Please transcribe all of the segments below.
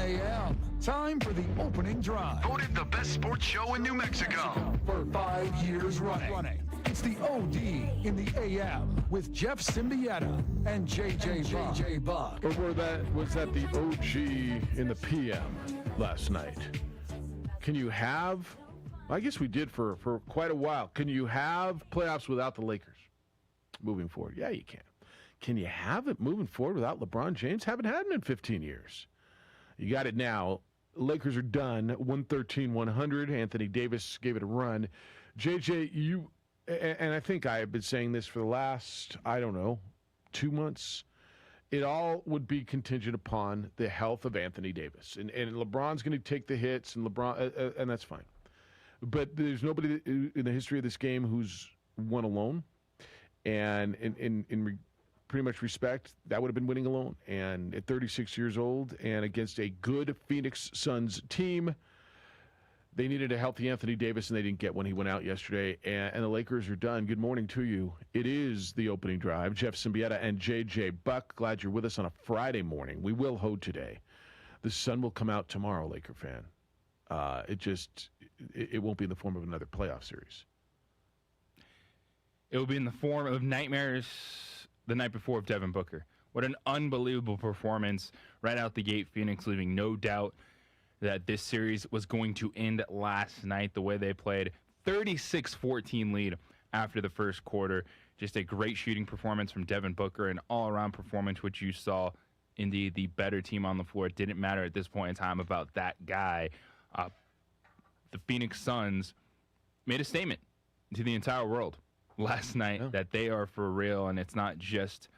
a.m. Time for the opening drive. Voted the best sports show in New Mexico. For 5 years running. It's the OD in the AM with Jeff Siembieda and JJ Buck. Or was that the OG in the PM last night? Can you have, I guess we did for quite a while, can you have playoffs without the Lakers moving forward? Yeah, you can. Can you have it moving forward without LeBron James? Haven't had him in 15 years. You got it now. Lakers are done, 113-100. Anthony Davis gave it a run. JJ, you, and I think I have been saying this for the last, 2 months. It all would be contingent upon the health of Anthony Davis. And LeBron's going to take the hits, and and that's fine. But there's nobody in the history of this game who's won alone. And in pretty much respect, that would have been winning alone. And at 36 years old and against a good Phoenix Suns team, they needed a healthy Anthony Davis, and they didn't get one. He went out yesterday, and the Lakers are done. Good morning to you. It is the opening drive. Jeff Siembieda and JJ Buck, glad you're with us on a Friday morning. We will hold today. The sun will come out tomorrow, Laker fan. It won't be in the form of another playoff series. It will be in the form of nightmares the night before of Devin Booker. What an unbelievable performance right out the gate. Phoenix leaving no doubt that this series was going to end last night the way they played. 36-14 lead after the first quarter. Just a great shooting performance from Devin Booker, an all-around performance which you saw indeed the better team on the floor. It didn't matter at this point in time about that guy. The Phoenix Suns made a statement to the entire world last night that they are for real, and it's not just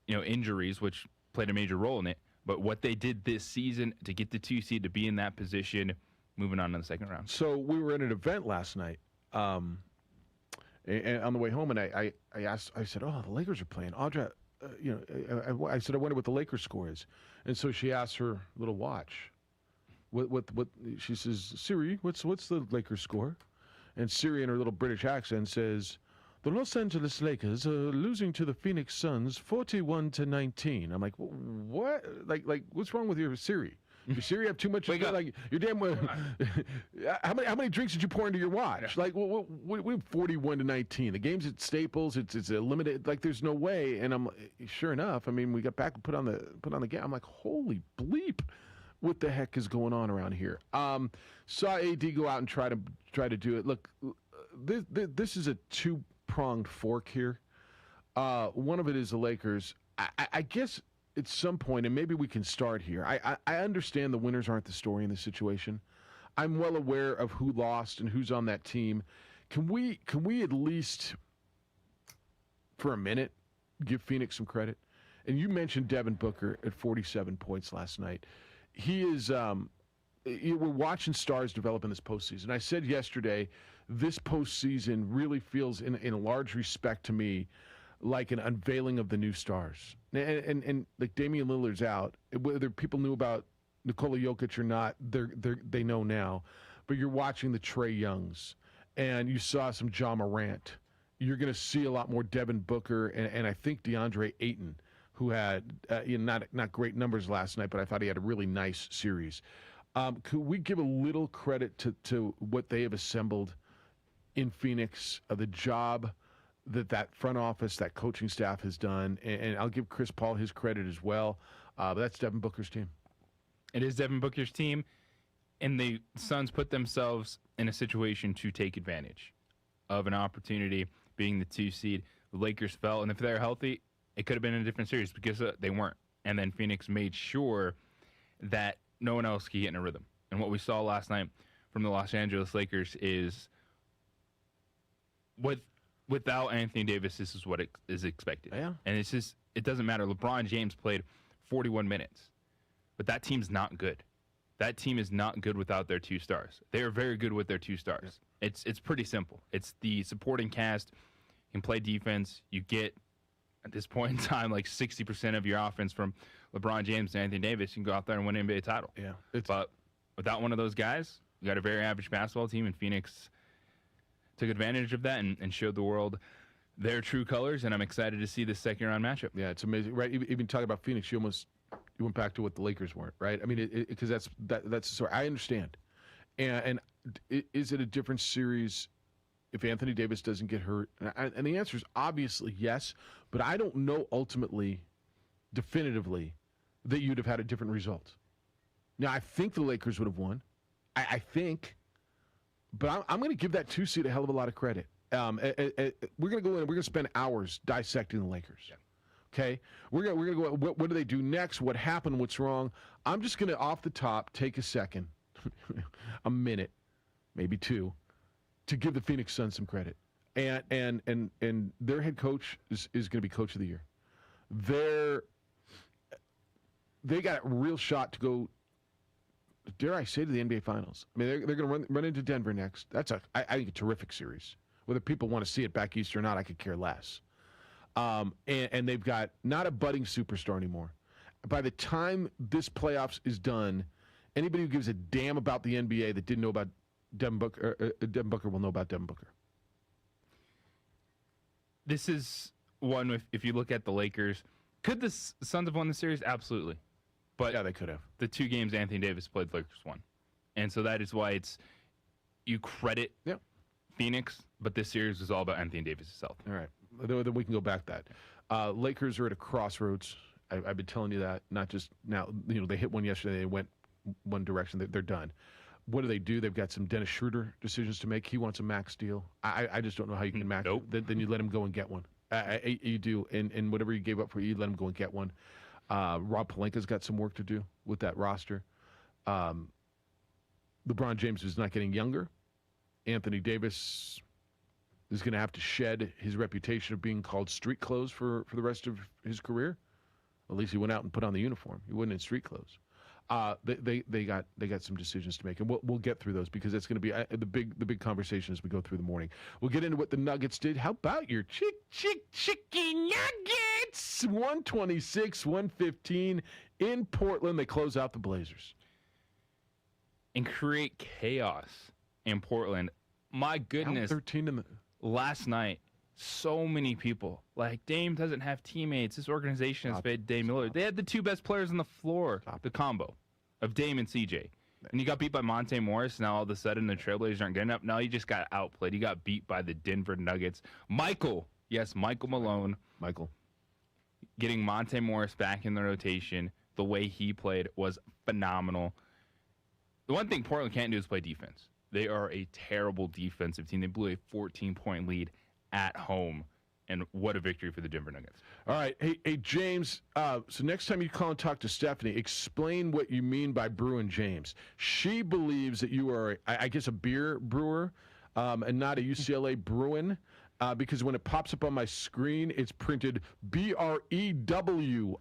injuries, which played a major role in it, but what they did this season to get the 2 seed to be in that position, moving on to the second round. So we were at an event last night, and on the way home, and I said, "Oh, the Lakers are playing." Audra, I said, "I wonder what the Lakers score is," and so she asked her little watch. What? She says, "Siri, what's the Lakers score?" And Siri, in her little British accent, says, "The Los Angeles Lakers are losing to the Phoenix Suns 41-19. I'm like, "What? Like, what's wrong with your Siri? Your Siri have too much? Like, you're damn well. How many drinks did you pour into your watch? Like, we 41-19. The game's at Staples. It's a limited. Like, there's no way." And I'm sure enough. I mean, we got back and put on the game. I'm like, holy bleep. What the heck is going on around here? Saw AD go out and try to do it. Look, this is a two-pronged fork here. One of it is the Lakers. I guess at some point, and maybe we can start here. I understand the winners aren't the story in this situation. I'm well aware of who lost and who's on that team. Can we at least, for a minute, give Phoenix some credit? And you mentioned Devin Booker at 47 points last night. He is, we're watching stars develop in this postseason. I said yesterday, this postseason really feels, in a large respect to me, like an unveiling of the new stars. And like Damian Lillard's out. Whether people knew about Nikola Jokic or not, they know now. But you're watching the Trae Youngs, and you saw some Ja Morant. You're going to see a lot more Devin Booker, and I think DeAndre Ayton, who had not great numbers last night, but I thought he had a really nice series. Could we give a little credit to what they have assembled in Phoenix, the job that front office, that coaching staff has done? And I'll give Chris Paul his credit as well. But that's Devin Booker's team. It is Devin Booker's team, and the Suns put themselves in a situation to take advantage of an opportunity being the 2 seed. The Lakers fell, and if they're healthy, it could have been a different series because they weren't. And then Phoenix made sure that no one else could get in a rhythm. And what we saw last night from the Los Angeles Lakers is without Anthony Davis, this is what is expected. Yeah. And it doesn't matter. LeBron James played 41 minutes, but that team's not good. That team is not good without their 2 stars. They are very good with their 2 stars. Yeah. It's pretty simple. It's the supporting cast can play defense. You get, at this point in time, like 60% of your offense from LeBron James and Anthony Davis. You can go out there and win an NBA title. Yeah. But without one of those guys, you got a very average basketball team, and Phoenix took advantage of that and showed the world their true colors, and I'm excited to see this second-round matchup. Yeah, it's amazing. Right, even talking about Phoenix, you almost you went back to what the Lakers weren't, right? I mean, because that's the story. I understand. And is it a different series if Anthony Davis doesn't get hurt? And the answer is obviously yes, but I don't know ultimately, definitively, that you'd have had a different result. Now, I think the Lakers would have won. I think, but I'm going to give that 2 seed a hell of a lot of credit. We're going to go in and we're going to spend hours dissecting the Lakers. Yeah. Okay? We're going to go, what do they do next? What happened? What's wrong? I'm just going to, off the top, take a second, a minute, maybe 2, to give the Phoenix Suns some credit. And their head coach is going to be coach of the year. They got a real shot to go, dare I say, to the NBA Finals. I mean, they're going to run into Denver next. That's I think a terrific series. Whether people want to see it back east or not, I could care less. And they've got not a budding superstar anymore. By the time this playoffs is done, anybody who gives a damn about the NBA that didn't know about Devin Booker will know about Devin Booker. This is one, if you look at the Lakers, could the Suns have won the series? Absolutely. But yeah, they could have. The 2 games Anthony Davis played, the Lakers won. And so that is why you credit Phoenix, but this series was all about Anthony Davis himself. All right. Then we can go back that. Lakers are at a crossroads. I've been telling you that, not just now. You know, they hit one yesterday. They went one direction. They're done. What do? They've got some Dennis Schroeder decisions to make. He wants a max deal. I just don't know how you can max it. Then you let him go and get one. You do. And whatever you gave up for, you let him go and get one. Rob Pelinka's got some work to do with that roster. LeBron James is not getting younger. Anthony Davis is going to have to shed his reputation of being called street clothes for the rest of his career. At least he went out and put on the uniform. He wasn't in street clothes. They got some decisions to make, and we'll get through those because it's going to be the big conversation as we go through the morning. We'll get into what the Nuggets did. How about your chicken nuggets? 126-115 in Portland. They close out the Blazers and create chaos in Portland. My goodness, 13 in the last night. So many people. Like, Dame doesn't have teammates. This organization has paid Dame Miller. They had the 2 best players on the floor, the combo of Dame and CJ. And you got beat by Monte Morris. Now all of a sudden the Trailblazers aren't good enough. Now you just got outplayed. You got beat by the Denver Nuggets. Michael Malone. Getting Monte Morris back in the rotation, the way he played was phenomenal. The one thing Portland can't do is play defense. They are a terrible defensive team. They blew a 14-point lead at home, and what a victory for the Denver Nuggets. All right. Hey James, so next time you call and talk to Stephanie, explain what you mean by Bruin James. She believes that you are, I guess, a beer brewer and not a UCLA Bruin, because when it pops up on my screen, it's printed BREWIN,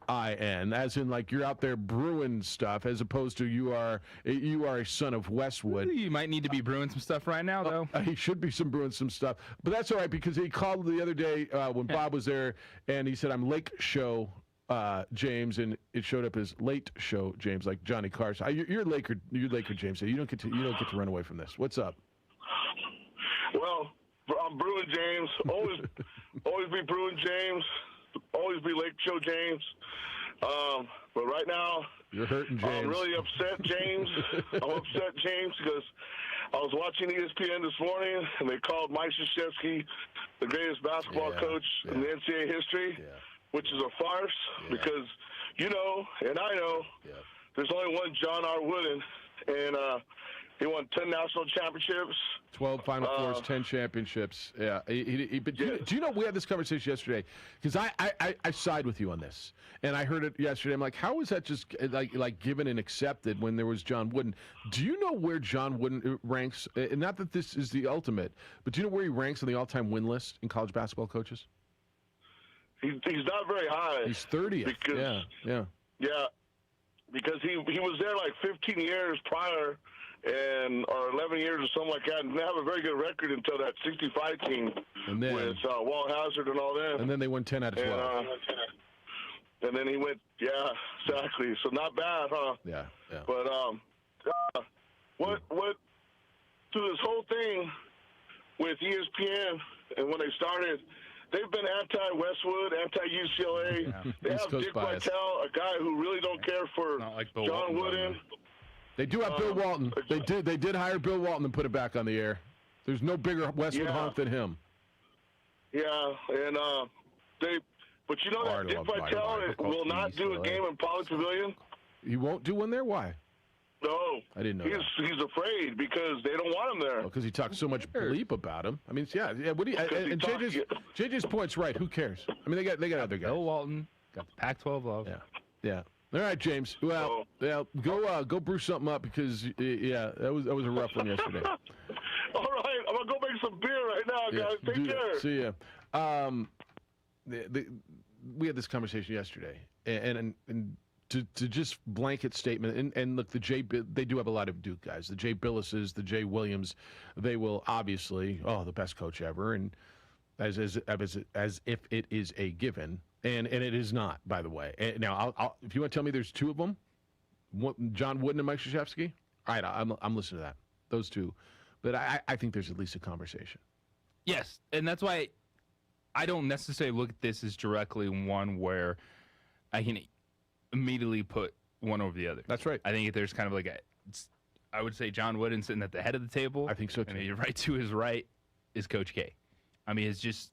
as in like you're out there brewing stuff, as opposed to you are a son of Westwood. You might need to be brewing some stuff right now, though. He should be brewing some stuff, but that's all right because he called the other day when Bob was there, and he said, "I'm Lake Show James," and it showed up as Late Show James, like Johnny Carson. You're Laker James. So you don't get to run away from this. What's up? Well, I'm Bruin James. Always be Bruin James. Always be Lake Show James. But right now, you're hurting James. I'm really upset, James. I'm upset, James, because I was watching ESPN this morning, and they called Mike Krzyzewski the greatest basketball coach in the NCAA history, which is a farce because you know, and I know, there's only one John R. Wooden, and he won 10 national championships. 12 Final Fours, 10 championships. Yeah. But do you know, we had this conversation yesterday, because I side with you on this. And I heard it yesterday. I'm like, how is that just like given and accepted when there was John Wooden? Do you know where John Wooden ranks? And not that this is the ultimate, but do you know where he ranks on the all-time win list in college basketball coaches? He's not very high. He's 30th. Because, yeah, because he was there like 15 years prior, or 11 years or something like that, and didn't have a very good record until that 65 team with Walt Hazard and all that. And then they won 10 out of 12. And then he went, exactly. So not bad, huh? Yeah. But what through this whole thing with ESPN and when they started they've been anti-Westwood, anti-UCLA. Yeah. They East have Coast Dick bias. Vitale, a guy who really don't care for Not like Bill John Walton's on Wooden. They do have Bill Walton. They did hire Bill Walton and put it back on the air. There's no bigger Westwood honk than him. Yeah, and but you know that Dick Vitale will not do a game in Poly Pavilion? He won't do one there? Why? No. I didn't know He's afraid because they don't want him there. Because he talks so much bleep about him. I mean, yeah. What do you, and JJ's point's right. Who cares? I mean, they got other guys. Bill Walton got the Pac-12 love. Yeah. All right, James. Well, go brew something up because that was a rough one yesterday. All right, I'm gonna go make some beer right now, guys. Take care. See ya. We had this conversation yesterday, and to just blanket statement, and look, they do have a lot of Duke guys. The Jay Billises, the Jay Williams, they will obviously, the best coach ever, and as if it is a given, and it is not, by the way. And now, if you want to tell me there's two of them, John Wooden and Mike Krzyzewski, all right, I'm listening to that, those two, but I think there's at least a conversation. Yes, and that's why I don't necessarily look at this as directly one where I can immediately put one over the other. That's right. I think there's kind of I would say John Wooden sitting at the head of the table. I think so too. And right to his right is Coach K. I mean, it's just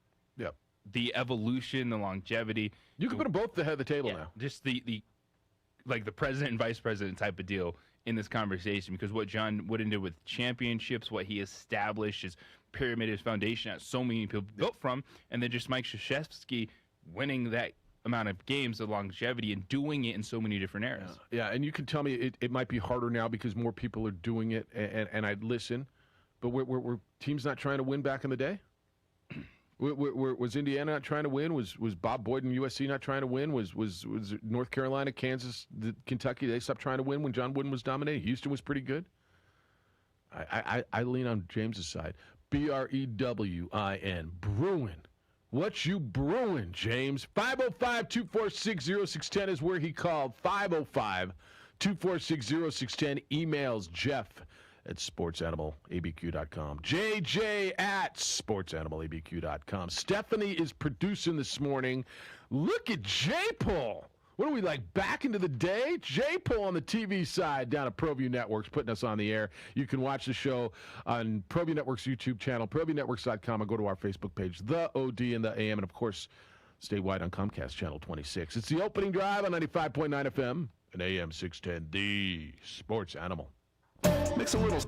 the evolution, the longevity. You can put them both at the head of the table now. Just the president and vice president type of deal in this conversation, because what John Wooden did with championships, what he established, his pyramid, his foundation that so many people built from, and then just Mike Krzyzewski winning that amount of games, the longevity, and doing it in so many different eras. Yeah, and you can tell me it might be harder now because more people are doing it, and I'd listen, but were teams not trying to win back in the day? Was Indiana not trying to win? Was Bob Boyd and USC not trying to win? Was North Carolina, Kansas, Kentucky, they stopped trying to win when John Wooden was dominating? Houston was pretty good. I lean on James's side. BREWIN. Brewing. What you brewing, James? 505-246-0610 is where he called. 505-246-0610. Emails Jeff at sportsanimalabq.com. JJ at sportsanimalabq.com. Stephanie is producing this morning. Look at J-Pull. What are we, back into the day? J-Pull on the TV side down at ProView Networks, putting us on the air. You can watch the show on ProView Networks YouTube channel, ProViewNetworks.com, or go to our Facebook page, The OD and the AM, and, of course, statewide on Comcast Channel 26. It's the opening drive on 95.9 FM and AM 610, the Sports Animal. Mix a little.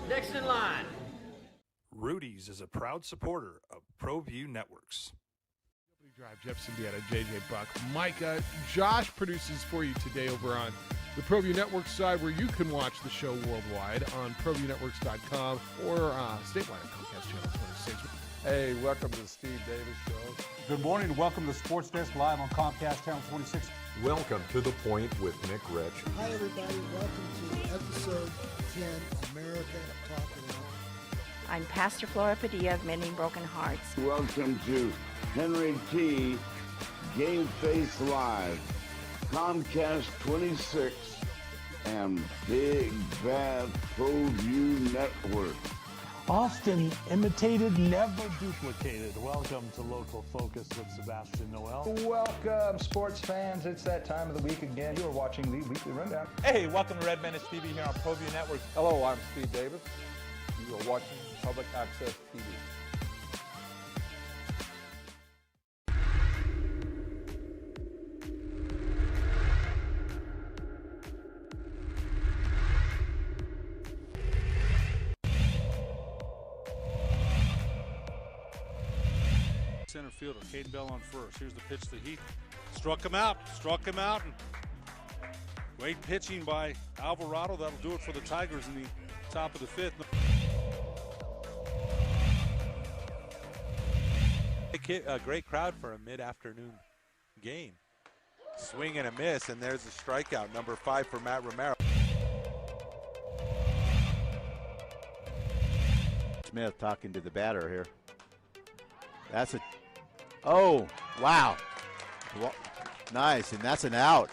Next in line. Rudy's is a proud supporter of ProView Networks. Drive, Jeff Siembieda, JJ Buck. Micah, Josh produces for you today over on the ProView Network side, where you can watch the show worldwide on ProViewNetworks.com or statewide on Comcast Channel 26. Hey, welcome to the Steve Davis Show. Good morning and welcome to Sports Desk live on Comcast Channel 26. Welcome to The Point with Nick Rich. Hi, everybody. Welcome to episode 10, America Talking Out. I'm Pastor Flora Padilla of Mending Broken Hearts. Welcome to Henry T. Game Face Live, Comcast 26, and Big Bad ProView Network. Often imitated, never duplicated. Welcome to Local Focus with Sebastian Noel. Welcome, sports fans. It's that time of the week again. You are watching the Weekly Rundown. Hey, welcome to Red Menace TV here on ProView Network. Hello, I'm Steve Davis. You are watching Public Access TV. Center fielder, Caden Bell on first. Here's the pitch to Heath. Struck him out. And great pitching by Alvarado. That'll do it for the Tigers in the top of the fifth. A great crowd for a mid-afternoon game. Swing and a miss, and there's a strikeout, number 5 for Matt Romero. Smith talking to the batter here. That's a, oh, wow. Nice, and that's an out.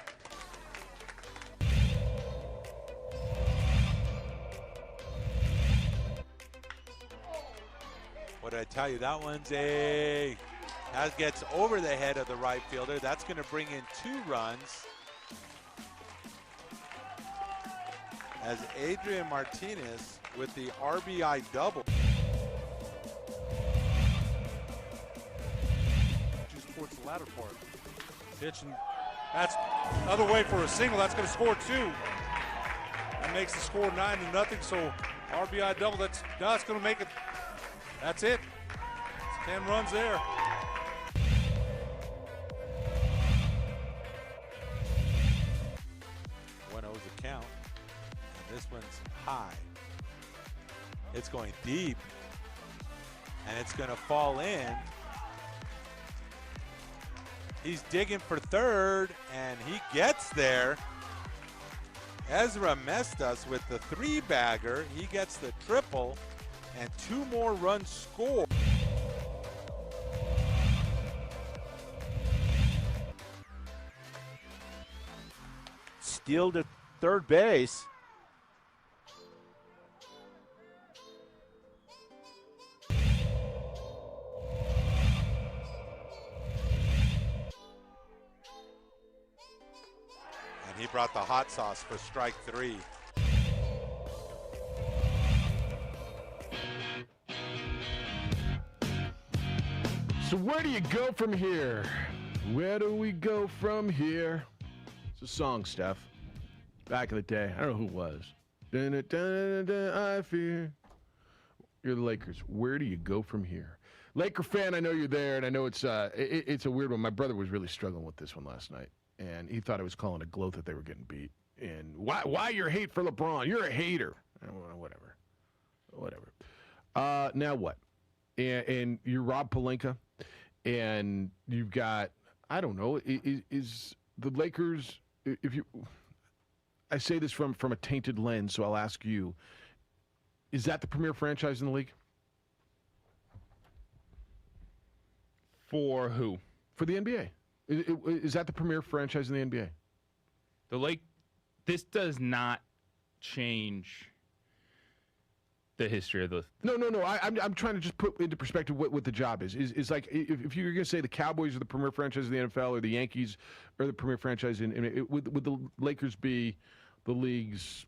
What did I tell you? That one's that gets over the head of the right fielder. That's going to bring in 2 runs. As Adrian Martinez with the RBI double. Towards the latter part. Pitch, and that's another way for a single. That's going to score 2. That makes the score 9-0. So RBI double. That's going to make it. That's it. It's 10 runs there. 1-0's the count. And this one's high. It's going deep. And it's going to fall in. He's digging for third, and he gets there. Ezra Mestas with the 3-bagger. He gets the triple, and 2 more runs scored. Steal to third base. He brought the hot sauce for strike 3. So where do you go from here? Where do we go from here? It's a song, Steph. Back in the day. I don't know who it was. I fear. You're the Lakers. Where do you go from here? Laker fan, I know you're there, and I know it's a weird one. My brother was really struggling with this one last night. And he thought I was calling a gloat that they were getting beat. And why your hate for LeBron? You're a hater. Whatever. Now what? And you're Rob Pelinka, and you've got, I don't know, is the Lakers, I say this from a tainted lens, so I'll ask you, is that the premier franchise in the league? For who? For the NBA. Is that the premier franchise in the NBA? This does not change the history of the. No. I'm trying to just put into perspective what the job is. Is like if you're going to say the Cowboys are the premier franchise in the NFL or the Yankees are the premier franchise would the Lakers be the league's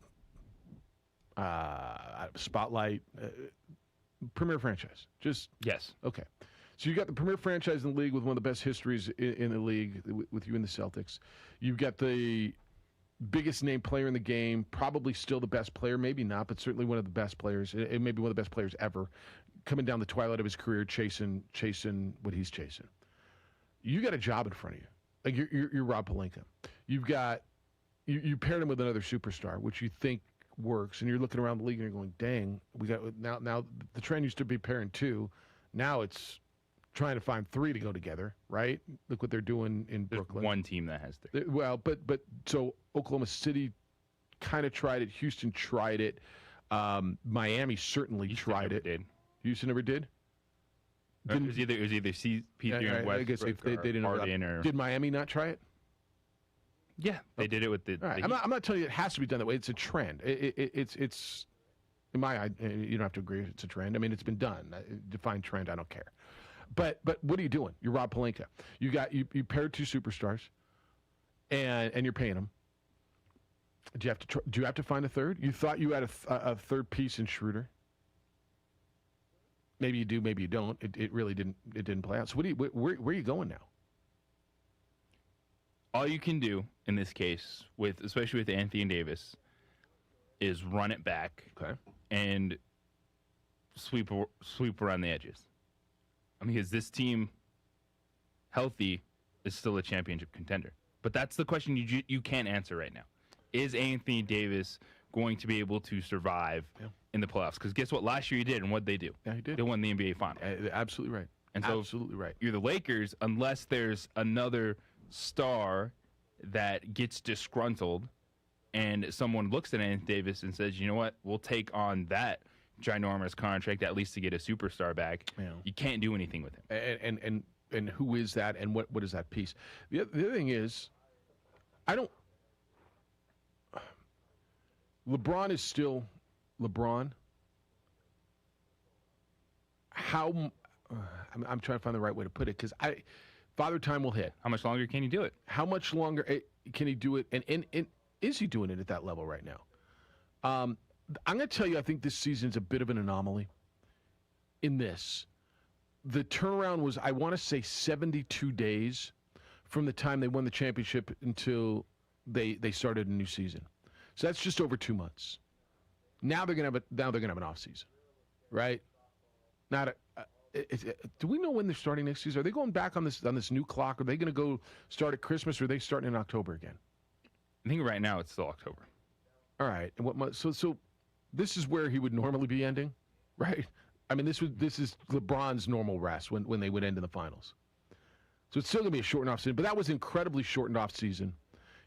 spotlight premier franchise? Just yes. Okay. So you got the premier franchise in the league with one of the best histories in the league with you in the Celtics. You've got the biggest name player in the game, probably still the best player, maybe not, but certainly one of the best players. It may be one of the best players ever, coming down the twilight of his career, chasing what he's chasing. You got a job in front of you. Like you're Rob Pelinka. You've got you paired him with another superstar, which you think works, and you're looking around the league and you're going, dang, we got now the trend used to be pairing 2, now it's trying to find 3 to go together, right? Look what they're doing in Brooklyn. One team that has 3. Well, but so Oklahoma City kind of tried it. Houston tried it. Miami certainly tried it. Did. Houston never did. It was either CP3 and West. I guess if they didn't. Did Miami not try it? Yeah, they did it with the. All right. I'm not telling you it has to be done that way. It's a trend. It's in my eye. You don't have to agree. It's a trend. I mean, it's been done. Define trend. I don't care. But what are you doing? You're Rob Pelinka. You paired 2 superstars, and you're paying them. Do you have to find a third? You thought you had a third piece in Schroeder. Maybe you do, maybe you don't. It really didn't play out. So where are you going now? All you can do in this case, especially with Anthony Davis, is run it back, and sweep around the edges. I mean, is this team healthy? Is still a championship contender? But that's the question you can't answer right now. Is Anthony Davis going to be able to survive in the playoffs? Because guess what? Last year he did, and what did they do? Yeah, he did. They won the NBA Finals. Absolutely right. And so absolutely right. You're the Lakers, unless there's another star that gets disgruntled and someone looks at Anthony Davis and says, you know what, we'll take on that ginormous contract at least to get a superstar back. Yeah. You can't do anything with him. And who is that, and what is that piece? The other thing is, LeBron is still LeBron. I'm trying to find the right way to put it, because Father Time will hit. How much longer can he do it? How much longer can he do it? And is he doing it at that level right now? I'm going to tell you, I think this season's a bit of an anomaly in this. The turnaround was, I want to say, 72 days from the time they won the championship until they started a new season. So that's just over 2 months. Now they're going to have an off season, right? Do we know when they're starting next season? Are they going back on this new clock? Are they going to go start at Christmas, or are they starting in October again? I think right now it's still October. All right. And what month? So this is where he would normally be ending, right? I mean, this is LeBron's normal rest when they would end in the finals. So it's still going to be a shortened off season, but that was incredibly shortened off season,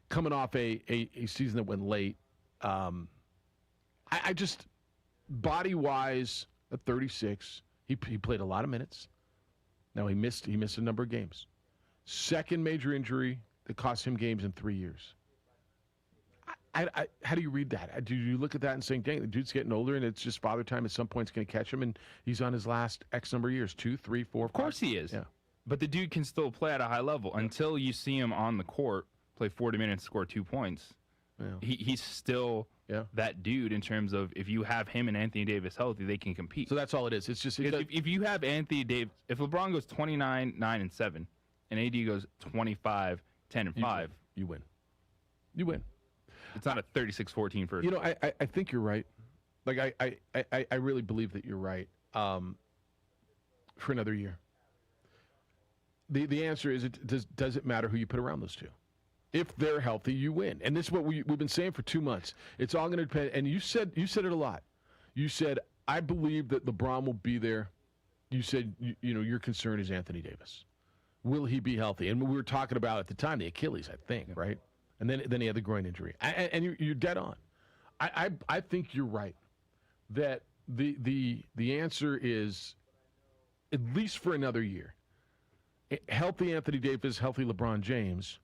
coming off a season that went late. I just, body-wise, at 36, he played a lot of minutes. Now he missed a number of games. Second major injury that cost him games in 3 years. How do you read that? Do you look at that and think, dang, the dude's getting older and it's just Father Time at some point is going to catch him and he's on his last X number of years, 2, 3, 4, 5? Of course he is. Yeah. But the dude can still play at a high level until you see him on the court, play 40 minutes, score 2 points. Yeah. He's still that dude in terms of if you have him and Anthony Davis healthy, they can compete. So that's all it is. It's just if you have Anthony Davis, if LeBron goes 29, 9, and 7, and AD goes 25, 10, and 5, you win. You win. It's not a 36-14 first. You know, I think you're right. Like I really believe that you're right. For another year. The answer is, does it matter who you put around those two? If they're healthy, you win. And this is what we've been saying for 2 months. It's all going to depend. And you said it a lot. You said, I believe that LeBron will be there. You said, you know, your concern is Anthony Davis. Will he be healthy? And we were talking about at the time the Achilles, I think, right? And then he had the groin injury. And you're dead on. I think you're right that the answer is, at least for another year, healthy Anthony Davis, healthy LeBron James,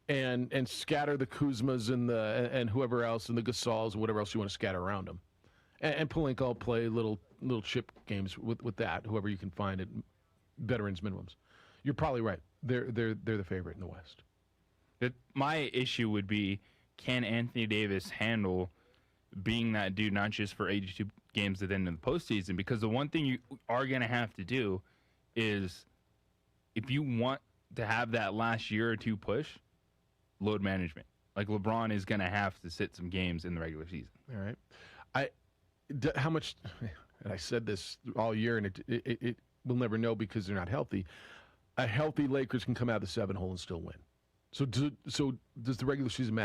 and scatter the Kuzmas and whoever else, and the Gasols, and whatever else you want to scatter around them. And Pelinka will play little chip games with that, whoever you can find at veterans minimums. You're probably right. They're the favorite in the West. My issue would be, can Anthony Davis handle being that dude, not just for 82 games at the end of the postseason? Because the one thing you are going to have to do is, if you want to have that last year or two push, load management. Like, LeBron is going to have to sit some games in the regular season. All right. How much, and I said this all year, and it we'll never know because they're not healthy. A healthy Lakers can come out of the 7-hole and still win. So does the regular season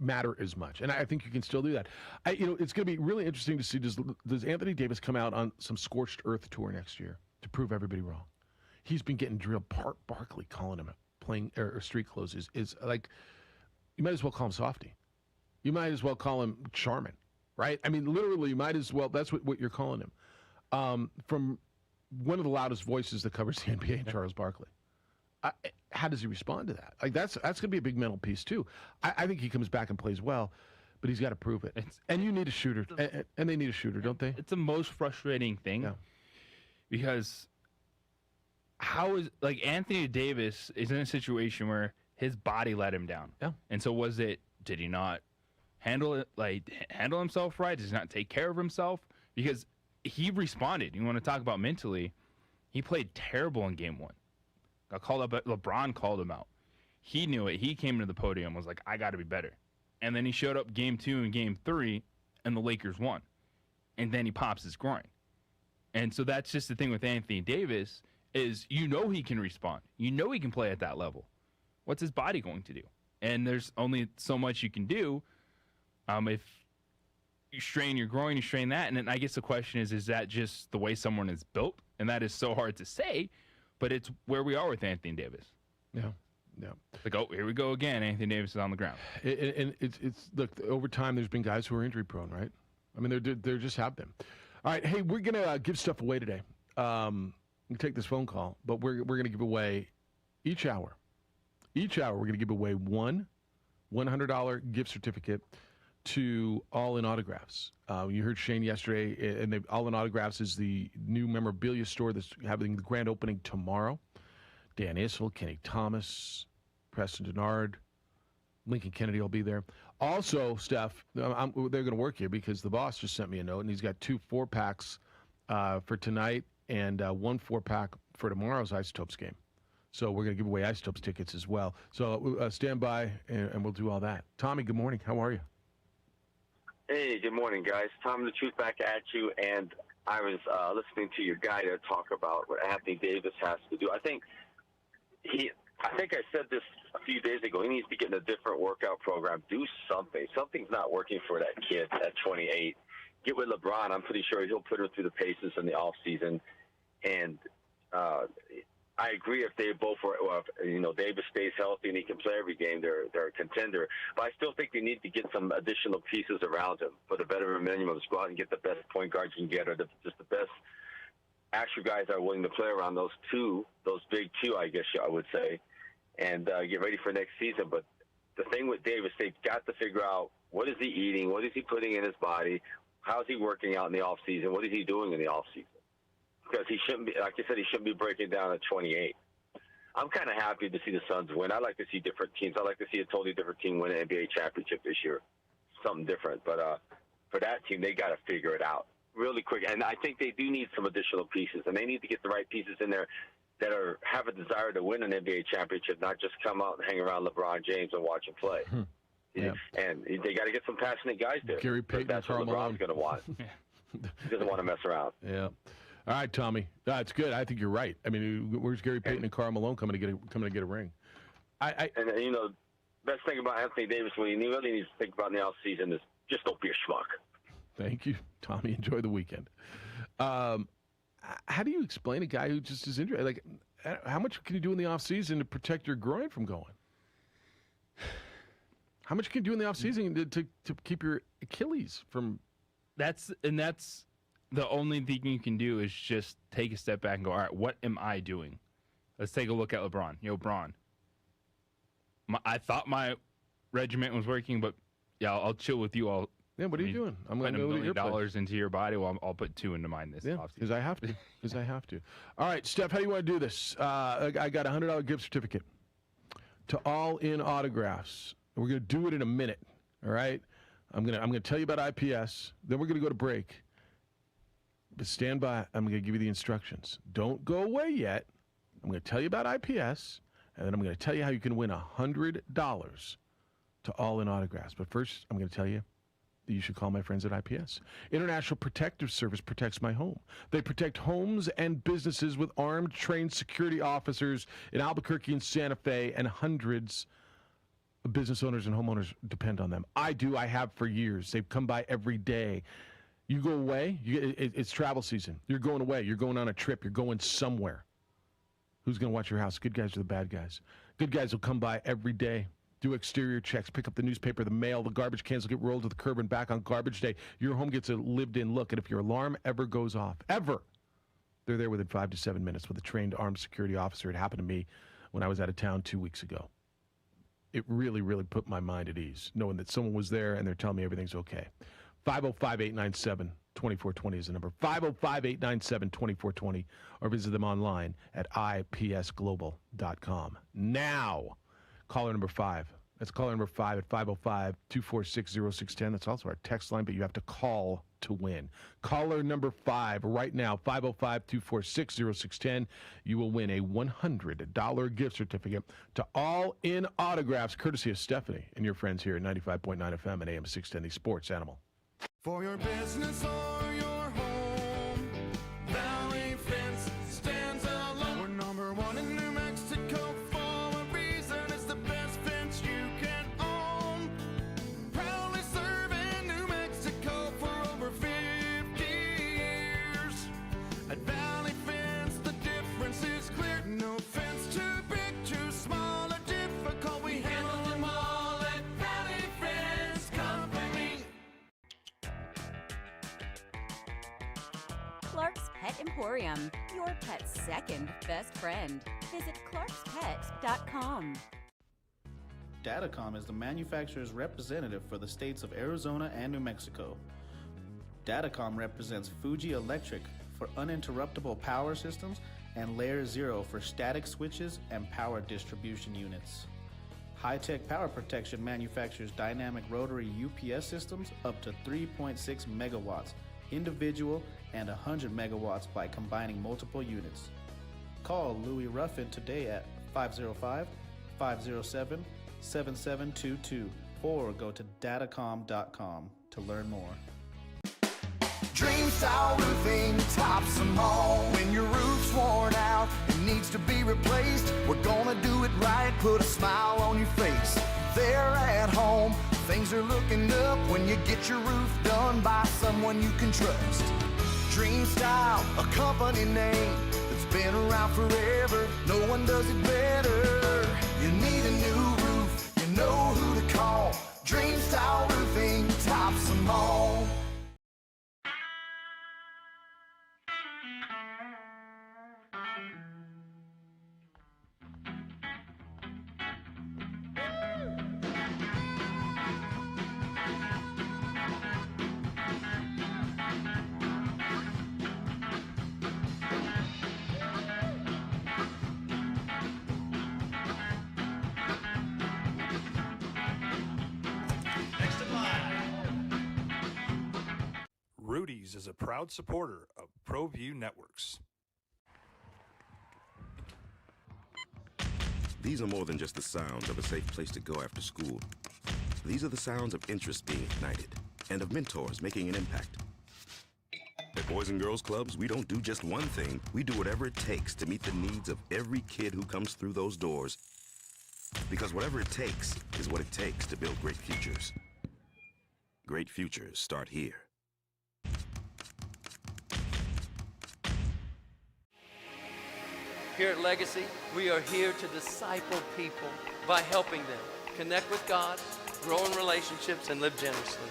matter as much? And I think you can still do that. It's going to be really interesting to see, does Anthony Davis come out on some scorched earth tour next year to prove everybody wrong? He's been getting drilled. Barkley calling him playing or street clothes is like, you might as well call him Softy. You might as well call him Charmin, right? I mean, literally, you might as well. That's what you're calling him. From one of the loudest voices that covers the NBA, Charles Barkley. How does he respond to that? Like that's going to be a big mental piece too. I think he comes back and plays well, but he's got to prove it. And you need a shooter, and they need a shooter, don't they? It's the most frustrating thing, because Anthony Davis is in a situation where his body let him down. Yeah. And so did he not handle himself right? Does he not take care of himself? Because he responded. You want to talk about mentally, he played terrible in game 1. Got called up, LeBron called him out. He knew it. He came to the podium, was like, I got to be better. And then he showed up game 2 and game 3, and the Lakers won. And then he pops his groin. And so that's just the thing with Anthony Davis, is he can respond. He can play at that level. What's his body going to do? And there's only so much you can do. If you strain your groin, you strain that. And then I guess the question is that just the way someone is built? And that is so hard to say. But it's where we are with Anthony Davis. Yeah. Yeah. Like, oh, here we go again. Anthony Davis is on the ground. And it's look, over time, there's been guys who are injury prone, right? I mean, there just have been. All right, hey, we're gonna give stuff away today. We take this phone call, but we're gonna give away each hour. Each hour, we're gonna give away one $100 gift certificate to All In Autographs. You heard Shane yesterday, and All In Autographs is the new memorabilia store that's having the grand opening tomorrow. Dan Issel, Kenny Thomas, Preston Denard, Lincoln Kennedy will be there. Also, Steph, they're going to work here because the boss just sent me a note, and he's got 2 4-packs for tonight and 1 4-pack for tomorrow's Isotopes game. So we're going to give away Isotopes tickets as well. So stand by, and we'll do all that. Tommy, good morning. How are you? Hey, good morning, guys. Tom, the truth back at you, and I was listening to your guy there talk about what Anthony Davis has to do. I think I said this a few days ago. He needs to get in a different workout program. Do something. Something's not working for that kid at 28. Get with LeBron. I'm pretty sure he'll put him through the paces in the offseason. And I agree if they both were, Davis stays healthy and he can play every game, they're a contender. But I still think they need to get some additional pieces around him for the better minimum. Let's go out and get the best point guards you can get, or just the best actual guys that are willing to play around those big two, I guess I would say, and get ready for next season. But the thing with Davis, they've got to figure out, what is he eating? What is he putting in his body? How is he working out in the off season? What is he doing in the off season? Because he shouldn't be, like I said, he shouldn't be breaking down at 28. I'm kind of happy to see the Suns win. I like to see different teams. I like to see a totally different team win an NBA championship this year. Something different. But for that team, they got to figure it out really quick. And I think they do need some additional pieces, and they need to get the right pieces in there that have a desire to win an NBA championship, not just come out and hang around LeBron James and watch him play. Yeah. And they got to get some passionate guys there. Gary Payton, that's what LeBron's going to want. He doesn't want to mess around. Yeah. All right, Tommy. That's good. I think you're right. I mean, where's Gary Payton and Karl Malone coming to get a ring? And best thing about Anthony Davis, what he really needs to think about in the offseason is just don't be a schmuck. Thank you, Tommy. Enjoy the weekend. How do you explain a guy who just is injured? Like, how much can you do in the offseason to protect your groin from going? How much can you do in the offseason to keep your Achilles from? That's the only thing you can do is just take a step back and go, all right, what am I doing? Let's take a look at LeBron. Bron. I thought my regiment was working, but yeah, I'll chill with you all. Yeah, what are you doing? I'm going to put $1 million into your body. Well, I'll put 2 into mine this offseason. Because I have to. All right, Steph, how do you want to do this? I got a $100 gift certificate to All In Autographs. We're going to do it in a minute. All right, I'm gonna tell you about IPS. Then we're going to go to break. But stand by. I'm going to give you the instructions. Don't go away yet. I'm going to tell you about IPS, and then I'm going to tell you how you can win $100 to All In Autographs. But first, I'm going to tell you that you should call my friends at IPS. International Protective Service protects my home. They protect homes and businesses with armed, trained security officers in Albuquerque and Santa Fe, and hundreds of business owners and homeowners depend on them. I do. I have for years. They've come by every day. You go away, it's travel season. You're going away. You're going on a trip. You're going somewhere. Who's going to watch your house? Good guys or the bad guys? Good guys will come by every day, do exterior checks, pick up the newspaper, the mail, the garbage cans will get rolled to the curb and back on garbage day. Your home gets a lived-in look, and if your alarm ever goes off, they're there within 5 to 7 minutes with a trained armed security officer. It happened to me when I was out of town 2 weeks ago. It really, really put my mind at ease, knowing that someone was there and they're telling me everything's okay. 505-897-2420 is the number. 505-897-2420, or visit them online at ipsglobal.com. Now, caller number 5. That's caller number 5 at 505-246-0610. That's also our text line, but you have to call to win. Caller number 5 right now, 505-246-0610. You will win a $100 gift certificate to All In Autographs, courtesy of Stephanie and your friends here at 95.9 FM and AM 610, the Sports Animal. For your business or your home, Valley Fence stands alone. We're number 1 in New Mexico for a reason. It's the best fence you can own. Proudly serving New Mexico for over 50 years. At Valley Fence, the difference is clear. No fence too big, too small, a difference Emporium, your pet's second best friend. Visit clarkspet.com. Datacom is the manufacturer's representative for the states of Arizona and New Mexico. Datacom represents Fuji Electric for uninterruptible power systems and Layer 0 for static switches and power distribution units. High-Tech Power Protection manufactures dynamic rotary UPS systems up to 3.6 megawatts, individual and 100 megawatts by combining multiple units. Call Louis Ruffin today at 505-507-7722 or go to datacom.com to learn more. Dream Style Roofing tops them all. When your roof's worn out and needs to be replaced, we're gonna do it right, put a smile on your face. They're at home, things are looking up when you get your roof done by someone you can trust. Dream Style, a company name that's been around forever, no one does it better. You need a new roof, you know who to call. Dream Style Roofing tops them all. Rudy's is a proud supporter of ProView Networks. These are more than just the sounds of a safe place to go after school. These are the sounds of interest being ignited and of mentors making an impact. At Boys and Girls Clubs, we don't do just one thing. We do whatever it takes to meet the needs of every kid who comes through those doors. Because whatever it takes is what it takes to build great futures. Great futures start here. Here at Legacy, we are here to disciple people by helping them connect with God, grow in relationships, and live generously.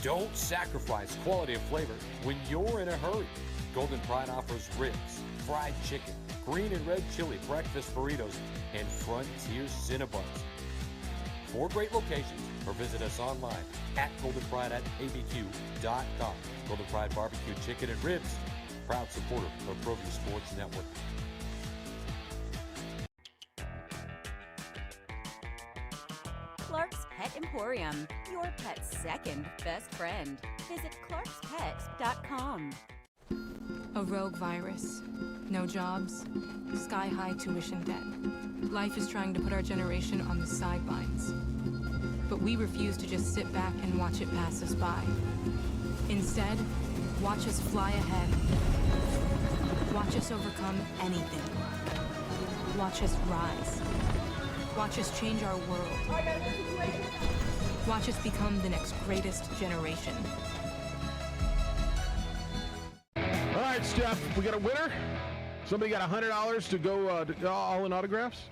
Don't sacrifice quality and flavor when you're in a hurry. Golden Pride offers ribs, fried chicken, green and red chili breakfast burritos, and Frontier Cinnabons. 4 great locations, or visit us online at goldenpride@abq.com. Golden Pride Barbecue Chicken and Ribs, proud supporter of ProView Sports Network. Clark's Pet Emporium, your pet's second best friend. Visit clarkspet.com. A rogue virus, no jobs, sky-high tuition debt. Life is trying to put our generation on the sidelines. But we refuse to just sit back and watch it pass us by. Instead, watch us fly ahead. Watch us overcome anything. Watch us rise. Watch us change our world. Watch us become the next greatest generation. All right, Steph, we got a winner. Somebody got $100 to go to all in autographs.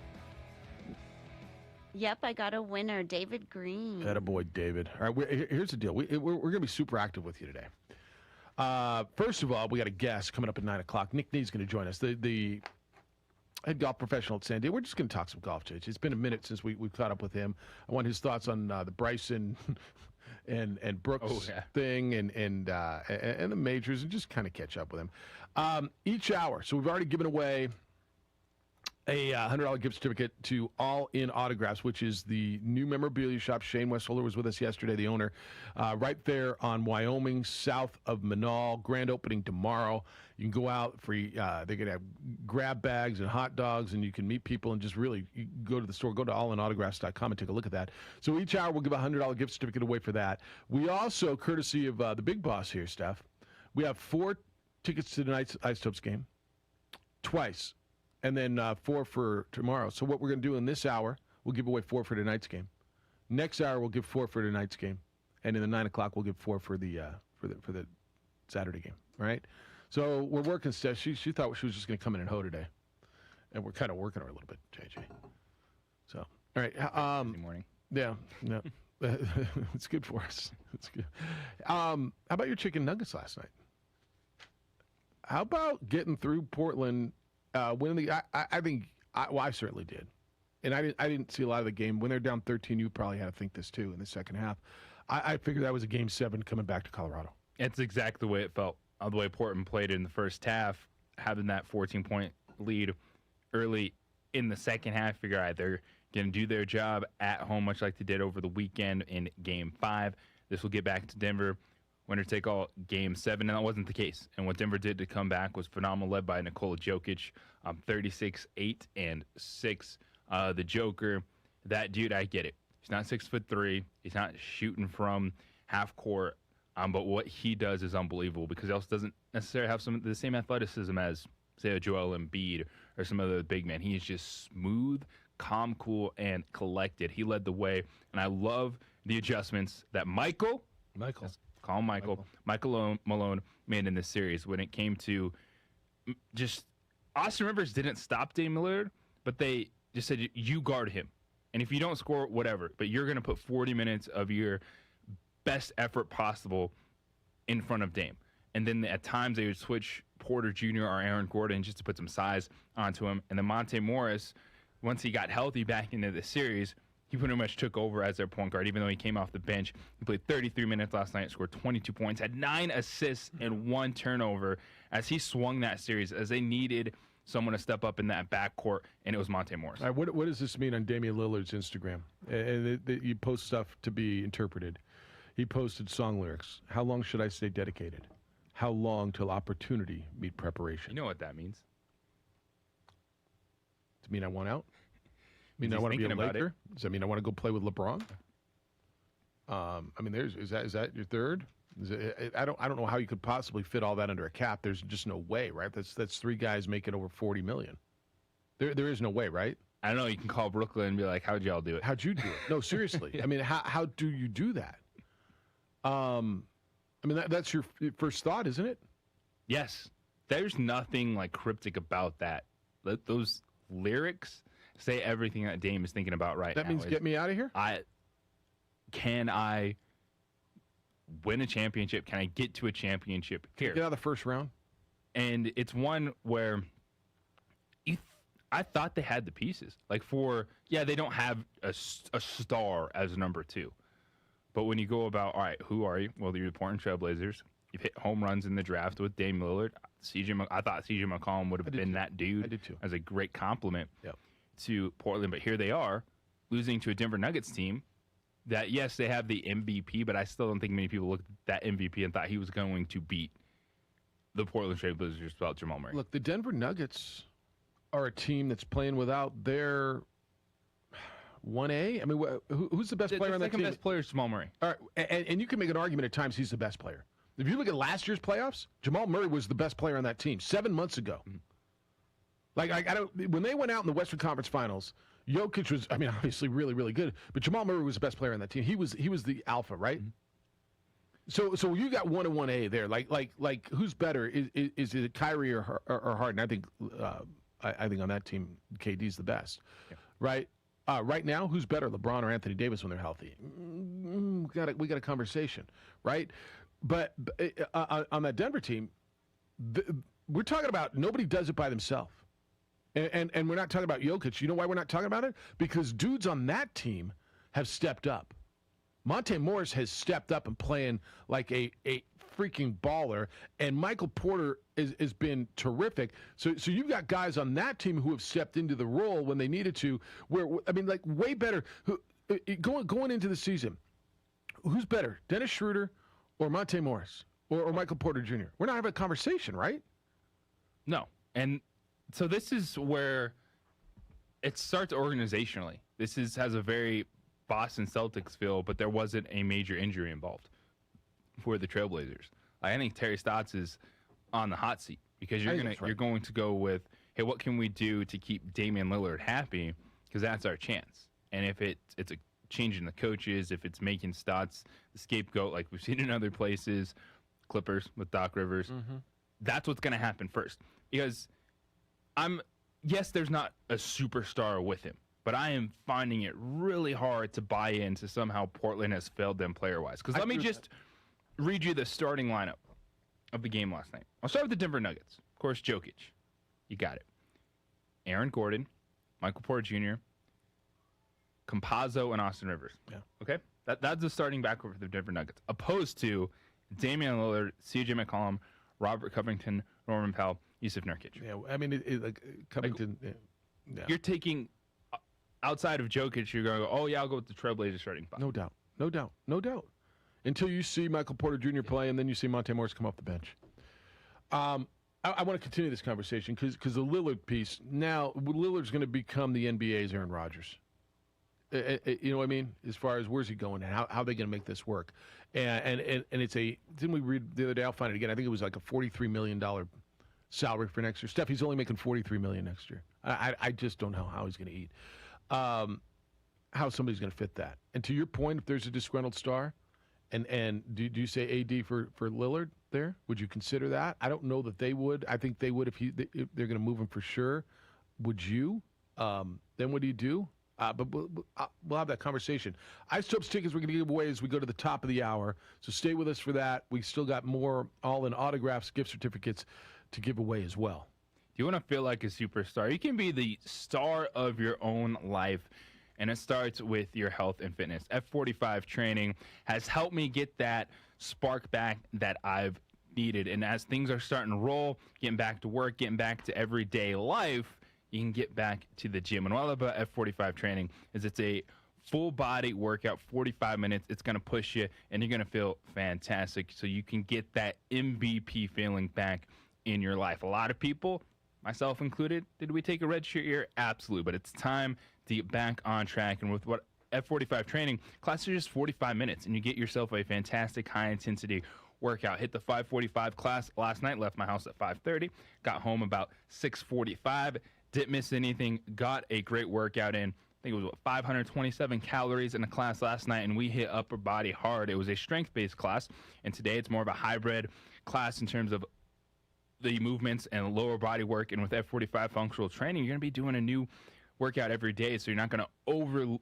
Yep, I got a winner, David Green. Attaboy, David. All right, here's the deal. We're going to be super active with you today. First of all, we got a guest coming up at 9 o'clock. Nick Nee's going to join us. The head golf professional at San Diego. We're just going to talk some golf, Judge. It's been a minute since we've caught up with him. I want his thoughts on the Bryson and Brooks thing and the majors, and just kind of catch up with him. Each hour, so we've already given away a $100 gift certificate to All In Autographs, which is the new memorabilia shop. Shane Westholder was with us yesterday, the owner, right there on Wyoming, south of Manal. Grand opening tomorrow. You can go out for, they're going to have grab bags and hot dogs, and you can meet people and just really go to the store, go to allinautographs.com and take a look at that. So each hour we'll give a $100 gift certificate away for that. We also, courtesy of the big boss here, Steph, we have 4 tickets to tonight's Isotopes game, twice, and then 4 for tomorrow. So what we're going to do in this hour, we'll give away 4 for tonight's game. Next hour, we'll give 4 for tonight's game. And in the 9 o'clock, we'll give 4 for the Saturday game, right? So we're working stuff. She thought she was just going to come in and hoe today. And we're kind of working her a little bit, JJ. So, all right. Busy morning. Yeah, no. It's good for us. It's good. How about your chicken nuggets last night? How about getting through Portland, winning the? I certainly did, and I didn't see a lot of the game. When they're down 13, you probably had to think this too in the second half. I figured that was a Game 7 coming back to Colorado. It's exactly the way it felt. The way Portland played in the first half, having that 14-point lead early in the second half. Figure out they're going to do their job at home, much like they did over the weekend in Game 5. This will get back to Denver. Winner take all Game 7, and that wasn't the case. And what Denver did to come back was phenomenal, led by Nikola Jokic, 36, 8, and 6. The Joker, that dude, I get it. He's not 6'3". He's not shooting from half court, but what he does is unbelievable because he also doesn't necessarily have the same athleticism as, say, a Joel Embiid or some other big man. He is just smooth, calm, cool, and collected. He led the way, and I love the adjustments that Michael Malone made in this series when it came to just Austin Rivers didn't stop Dame Lillard, but they just said, you guard him. And if you don't score, whatever, but you're going to put 40 minutes of your best effort possible in front of Dame. And then at times they would switch Porter Jr. or Aaron Gordon just to put some size onto him. And then Monte Morris, once he got healthy back into the series, he pretty much took over as their point guard, even though he came off the bench. He played 33 minutes last night, scored 22 points, had 9 assists and 1 turnover as he swung that series, as they needed someone to step up in that backcourt, and it was Monte Morris. All right, what does this mean on Damian Lillard's Instagram? And you post stuff to be interpreted. He posted song lyrics. How long should I stay dedicated? How long till opportunity meet preparation? You know what that means. Does it mean I want out? Mean I want to be a Laker? Does that mean I want to go play with LeBron? I mean, is that your third? I don't know how you could possibly fit all that under a cap. There's just no way, right? That's 3 guys making over $40 million. There is no way, right? I don't know. You can call Brooklyn and be like, "How'd y'all do it?" How'd you do it? No, seriously. Yeah. I mean, how do you do that? I mean, that's your first thought, isn't it? Yes. There's nothing like cryptic about that. Those lyrics say everything that Dame is thinking about right now. That means get me out of here? Can I win a championship? Can I get to a championship here? Get out of the first round? And it's one where I thought they had the pieces. Like they don't have a star as number 2. But when you go about, all right, who are you? Well, you're the Portland Trailblazers. You've hit home runs in the draft with Dame Lillard. I thought CJ McCollum would have been that dude. I did too. As a great compliment to Portland. But here they are, losing to a Denver Nuggets team that, yes, they have the MVP, but I still don't think many people looked at that MVP and thought he was going to beat the Portland Trailblazers without Jamal Murray. Look, the Denver Nuggets are a team that's playing without their 1A. I mean, who's the best player on that team? The second best player is Jamal Murray. All right, and you can make an argument at times he's the best player. If you look at last year's playoffs, Jamal Murray was the best player on that team 7 months ago. Mm-hmm. When they went out in the Western Conference Finals, Jokic was, I mean, obviously really, really good, but Jamal Murray was the best player on that team. He was the alpha, right? Mm-hmm. So you got 1 and 1A there. Like who's better? Is it Kyrie or Harden? I think on that team, KD's the best, right? Right now, who's better, LeBron or Anthony Davis when they're healthy? We got a conversation, right? But on that Denver team, we're talking about nobody does it by themselves. And we're not talking about Jokic. You know why we're not talking about it? Because dudes on that team have stepped up. Monte Morris has stepped up and playing like a freaking baller, and Michael Porter has been terrific. So you've got guys on that team who have stepped into the role when they needed to. Like way better. Going into the season, who's better, Dennis Schroeder or Monte Morris or Michael Porter Jr.? We're not having a conversation, right? No, and so this is where it starts organizationally. This has a very Boston Celtics feel, but there wasn't a major injury involved for the Trailblazers. I think Terry Stotts is on the hot seat because you're going to go with, hey, what can we do to keep Damian Lillard happy? Because that's our chance. And if it's a change in the coaches, if it's making Stotts the scapegoat like we've seen in other places, Clippers with Doc Rivers, that's what's going to happen first. Because yes, there's not a superstar with him, but I am finding it really hard to buy into somehow Portland has failed them player-wise. Because let me just read you the starting lineup of the game last night. I'll start with the Denver Nuggets. Of course, Jokic. You got it. Aaron Gordon, Michael Porter Jr., Campazzo, and Austin Rivers. Yeah. Okay? That's the starting backcourt for the Denver Nuggets. Opposed to Damian Lillard, C.J. McCollum, Robert Covington, Norman Powell, Yusuf Nurkic. Yeah, I mean, Covington. Yeah. You're taking, outside of Jokic, you're going to go, oh, yeah, I'll go with the Trailblazers starting five. No doubt. Until you see Michael Porter Jr. play, and then you see Monte Morris come off the bench. I want to continue this conversation because the Lillard piece, now Lillard's going to become the NBA's Aaron Rodgers. You know what I mean? As far as where's he going and how are they going to make this work? And it's didn't we read the other day? I'll find it again. I think it was like a $43 million salary for next year. Steph, he's only making $43 million next year. I just don't know how he's going to eat. How somebody's going to fit that. And to your point, if there's a disgruntled star, and do you say AD for Lillard there? Would you consider that? I don't know that they would. I think they would if they're going to move him for sure. Would you? Then what do you do? But we'll have that conversation. I still have tickets we're going to give away as we go to the top of the hour. So stay with us for that. We still got more all-in autographs, gift certificates to give away as well. Do you want to feel like a superstar? You can be the star of your own life, and it starts with your health and fitness. F45 training has helped me get that spark back that I've needed. And as things are starting to roll, getting back to work, getting back to everyday life, you can get back to the gym. And what I love about F45 training is it's a full body workout, 45 minutes. It's going to push you, and you're going to feel fantastic. So you can get that MVP feeling back in your life. A lot of people, myself included, did we take a red shirt year? Absolutely. But it's time to get back on track. And with what F45 training, classes are just 45 minutes, and you get yourself a fantastic high-intensity workout. Hit the 5:45 class last night, left my house at 5:30, got home about 6:45, didn't miss anything, got a great workout in. I think it was 527 calories in a class last night, and we hit upper body hard. It was a strength-based class, and today it's more of a hybrid class in terms of the movements and lower body work. And with F45 functional training, you're going to be doing a new workout every day, so you're not going to overload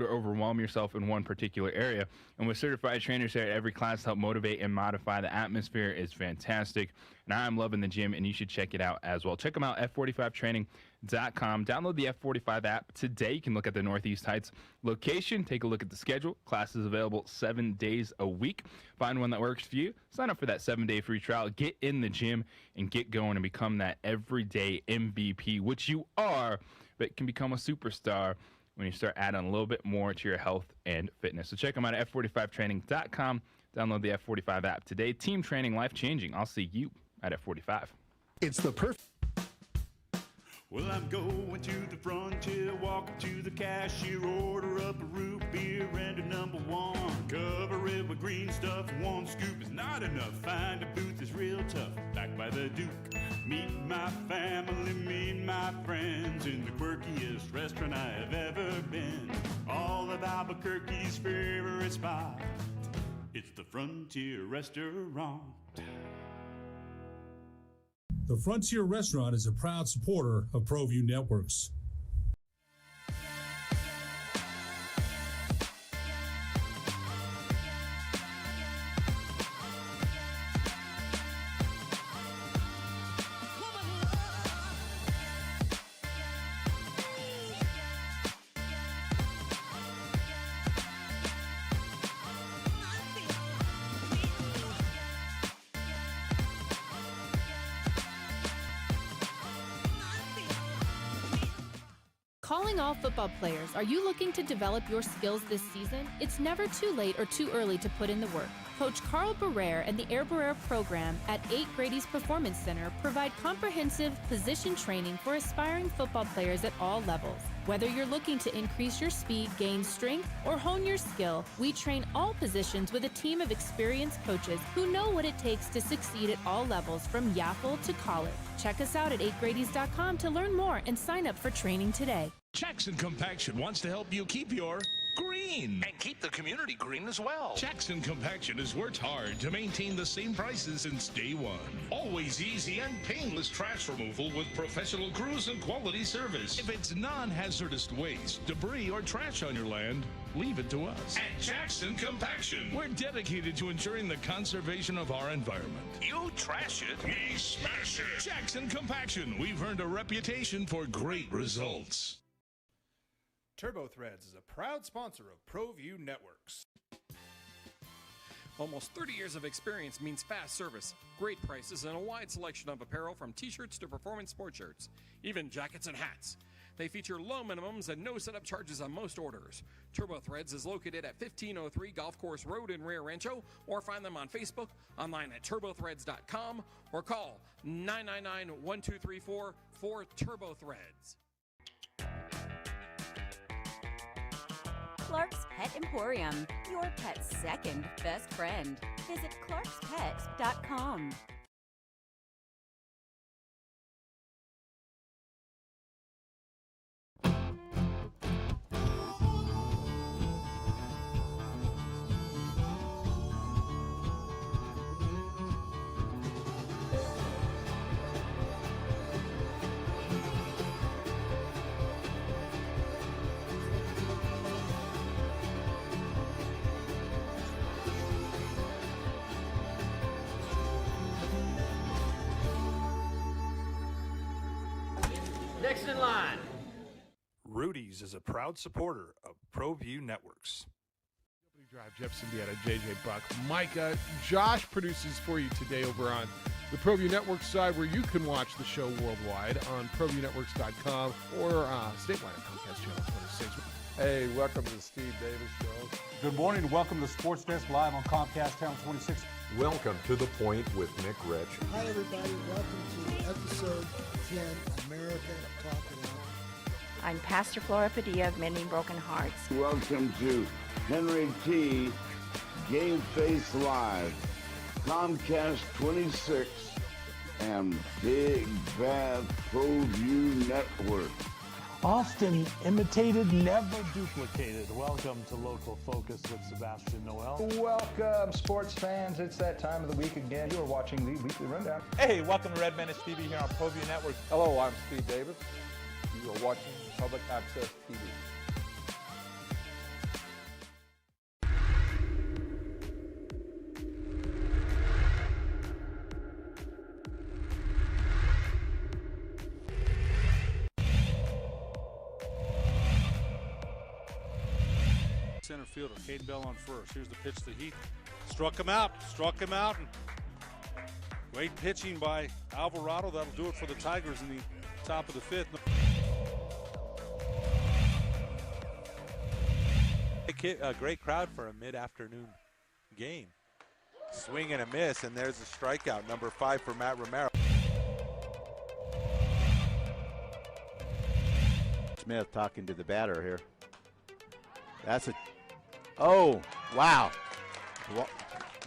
or overwhelm yourself in one particular area. And with certified trainers there at every class to help motivate and modify, the atmosphere is fantastic. And I'm loving the gym, and you should check it out as well. Check them out, F45training.com. Download the F45 app today. You can look at the Northeast Heights location, take a look at the schedule. Classes available 7 days a week. Find one that works for you. Sign up for that 7-day free trial. Get in the gym and get going and become that everyday MVP, which you are, but can become a superstar when you start adding a little bit more to your health and fitness. So check them out at F45training.com. Download the F45 app today. Team training, life-changing. I'll see you at F45. It's the perfect. Well, I'm going to the frontier, walk up to the cashier, order up a root beer and a number one. Cover it with green stuff, one scoop is not enough. Find a booth is real tough, back by the Duke. Meet my family, meet my friends in the quirkiest restaurant I have ever been. All of Albuquerque's favorite spot, it's the Frontier Restaurant. The Frontier Restaurant is a proud supporter of ProView Networks. Calling all football players, are you looking to develop your skills this season? It's never too late or too early to put in the work. Coach Carl Barrere and the Air Barrere program at 8 Grady's Performance Center provide comprehensive position training for aspiring football players at all levels. Whether you're looking to increase your speed, gain strength, or hone your skill, we train all positions with a team of experienced coaches who know what it takes to succeed at all levels from Yaffle to college. Check us out at 8gradys.com to learn more and sign up for training today. Jackson Compaction wants to help you keep your green. And keep the community green as well. Jackson Compaction has worked hard to maintain the same prices since day one. Always easy and painless trash removal with professional crews and quality service. If it's non-hazardous waste, debris, or trash on your land, leave it to us. At Jackson Compaction, we're dedicated to ensuring the conservation of our environment. You trash it, we smash it. Jackson Compaction, we've earned a reputation for great results. Turbo Threads is a proud sponsor of ProView Networks. Almost 30 years of experience means fast service, great prices, and a wide selection of apparel from t-shirts to performance sport shirts, even jackets and hats. They feature low minimums and no setup charges on most orders. Turbo Threads is located at 1503 Golf Course Road in Rio Rancho, or find them on Facebook, online at turbothreads.com, or call 999-1234 for Turbo Threads. Clark's Pet Emporium, your pet's second best friend. Visit clarkspet.com. Next in line. Rudy's is a proud supporter of ProView Networks. Drive, Jeff Siembieda, JJ Buck, Micah. Josh produces for you today over on the ProView Network side, where you can watch the show worldwide on ProViewNetworks.com or statewide at Comcast Channel 26. Hey, welcome to the Steve Davis Show. Good morning. Welcome to Sports Desk live on Comcast Channel 26. Welcome to The Point with Nick Rich. Hi, everybody. Welcome to episode 10, America Talk It Out. I'm Pastor Flora Padilla of Mending Broken Hearts. Welcome to Henry T. Game Face Live, Comcast 26, and Big Bad ProView Network. Often imitated, never duplicated. Welcome to Local Focus with Sebastian Noel. Welcome, sports fans. It's that time of the week again. You are watching the Weekly Rundown. Hey, welcome to Red Menace TV here on ProView Network. Hello, I'm Steve Davis. You are watching Public Access TV. Center fielder, Caden Bell on first. Here's the pitch to Heath. Struck him out. And great pitching by Alvarado. That'll do it for the Tigers in the top of the fifth. A great crowd for a mid-afternoon game. Swing and a miss, and there's a strikeout, number 5 for Matt Romero. Smith talking to the batter here. That's a... Oh, wow.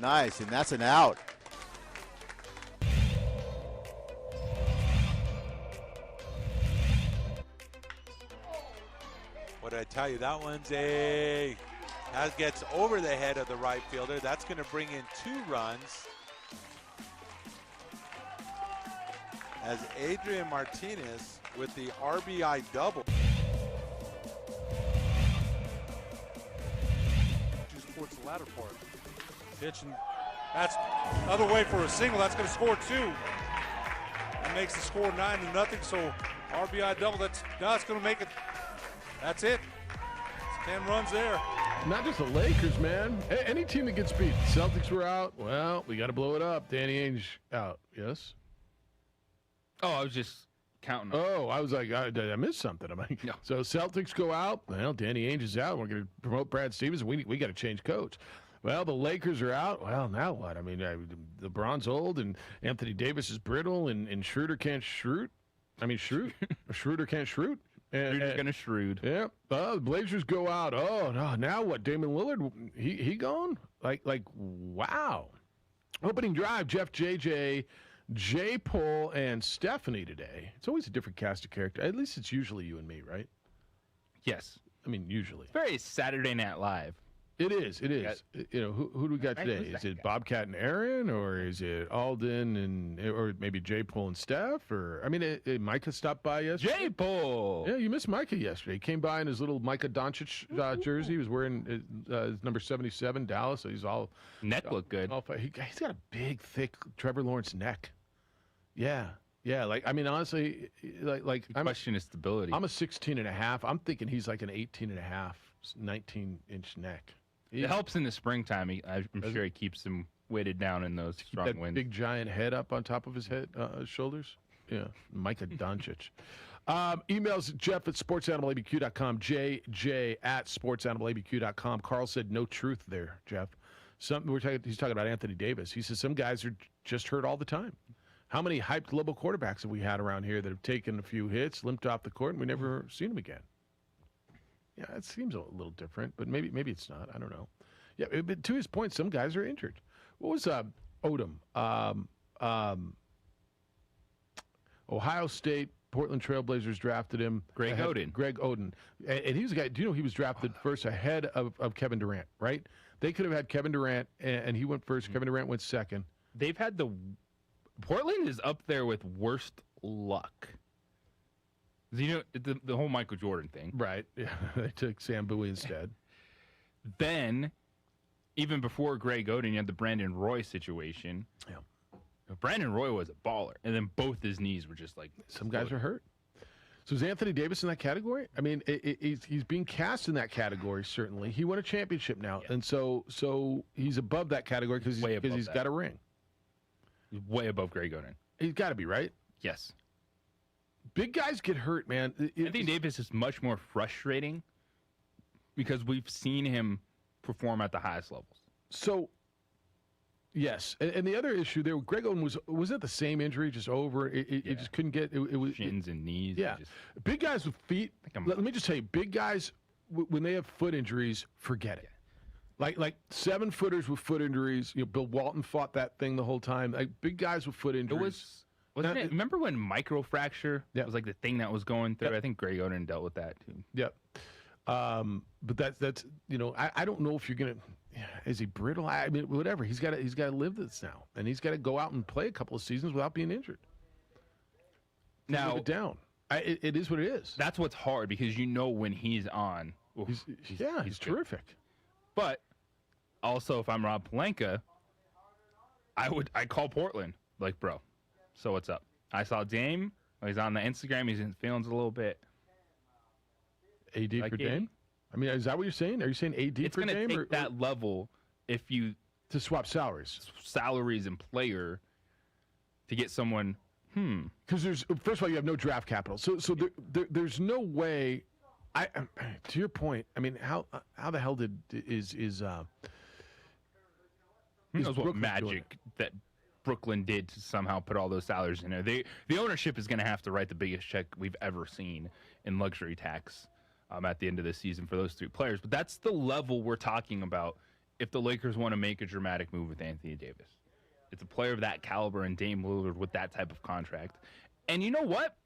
Nice, and that's an out. What did I tell you? That one's a... That gets over the head of the right fielder. That's going to bring in 2 runs. As Adrian Martinez with the RBI double. Towards the latter part. Pitch, and that's another way for a single. That's going to score 2. That makes the score 9-0. So RBI double. That's going to make it. That's it. It's 10 runs there. Not just the Lakers, man. Any team that gets beat. Celtics were out. Well, we got to blow it up. Danny Ainge out. Yes? Oh, I was just counting. Oh, I was like, I missed something. I'm like, no. So Celtics go out. Well, Danny Ainge is out. We're going to promote Brad Stevens. We got to change coach. Well, the Lakers are out. Well, now what? I mean, LeBron's old, and Anthony Davis is brittle, and Schroeder can't shoot. I mean, Schroeder can't shoot. Schroeder's going to Shrewd. Yeah. The Blazers go out. Oh, no. Now what? Damon Lillard, he gone? Like, wow. Opening drive, Jeff, JJ, J. Pole, and Stephanie today. It's always a different cast of character. At least it's usually you and me, right? Yes. I mean, usually. It's very Saturday Night Live. It is. It is. Who do we got today? Is it Bobcat and Aaron, or is it Alden or maybe J. Pole and Steph? Or I mean, Micah stopped by yesterday. J. Pole. Yeah, you missed Micah yesterday. He came by in his little Micah Doncic jersey. He was wearing his number 77, Dallas. So he's all neck looked good. He's got a big, thick Trevor Lawrence neck. Yeah. Yeah, like I mean, honestly, like the question is stability. I'm a 16.5. I'm thinking he's like an 18.5, 19-inch neck. It helps in the springtime. I'm sure he keeps him weighted down in those strong that winds. Big giant head up on top of his head, shoulders. Yeah, Micah Doncic. Emails Jeff at sportsanimалabq.com, JJ at sportsanimалabq.com. Carl said no truth there, Jeff. He's talking about Anthony Davis. He says some guys are just hurt all the time. How many hyped Lobo quarterbacks have we had around here that have taken a few hits, limped off the court, and we never seen them again? Yeah, it seems a little different, but maybe it's not. I don't know. Yeah, but to his point, some guys are injured. What was Odom? Ohio State, Portland Trailblazers drafted him. Greg Oden. And he was a guy, do you know he was drafted first ahead of Kevin Durant, right? They could have had Kevin Durant, and he went first. Kevin Durant went second. They've had Portland is up there with worst luck. You know, the whole Michael Jordan thing. Right. Yeah, they took Sam Bowie instead. Then, even before Greg Oden, you had the Brandon Roy situation. Yeah. Brandon Roy was a baller, and then both his knees were just like... Some guys are hurt. So is Anthony Davis in that category? I mean, he's being cast in that category, certainly. He won a championship now, and so he's above that category because he's got a ring. He's way above Greg Oden. He's got to be, right? Yes. Big guys get hurt, man. Anthony Davis is much more frustrating because we've seen him perform at the highest levels. So, yes. And the other issue there, Greg Oden was it the same injury, just over? It just couldn't get it was shins and knees. Yeah. Big guys with feet. Let me just tell you, big guys, when they have foot injuries, forget it. Like 7-footers with foot injuries. You know, Bill Walton fought that thing the whole time. Like big guys with foot injuries. Wasn't it? Remember when microfracture was like the thing that was going through? Yep. I think Greg Oden dealt with that too. Yep. But that's you know, I don't know if you're gonna. Is he brittle? I mean, whatever. He's got to live this now, and he's got to go out and play a couple of seasons without being injured. Now live it down. It is what it is. That's what's hard because you know when he's on. He's terrific. But also, if I'm Rob Pelinka, I call Portland like, bro. So what's up? I saw Dame. He's on the Instagram. He's in feelings a little bit. AD like for Dame? I mean, is that what you're saying? Are you saying AD it's for Dame? It's going to take that level if you... To swap salaries. Salaries and player to get someone, Because first of all, you have no draft capital. So there's no way... to your point, I mean, how the hell is who knows what magic that Brooklyn did to somehow put all those salaries in there. The ownership is going to have to write the biggest check we've ever seen in luxury tax at the end of the season for those 3 players. But that's the level we're talking about if the Lakers want to make a dramatic move with Anthony Davis. It's a player of that caliber and Dame Lillard with that type of contract. And you know what?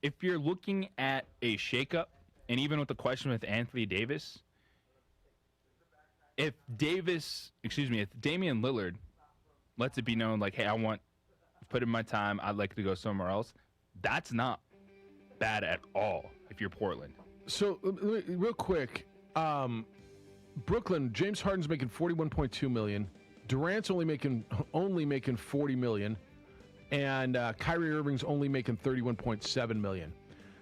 If you're looking at a shakeup, and even with the question with Anthony Davis, if Damian Lillard lets it be known, like, hey, I want to put in my time, I'd like to go somewhere else, that's not bad at all if you're Portland. So, real quick, Brooklyn, James Harden's making $41.2 million. Durant's only making $40 million. And Kyrie Irving's only making $31.7 million.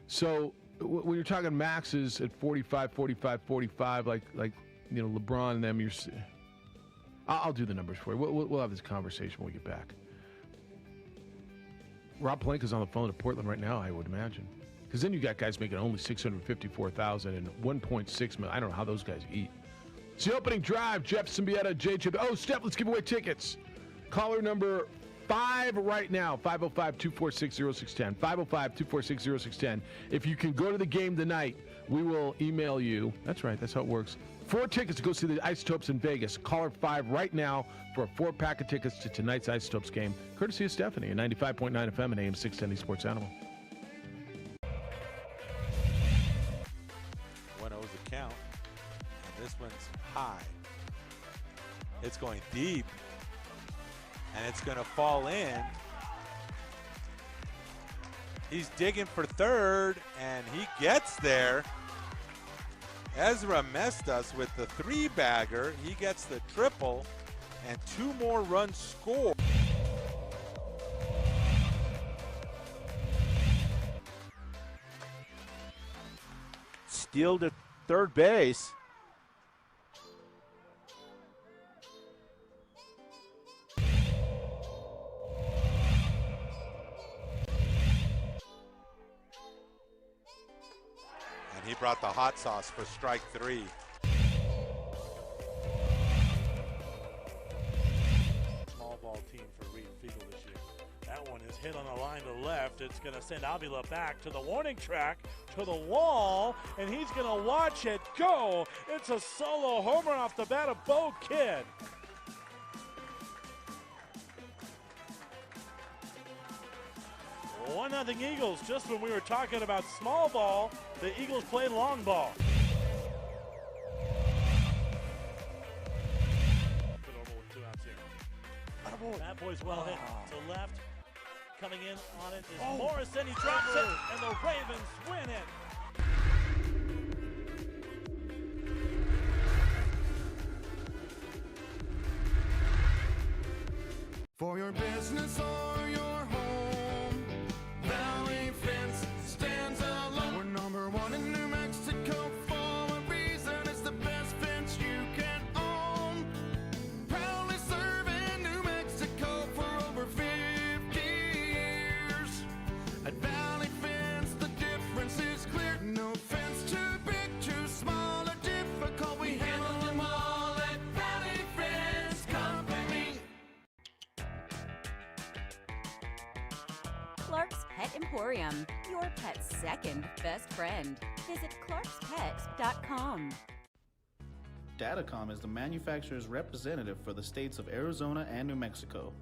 So, when you're talking maxes at 45, like you know, LeBron and them, I'll do the numbers for you. We'll have this conversation when we get back. Rob Pelinka's on the phone to Portland right now, I would imagine. Because then you got guys making only $654,000 and $1.6 million. I don't know how those guys eat. It's the opening drive. Jeff Siembieda, JJ. Oh, Steph, let's give away tickets. Caller number 5 right now, 505-246-0610. 505-246-0610. If you can go to the game tonight, we will email you. That's right. That's how it works. 4 tickets to go see the Isotopes in Vegas. Caller 5 right now for a 4-pack of tickets to tonight's Isotopes game. Courtesy of Stephanie at 95.9 FM and AM 610 Sports Animal. It's going deep. And it's going to fall in. He's digging for third, and he gets there. Ezra Mestas with the three-bagger. He gets the triple, and 2 more runs scored. Steal to third base. He brought the hot sauce for strike 3. Small ball team for Reed Fiegel this year. That one is hit on the line to left. It's going to send Avila back to the warning track, to the wall, and he's going to watch it go. It's a solo homer off the bat of Bo Kidd. One nothing Eagles. Just when we were talking about small ball, the Eagles played long ball. Good over with 2 outs here. That boy's well hit to left. Coming in on it is Morrison. He drops it, and the Ravens win it. For your business or your home, Valley Fence stands alone. We're number 1 in New Mexico for a reason. It's the best fence you can own. Proudly serving New Mexico for over 50 years. At Valley Fence, the difference is clear. No fence too big, too small, or difficult. We handle them all at Valley Fence Company. Clark's Pet Emporium, your pet's second best friend. Visit clarkspets.com. Datacom is the manufacturer's representative for the states of Arizona and New Mexico.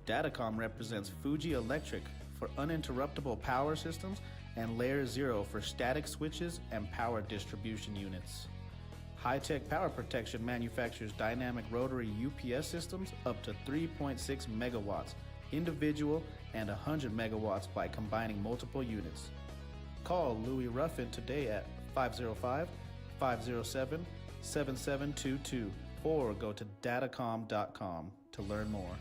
Datacom represents Fuji Electric for uninterruptible power systems and Layer Zero for static switches and power distribution units. High-Tech Power Protection manufactures dynamic rotary UPS systems up to 3.6 megawatts, individual and 100 megawatts by combining multiple units. Call Louis Ruffin today at 505-507-7722 or go to datacom.com to learn more.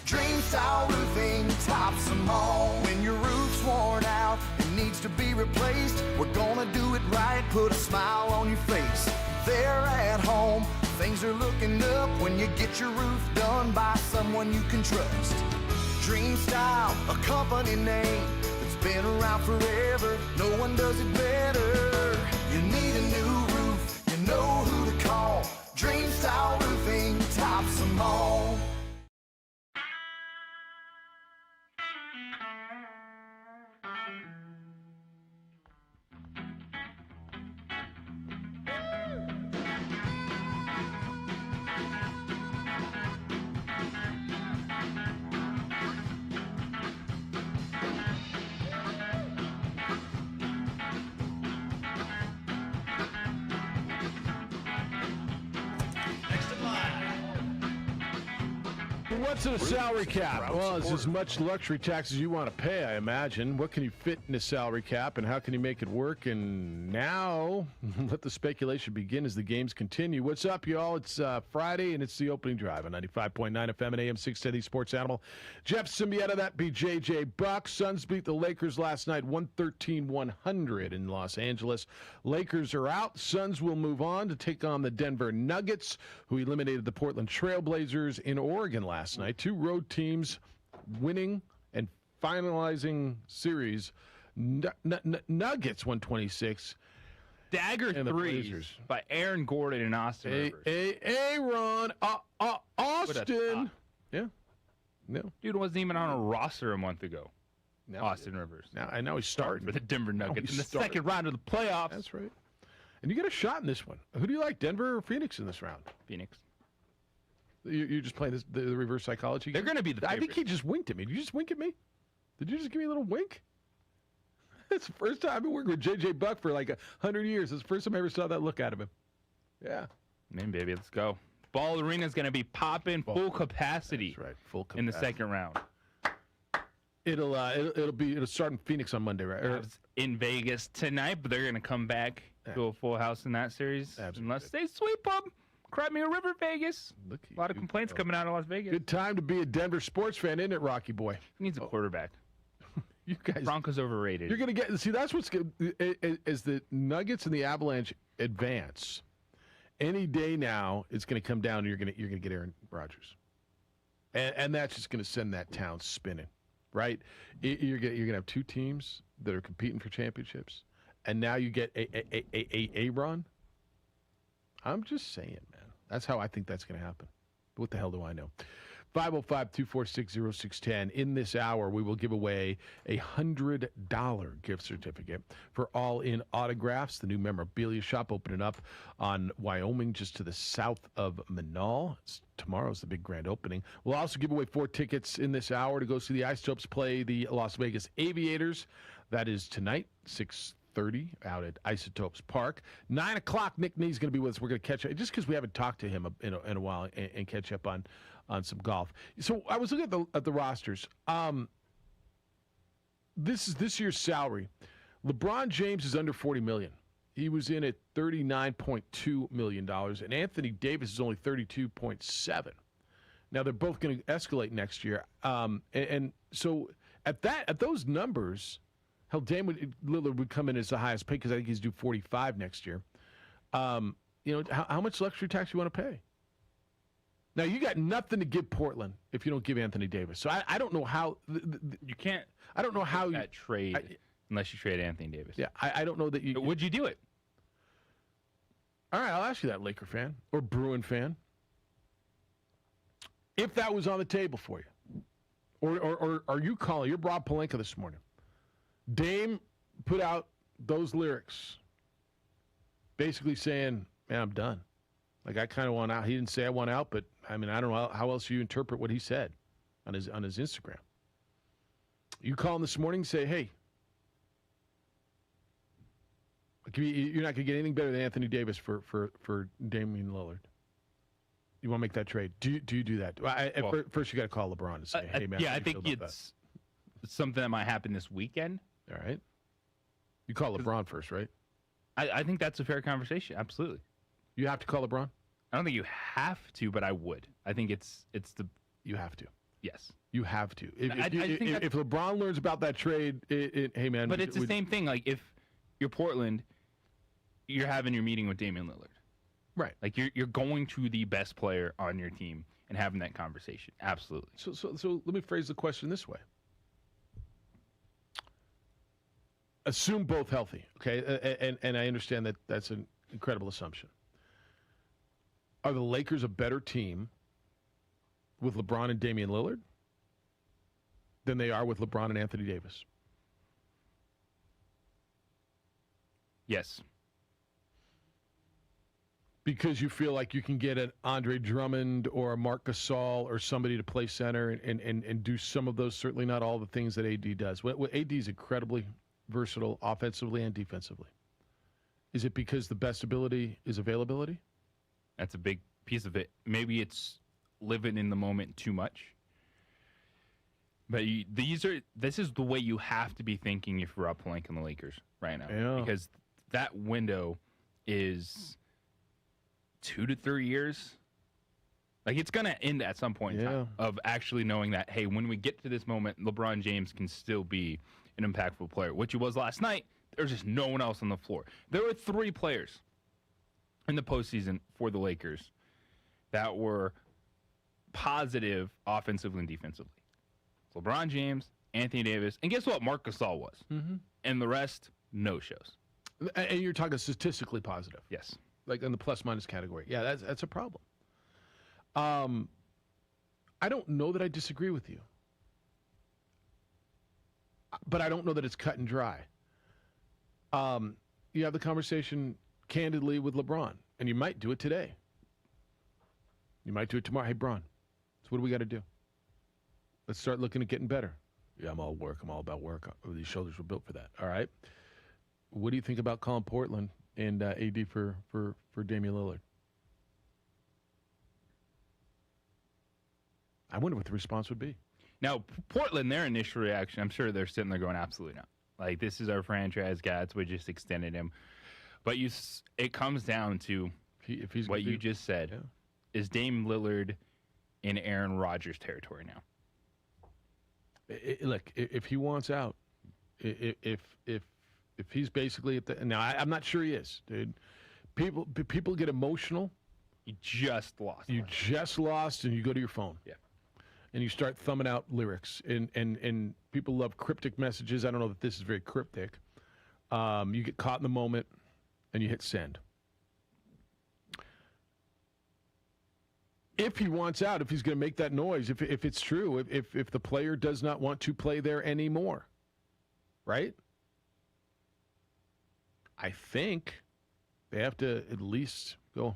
Dream Style Roofing tops them all. When your roof's worn out and needs to be replaced, we're gonna do it right, put a smile on your face. They're at home, things are looking up when you get your roof done by someone you can trust. Dream Style, a company name that's been around forever. No one does it better. You need a new roof, you know who to call. Dream Style Roofing tops them all. What's in a salary cap? Well, it's as much luxury tax as you want to pay, I imagine. What can you fit in a salary cap, and how can you make it work? And now, let the speculation begin as the games continue. What's up, y'all? It's Friday, and it's the opening drive on 95.9 FM and AM 670 Sports Animal. Jeff Siembieda, that be JJ Buck. Suns beat the Lakers last night, 113-100 in Los Angeles. Lakers are out. Suns will move on to take on the Denver Nuggets, who eliminated the Portland Trailblazers in Oregon last night. Two road teams winning and finalizing series. Nuggets 126. Dagger threes by Aaron Gordon and Austin Rivers. Aaron, Austin. Yeah. No. Dude wasn't even on a roster a month ago. No, Austin Rivers. Now I know he's starting for the Denver Nuggets in the second round of the playoffs. That's right. And you get a shot in this one. Who do you like, Denver or Phoenix in this round? Phoenix. You're just playing the reverse psychology? They're going to be the favorite. I think he just winked at me. Did you just wink at me? Did you just give me a little wink? It's the first time I've been working with JJ Buck for like 100 years. It's the first time I ever saw that look out of him. Yeah. Man, baby, let's go. Ball Arena is going to be popping full capacity. That's right, full capacity. In the second round. It'll start in Phoenix on Monday, right? It's in Vegas tonight, but they're going to come back to a full house in that series. Unless they sweep them. Crab me a river, Vegas. A lot of complaints coming out of Las Vegas. Good time to be a Denver sports fan, isn't it, Rocky boy? He needs a quarterback. You guys, Broncos overrated. You're gonna get. See, that's what's good. As the Nuggets and the Avalanche advance, any day now it's going to come down. And you're gonna get Aaron Rodgers, and that's just going to send that town spinning, right? You're gonna have two teams that are competing for championships, and now you get a run. I'm just saying, man. That's how I think that's going to happen. What the hell do I know? 505-246-0610. In this hour, we will give away a $100 gift certificate for All In Autographs, the new memorabilia shop opening up on Wyoming, just to the south of Manal. Tomorrow's the big grand opening. We'll also give away 4 tickets in this hour to go see the Isotopes play the Las Vegas Aviators. That is tonight, 6:30 out at Isotopes Park. 9 o'clock, Nick Nee's going to be with us. We're going to catch up, just because we haven't talked to him in a while, and catch up on some golf. So I was looking at the rosters. This is this year's salary. LeBron James is under $40 million. He was in at $39.2 million, and Anthony Davis is only $32.7. Now they're both going to escalate next year, and so at those numbers. Hell, Lillard would come in as the highest paid because I think he's due $45 next year. How much luxury tax you want to pay? Now, you got nothing to give Portland if you don't give Anthony Davis. So I don't know how you can't. I don't know how you trade unless you trade Anthony Davis. Yeah, I don't know that you. Would you do it? All right, I'll ask you that, Laker fan or Bruin fan. If that was on the table for you, or are you calling? You're Rob Pelinka this morning. Dame put out those lyrics basically saying, man, I'm done. Like, I kind of want out. He didn't say I want out, but, I mean, I don't know how else you interpret what he said on his Instagram. You call him this morning and say, hey, you're not going to get anything better than Anthony Davis for Damian Lillard. You want to make that trade? Do you do that? First, you got to call LeBron and say, hey, man. Yeah, I think it's something that might happen this weekend. All right. You call LeBron first, right? I think that's a fair conversation. Absolutely. You have to call LeBron? I don't think you have to, but I would. I think it's the... You have to. Yes. You have to. If LeBron learns about that trade, hey, man. But it's the same thing. Like, if you're Portland, you're having your meeting with Damian Lillard. Right. Like, you're going to the best player on your team and having that conversation. Absolutely. So let me phrase the question this way. Assume both healthy, okay? And I understand that that's an incredible assumption. Are the Lakers a better team with LeBron and Damian Lillard than they are with LeBron and Anthony Davis? Yes. Because you feel like you can get an Andre Drummond or a Marc Gasol or somebody to play center and do some of those, certainly not all the things that AD does. AD is incredibly versatile offensively and defensively. Is it because the best ability is availability? That's a big piece of it. Maybe it's living in the moment too much. But this is the way you have to be thinking if you're up Pelinka and the Lakers right now. Yeah. Because that window is 2 to 3 years. Like, it's going to end at some point in time of actually knowing that, hey, when we get to this moment, LeBron James can still be an impactful player, which he was last night. There's just no one else on the floor. There were 3 players in the postseason for the Lakers that were positive offensively and defensively. LeBron James, Anthony Davis, and guess what? Marc Gasol was. Mm-hmm. And the rest, no shows. And you're talking statistically positive. Yes. Like in the plus-minus category. Yeah, that's a problem. I don't know that I disagree with you. But I don't know that it's cut and dry. You have the conversation candidly with LeBron, and you might do it today. You might do it tomorrow. Hey, Bron, so what do we got to do? Let's start looking at getting better. Yeah, I'm all about work. These shoulders were built for that. All right. What do you think about calling Portland and AD for Damian Lillard? I wonder what the response would be. Now, Portland, their initial reaction, I'm sure they're sitting there going, absolutely not. Like, this is our franchise guy. We just extended him. But it comes down to if he's what you just said. Yeah. Is Dame Lillard in Aaron Rodgers territory now? Look, if he wants out, if he's basically at the now, I'm not sure he is, dude. People get emotional. You just lost. You just lost, and you go to your phone. Yeah. And you start thumbing out lyrics, and people love cryptic messages. I don't know that this is very cryptic. You get caught in the moment, and you hit send. If he wants out, if he's going to make that noise, if it's true, if the player does not want to play there anymore, right? I think they have to at least go,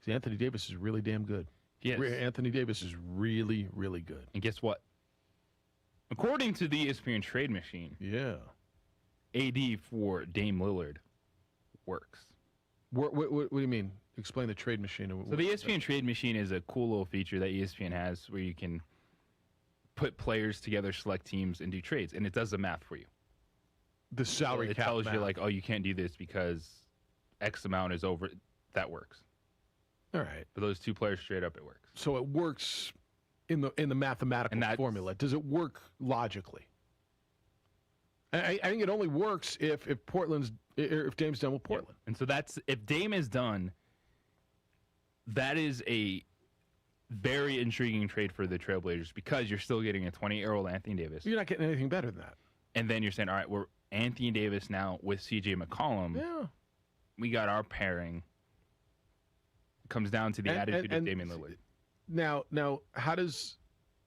See, Anthony Davis is really damn good. Yes. Anthony Davis is really, really good. And guess what? According to the ESPN trade machine, AD for Dame Lillard works. What do you mean? Explain the trade machine. So the ESPN trade machine is a cool little feature that ESPN has where you can put players together, select teams, and do trades, and it does the math for you. The salary cap It tells math. you, like, oh, you can't do this because X amount is over. That works. All right. For those two players straight up, it works. So it works in the mathematical formula. Does it work logically? I think it only works if Dame's done with Portland. And so if Dame is done, that is a very intriguing trade for the Trailblazers because you're still getting a 28-year-old Anthony Davis. You're not getting anything better than that. And then you're saying, all right, we're Anthony Davis now with C.J. McCollum. Yeah. We got our pairing. It comes down to the attitude of Damian Lillard. Now, how does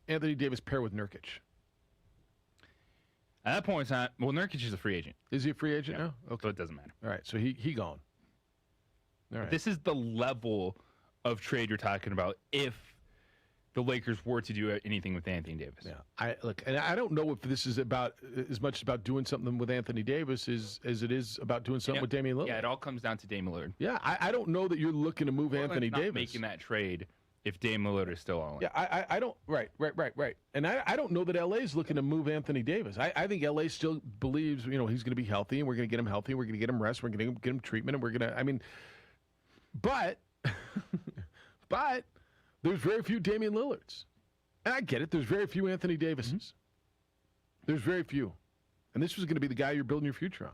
Anthony Davis pair with Nurkic? At that point, it's not. Well, Nurkic is a free agent. Is he a free agent now? Okay. So it doesn't matter. All right, so he gone. All right. This is the level of trade you're talking about if the Lakers were to do anything with Anthony Davis. Yeah, I don't know if this is about as much about doing something with Anthony Davis as it is about doing something with Damian Lillard. Yeah, it all comes down to Dame Lillard. Yeah, I don't know that you're looking to move Anthony not Davis. making that trade if Dame Lillard is still on. Yeah, I don't. Right. And I don't know that LA is looking to move Anthony Davis. I think LA still believes he's going to be healthy, and we're going to get him healthy, we're going to get him rest, we're going to get him treatment, and we're going to. But there's very few Damian Lillards. And I get it. There's very few Anthony Davises. Mm-hmm. There's very few. And this was going to be the guy you're building your future on.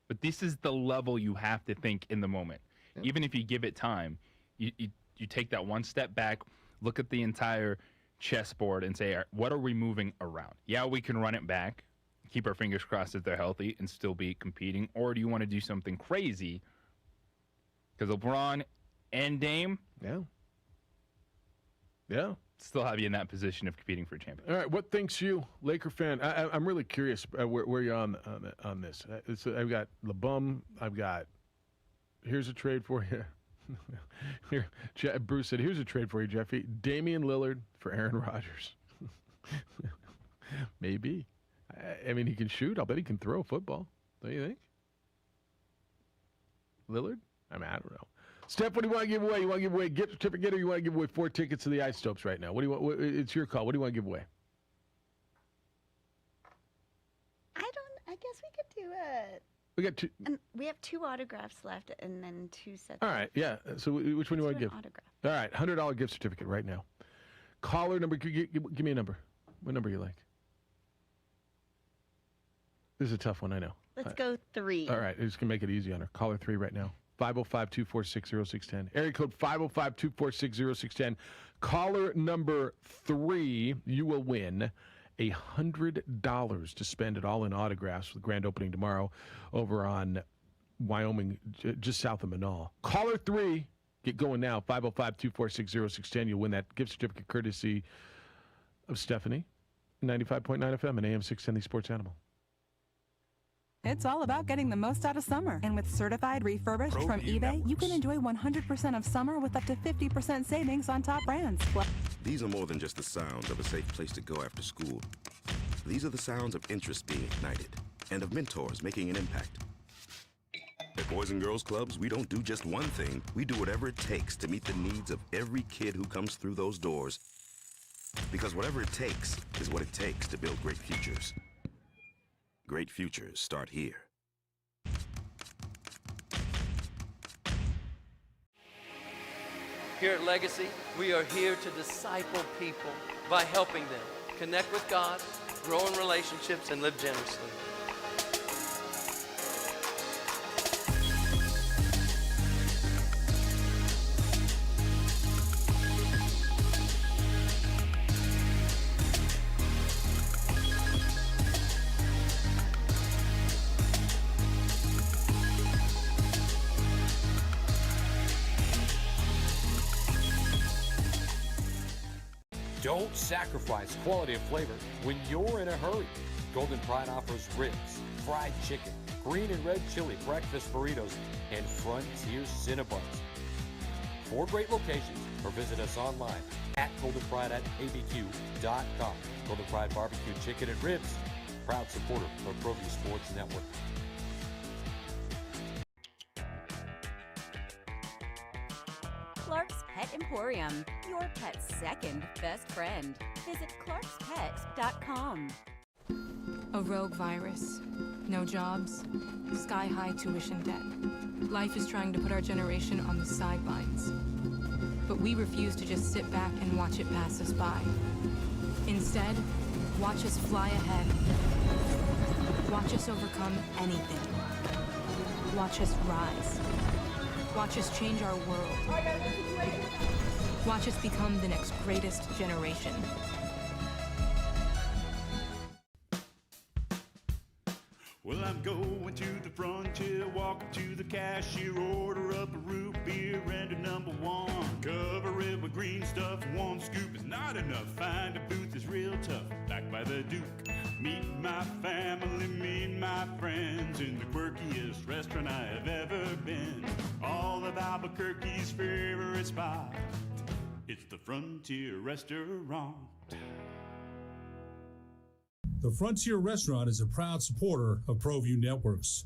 But this is the level you have to think in the moment. Yeah. Even if you give it time, you take that one step back, look at the entire chessboard and say, all right, what are we moving around? Yeah, we can run it back, keep our fingers crossed that they're healthy and still be competing. Or do you want to do something crazy? Because LeBron and Dame still have you in that position of competing for a championship. All right, what thinks you, Laker fan? I'm really curious where you're on this. I've got LeBum. Here's a trade for you. Here, Bruce said, here's a trade for you, Jeffy. Damian Lillard for Aaron Rodgers. Maybe. I mean, he can shoot. I'll bet he can throw a football. Don't you think? Lillard? I don't know. Steph, what do you want to give away? You want to give away a gift certificate, or you want to give away 4 tickets to the Ice Stopes right now? What do you want? It's your call. What do you want to give away? I guess we could do it. We got 2. And we have 2 autographs left, and then 2 sets. All right, yeah. So which one do you want to give? Autograph. All right, $100 gift certificate right now. Caller number. Give me a number. What number you like? This is a tough one, I know. Let's go 3. All right, just going to make it easy on her. Caller 3 right now. 505-246-0610. Area code 505-246-0610. Caller number 3, you will win $100 to spend it all in autographs for the grand opening tomorrow over on Wyoming, just south of Manal. Caller 3, get going now. 505-246-0610. You'll win that gift certificate courtesy of Stephanie, 95.9 FM and AM 610, the Sports Animal. It's all about getting the most out of summer. And with certified refurbished from eBay, you can enjoy 100% of summer with up to 50% savings on top brands. These are more than just the sounds of a safe place to go after school. These are the sounds of interest being ignited and of mentors making an impact. At Boys and Girls Clubs, we don't do just one thing. We do whatever it takes to meet the needs of every kid who comes through those doors Because whatever it takes is what it takes to build great futures. Great futures start here. Here at Legacy, we are here to disciple people by helping them connect with God, grow in relationships, and live generously. Don't sacrifice quality and flavor when you're in a hurry. Golden Pride offers ribs, fried chicken, green and red chili breakfast burritos, and Frontier Cinnabons. 4 great locations, or visit us online at goldenpride@abq.com. Golden Pride Barbecue Chicken and Ribs, proud supporter of ProView Sports Network. Clark's Pet Emporium, your pet's second best friend. Visit clarkspet.com. A rogue virus, no jobs, sky-high tuition debt. Life is trying to put our generation on the sidelines. But we refuse to just sit back and watch it pass us by. Instead, watch us fly ahead. Watch us overcome anything. Watch us rise. Watch us change our world. Watch us become the next greatest generation. Well, I'm going to the frontier, walking to the cashier, order up a root beer and a #1. Cover it with green stuff, 1 scoop is not enough. Find a booth is real tough, back by the Duke. Meet my family, meet my friends in the quirkiest restaurant I have ever been. All of Albuquerque's favorite spot, it's the Frontier Restaurant. The Frontier Restaurant is a proud supporter of ProView Networks.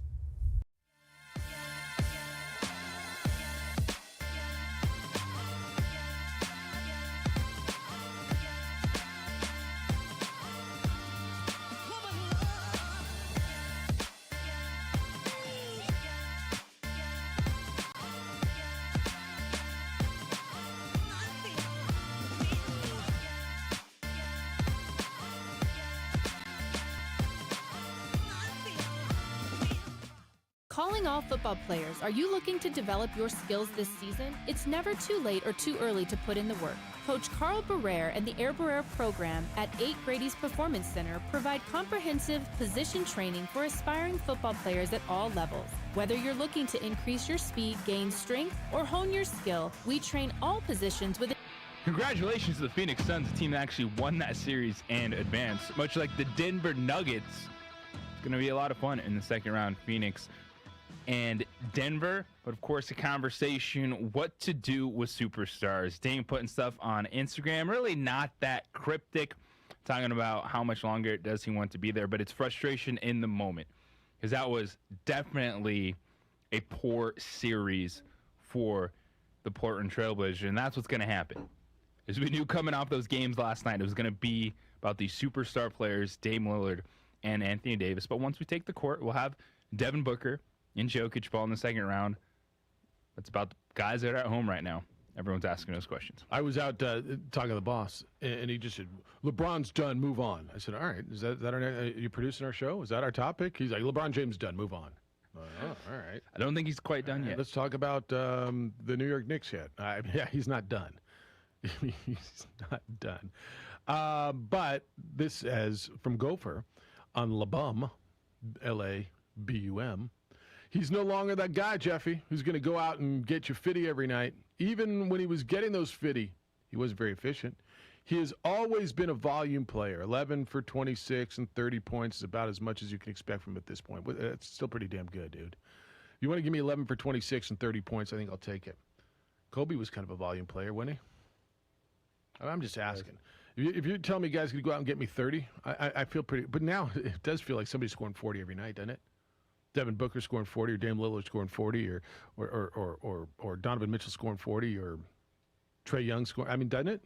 Calling all football players, are you looking to develop your skills this season? It's never too late or too early to put in the work. Coach Carl Barrere and the Air Barrere program at 8 Grady's Performance Center provide comprehensive position training for aspiring football players at all levels. Whether you're looking to increase your speed, gain strength, or hone your skill, we train all positions with Congratulations to the Phoenix Suns, the team that actually won that series and advanced. Much like the Denver Nuggets, it's going to be a lot of fun in the second round. Phoenix and Denver, but of course, a conversation what to do with superstars. Dame putting stuff on Instagram, really not that cryptic, talking about how much longer does he want to be there, but it's frustration in the moment because that was definitely a poor series for the Portland Trailblazers, and that's what's going to happen. As we knew coming off those games last night, it was going to be about these superstar players, Dame Lillard and Anthony Davis, but once we take the court, we'll have Devin Booker and Jokic ball in the second round. That's about the guys that are at home right now. Everyone's asking those questions. I was out talking to the boss, and he just said, LeBron's done, move on. I said, all right, is that our, are you producing our show? Is that our topic? He's like, LeBron James done, move on. Oh, all right. I don't think he's quite done yet. Let's talk about the New York Knicks yet. Yeah, he's not done. He's not done. But this is from Gopher on LaBum, L-A-B-U-M. He's no longer that guy, Jeffy, who's going to go out and get you 50 every night. Even when he was getting those 50, he wasn't very efficient. He has always been a volume player. 11 for 26 and 30 points is about as much as you can expect from him at this point. It's still pretty damn good, dude. If you want to give me 11 for 26 and 30 points, I think I'll take it. Kobe was kind of a volume player, wasn't he? I'm just asking. If you tell me guys could go out and get me 30, I feel pretty. But now it does feel like somebody's scoring 40 every night, doesn't it? Devin Booker scoring 40, or Dame Lillard scoring 40, or Donovan Mitchell scoring 40, or Trae Young scoring. I mean, doesn't it?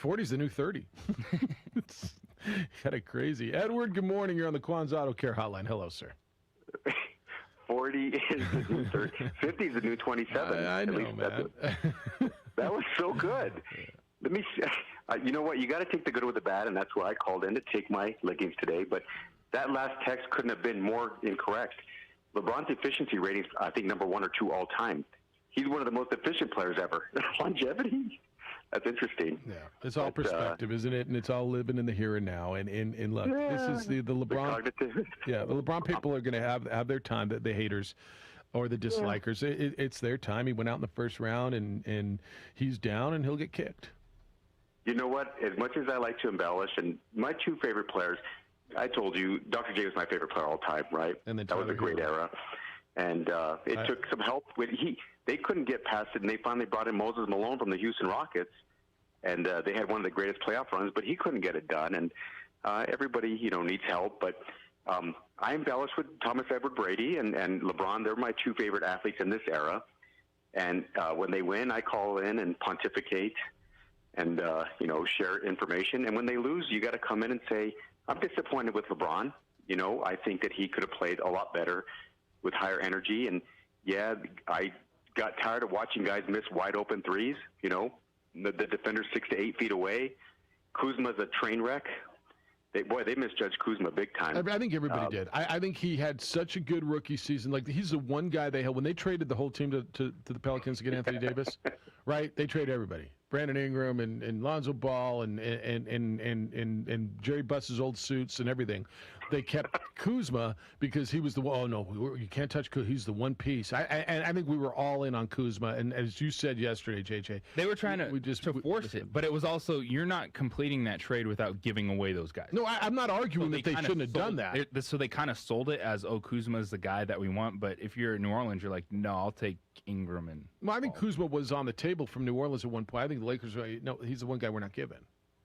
40's the new 30. It's kind of crazy. Edward, good morning. You're on the Quan's Auto Care Hotline. Hello, sir. 40 is the new 30. 50 is the new 27. I know, man. That was so good. Let me see. You know what? You got to take the good with the bad, and that's why I called in to take my leggings today. But that last text couldn't have been more incorrect. LeBron's efficiency ratings, I think, number 1 or 2 all time. He's one of the most efficient players ever. Longevity? That's interesting. Yeah, it's all perspective, isn't it? And it's all living in the here and now. And look, this is the LeBron. The LeBron people are going to have their time. The haters or the dislikers. It's their time. He went out in the first round, and he's down, and he'll get kicked. You know what? As much as I like to embellish, and my 2 favorite players, I told you, Dr. J was my favorite player all time, right? And then that was a great era. And it took some help. They couldn't get past it, and they finally brought in Moses Malone from the Houston Rockets, and they had one of the greatest playoff runs, but he couldn't get it done. And everybody, needs help. But I embellish with Thomas Edward Brady and LeBron. They're my 2 favorite athletes in this era. And when they win, I call in and pontificate and, share information. And when they lose, you got to come in and say, I'm disappointed with LeBron. I think that he could have played a lot better with higher energy. And, I got tired of watching guys miss wide open threes, the defender's 6 to 8 feet away. Kuzma's a train wreck. They misjudged Kuzma big time. I think everybody did. I think he had such a good rookie season. Like, he's the one guy they had when they traded the whole team to the Pelicans to get Anthony Davis, right? They traded everybody. Brandon Ingram and Lonzo Ball and Jerry Buss's old suits and everything. They kept Kuzma because he was the one. Oh no, you can't touch Kuzma. He's the one piece. I think we were all in on Kuzma. And as you said yesterday, JJ, they were trying to force it, but it was also you're not completing that trade without giving away those guys. No, I'm not arguing that they shouldn't have done that. So they kind of sold it as, Kuzma's the guy that we want. But if you're in New Orleans, you're like, no, I'll take Ingram and. Well, I think Kuzma was on the table from New Orleans at one point. I think the Lakers were, no, he's the one guy we're not giving.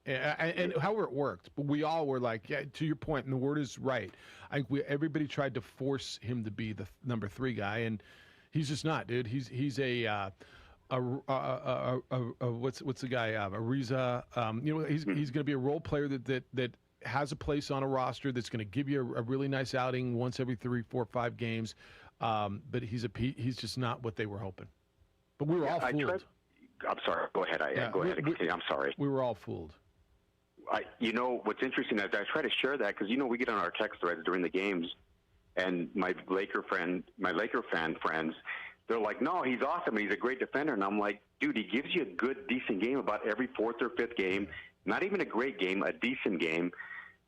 And however it worked, but we all were like, yeah, to your point, and the word is right. I think everybody tried to force him to be the number 3 guy, and he's just not, dude. He's a what's the guy? Ariza. He's going to be a role player that has a place on a roster that's going to give you a really nice outing once every 3, 4, 5 games. But he's just not what they were hoping. But we were all fooled. I'm sorry. Go ahead. Go ahead. I'm sorry. We were all fooled. What's interesting is I try to share that because we get on our text threads during the games, and my Laker fan friends, they're like, "No, he's awesome. He's a great defender." And I'm like, "Dude, he gives you a good, decent game about every 4th or 5th game. Not even a great game, a decent game.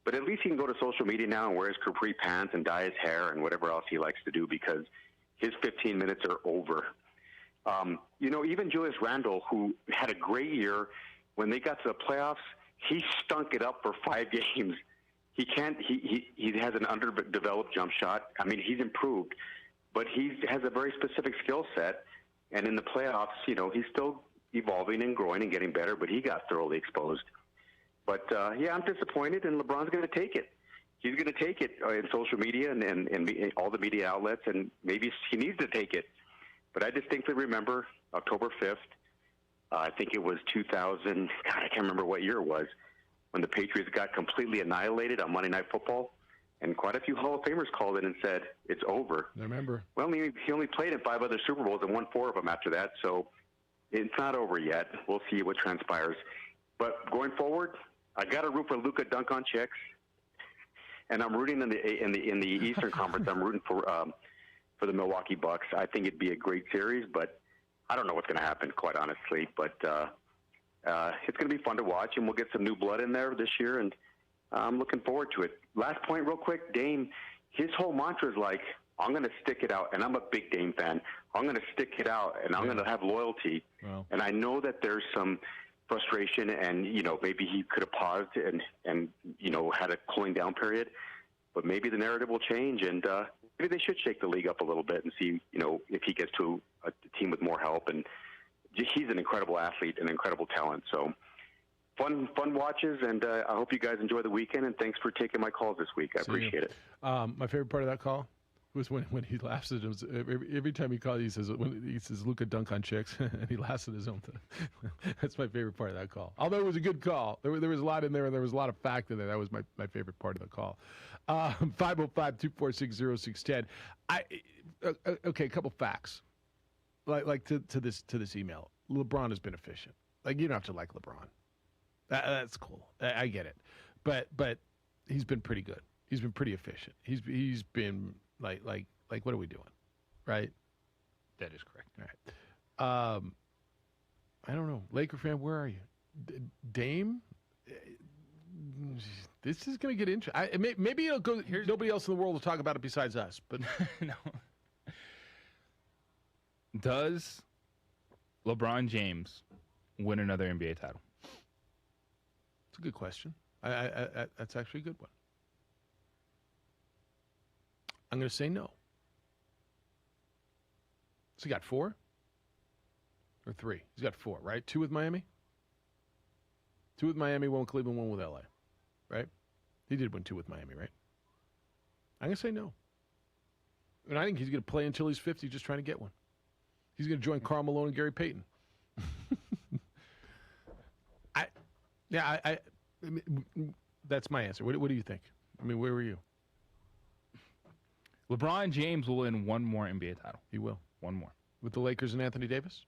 But at least he can go to social media now and wear his capri pants and dye his hair and whatever else he likes to do because his 15 minutes are over." Even Julius Randle, who had a great year, when they got to the playoffs, he stunk it up for 5 games. He has an underdeveloped jump shot. I mean, he's improved, but he has a very specific skill set. And in the playoffs, he's still evolving and growing and getting better, but he got thoroughly exposed. But, I'm disappointed, and LeBron's going to take it. He's going to take it in social media and all the media outlets, and maybe he needs to take it. But I distinctly remember October 5th, I think it was 2000, God, I can't remember what year it was, when the Patriots got completely annihilated on Monday Night Football. And quite a few Hall of Famers called in and said, it's over. I remember. Well, he only played in 5 other Super Bowls and won 4 of them after that, so it's not over yet. We'll see what transpires. But going forward, I got to root for Luka dunk on chicks, and I'm rooting in the Eastern Conference. I'm rooting for the Milwaukee Bucks. I think it'd be a great series, but I don't know what's going to happen, quite honestly. But it's going to be fun to watch, and we'll get some new blood in there this year, and I'm looking forward to it. Last point real quick, Dame, his whole mantra is like, I'm going to stick it out, and I'm a big Dame fan. I'm going to stick it out, and I'm going to have loyalty. Wow. And I know that there's some frustration, and, maybe he could have paused and had a cooling down period, but maybe the narrative will change, and maybe they should shake the league up a little bit and see, if he gets to a team with more help. And he's an incredible athlete, an incredible talent. So fun watches, and I hope you guys enjoy the weekend, and thanks for taking my calls this week. I appreciate it. My favorite part of that call, was when he laughs at him. Every time he calls, he says Luka dunk on chicks, and he laughs at his own thing. That's my favorite part of that call. Although it was a good call. There was a lot in there, and there was a lot of fact in there. That was my favorite part of the call. 505-246-0610. Okay, a couple facts. Like to this email. LeBron has been efficient. Like, you don't have to like LeBron. That's cool. I get it. But he's been pretty good. He's been pretty efficient. He's been like what are we doing? Right? That is correct. All right. I don't know. Laker fan, where are you? Dame? This is going to get interesting. Maybe it'll go. Nobody else in the world will talk about it besides us. But No. Does LeBron James win another NBA title? It's a good question. That's actually a good one. I'm going to say no. So he got 4 or 3? He's got 4, right? 2 with Miami? 2 with Miami, 1 with Cleveland, 1 with LA, right? He did win 2 with Miami, right? I'm going to say no. And I think he's going to play until he's 50 just trying to get one. He's going to join Karl Malone and Gary Payton. I mean, that's my answer. What do you think? I mean, where were you? LeBron James will win 1 more NBA title. He will. 1 more. With the Lakers and Anthony Davis?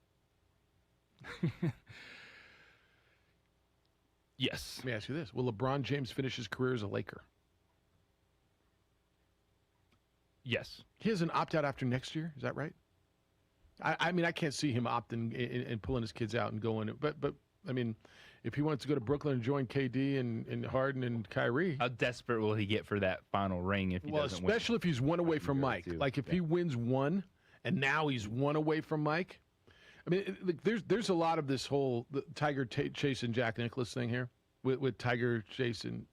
Yes. Let me ask you this. Will LeBron James finish his career as a Laker? Yes. He has an opt-out after next year. Is that right? I mean, I can't see him opting and pulling his kids out and going. But I mean, if he wants to go to Brooklyn and join KD and Harden and Kyrie. How desperate will he get for that final ring if he doesn't win? Especially if he's 1 away from Mike. Like if he wins 1 and now he's 1 away from Mike. I mean, there's a lot of this whole Tiger chasing Jack Nicklaus thing here with Tiger chasing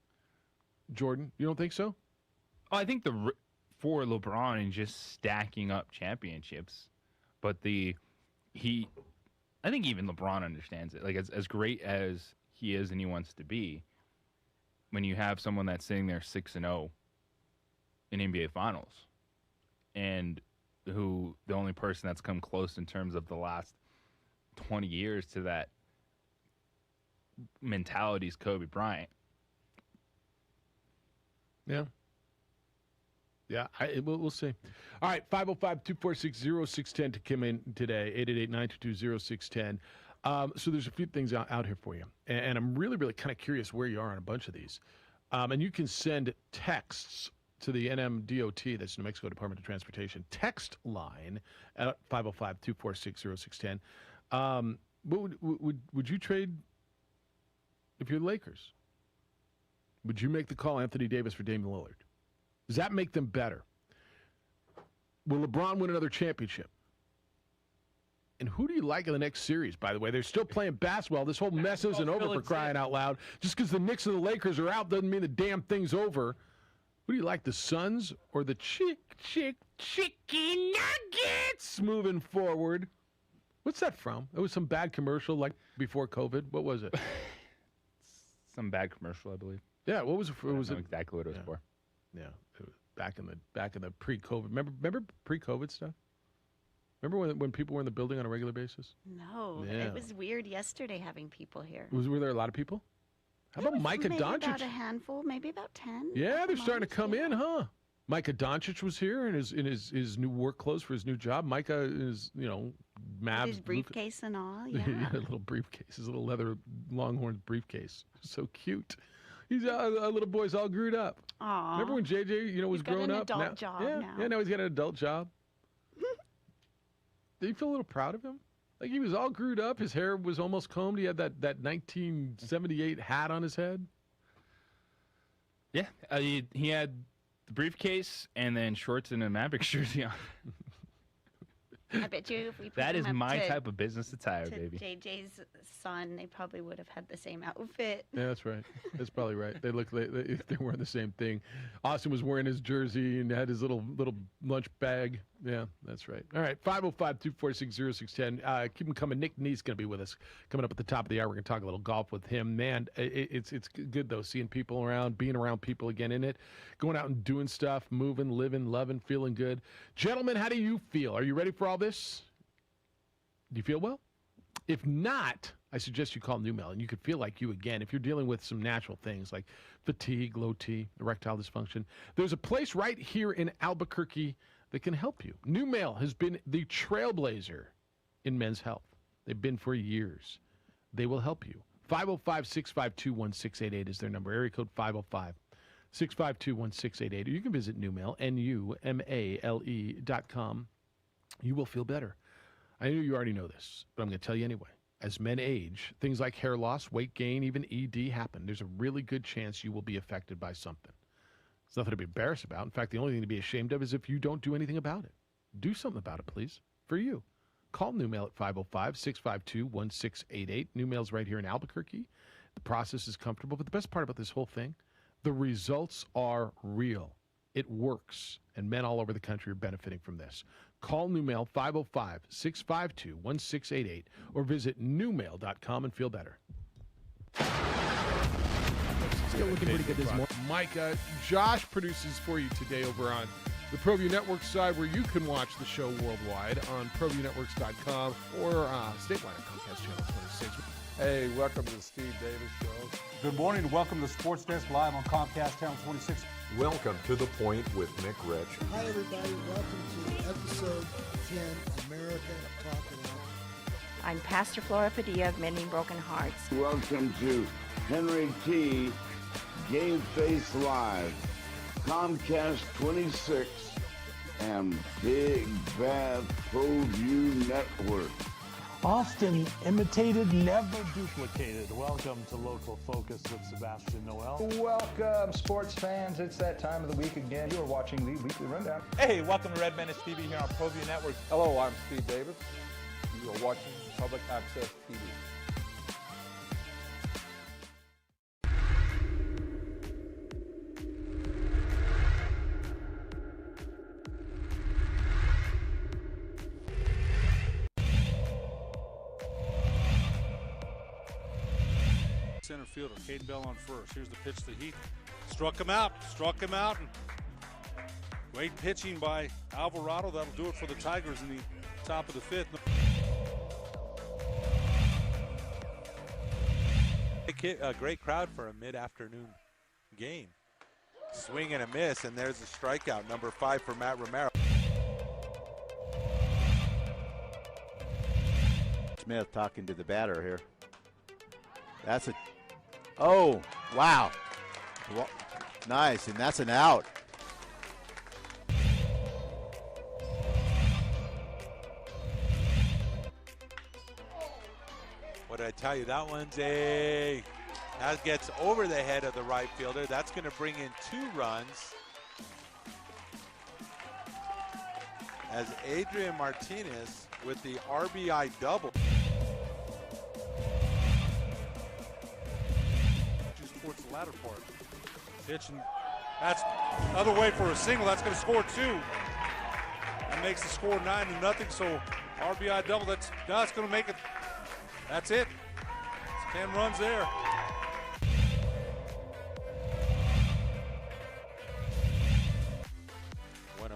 Jordan. You don't think so? Oh, I think for LeBron and just stacking up championships. But I think even LeBron understands it. Like as great as he is and he wants to be, when you have someone that's sitting there 6-0 in NBA Finals, and who the only person that's come close in terms of the last 20 years to that mentality is Kobe Bryant. Yeah. Yeah, we'll see. All right, 505-246-0610 to come in today, 888-922-0610. So there's a few things out here for you, and I'm really, really kind of curious where you are on a bunch of these. And you can send texts to the NMDOT, that's New Mexico Department of Transportation, text line at 505-246-0610. What would you trade if you're the Lakers? Would you make the call Anthony Davis for Damian Lillard? Does that make them better? Will LeBron win another championship? And who do you like in the next series, by the way? They're still playing basketball. This whole mess isn't over, for crying out loud. Just because the Knicks and the Lakers are out doesn't mean the damn thing's over. Who do you like, the Suns or the chicken nuggets moving forward? What's that from? It was some bad commercial like before COVID. What was it? Some bad commercial, I believe. Yeah, what was it for? I don't know exactly what it was for. Yeah, it was back in the pre-COVID. Remember pre-COVID stuff? Remember when people were in the building on a regular basis? No, Yeah. it was weird yesterday having people here. Were there a lot of people? How about Micah Maybe Doncic? about a handful, maybe about 10. Yeah, they're starting to come in, huh? Micah Doncic was here in his new work clothes for his new job. Micah is, Mavs. His briefcase and all, yeah. A little briefcase, his little leather Longhorns briefcase. So cute. He's a little boy's all grewed up. Aw. Remember when JJ, was He's got growing an up? adult job now. Yeah, now he's got an adult job. Do you feel a little proud of him? Like he was all grewed up. His hair was almost combed. He had that 1978 hat on his head. Yeah, he had the briefcase and then shorts and a Mavericks jersey on. I bet you if we put That them is up my to, type of business attire, to baby. JJ's son, they probably would have had the same outfit. Yeah, that's right. That's probably right. They look like they're wearing the same thing. Austin was wearing his jersey and had his little lunch bag. Yeah, that's right. All right, 505-246-0610. Keep them coming. Nick Nee's going to be with us coming up at the top of the hour. We're going to talk a little golf with him. Man, it's good, though, seeing people around, being around people again in it, going out and doing stuff, moving, living, loving, feeling good. Gentlemen, how do you feel? Are you ready for all this? Do you feel well? If not, I suggest you call Numel, and you could feel like you again. If you're dealing with some natural things like fatigue, low T, erectile dysfunction, there's a place right here in Albuquerque that can help you. Numel has been the trailblazer in men's health. They've been for years. They will help you. 505-652-1688 is their number. Area code 505-652-1688. Or you can visit Numel, NUMALE.com. You will feel better. I know you already know this, but I'm going to tell you anyway. As men age, things like hair loss, weight gain, even ED happen. There's a really good chance you will be affected by something. It's nothing to be embarrassed about. In fact, the only thing to be ashamed of is if you don't do anything about it. Do something about it, please, for you. Call Numel at 505-652-1688. Numel's right here in Albuquerque. The process is comfortable, but the best part about this whole thing, the results are real. It works, and men all over the country are benefiting from this. Call Numel 505-652-1688 or visit numel.com and feel better. Still looking pretty good this morning. Mike, Josh produces for you today over on the ProView Network side, where you can watch the show worldwide on ProViewNetworks.com or statewide on Comcast Channel 26. Hey, welcome to the Steve Davis Show. Good morning and welcome to Sports Desk Live on Comcast Channel 26. Welcome to The Point with Nick Rich. Hi, everybody. Welcome to episode 10, America Talking Out. I'm Pastor Flora Padilla of Mending Broken Hearts. Welcome to Henry T. Game Face Live, Comcast 26, and Big Bad ProView Network. Often imitated, never duplicated. Welcome to Local Focus with Sebastian Noel. Welcome, sports fans. It's that time of the week again. You are watching the Weekly Rundown. Hey, welcome to Red Menace TV here on ProView Network. Hello, I'm Steve Davis. You are watching Public Access TV. Center fielder, Caden Bell on first. Here's the pitch to Heath. Struck him out. And great pitching by Alvarado. That'll do it for the Tigers in the top of the fifth. A great crowd for a mid-afternoon game. Swing and a miss, and there's a strikeout, number 5 for Matt Romero. Smith talking to the batter here. That's a... Oh, wow. Nice, and that's an out. What did I tell you? That gets over the head of the right fielder. That's going to bring in 2 runs. As Adrian Martinez with the RBI double. Towards the latter part. Pitch, and that's another way for a single. That's going to score 2. That makes the score 9-0. So RBI double. That's going to make it. That's it. It's 10 runs there.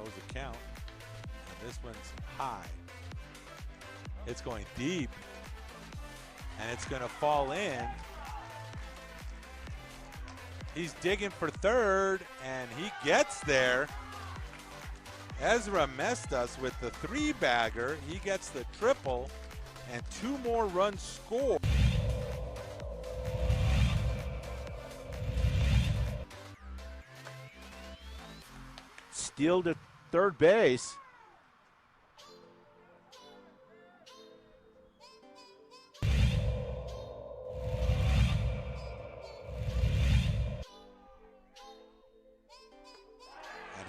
The count. And this one's high. It's going deep. And it's going to fall in. He's digging for third, and he gets there. Ezra Mestas with the 3-bagger. He gets the triple, and 2 more runs scored. Steal to third base.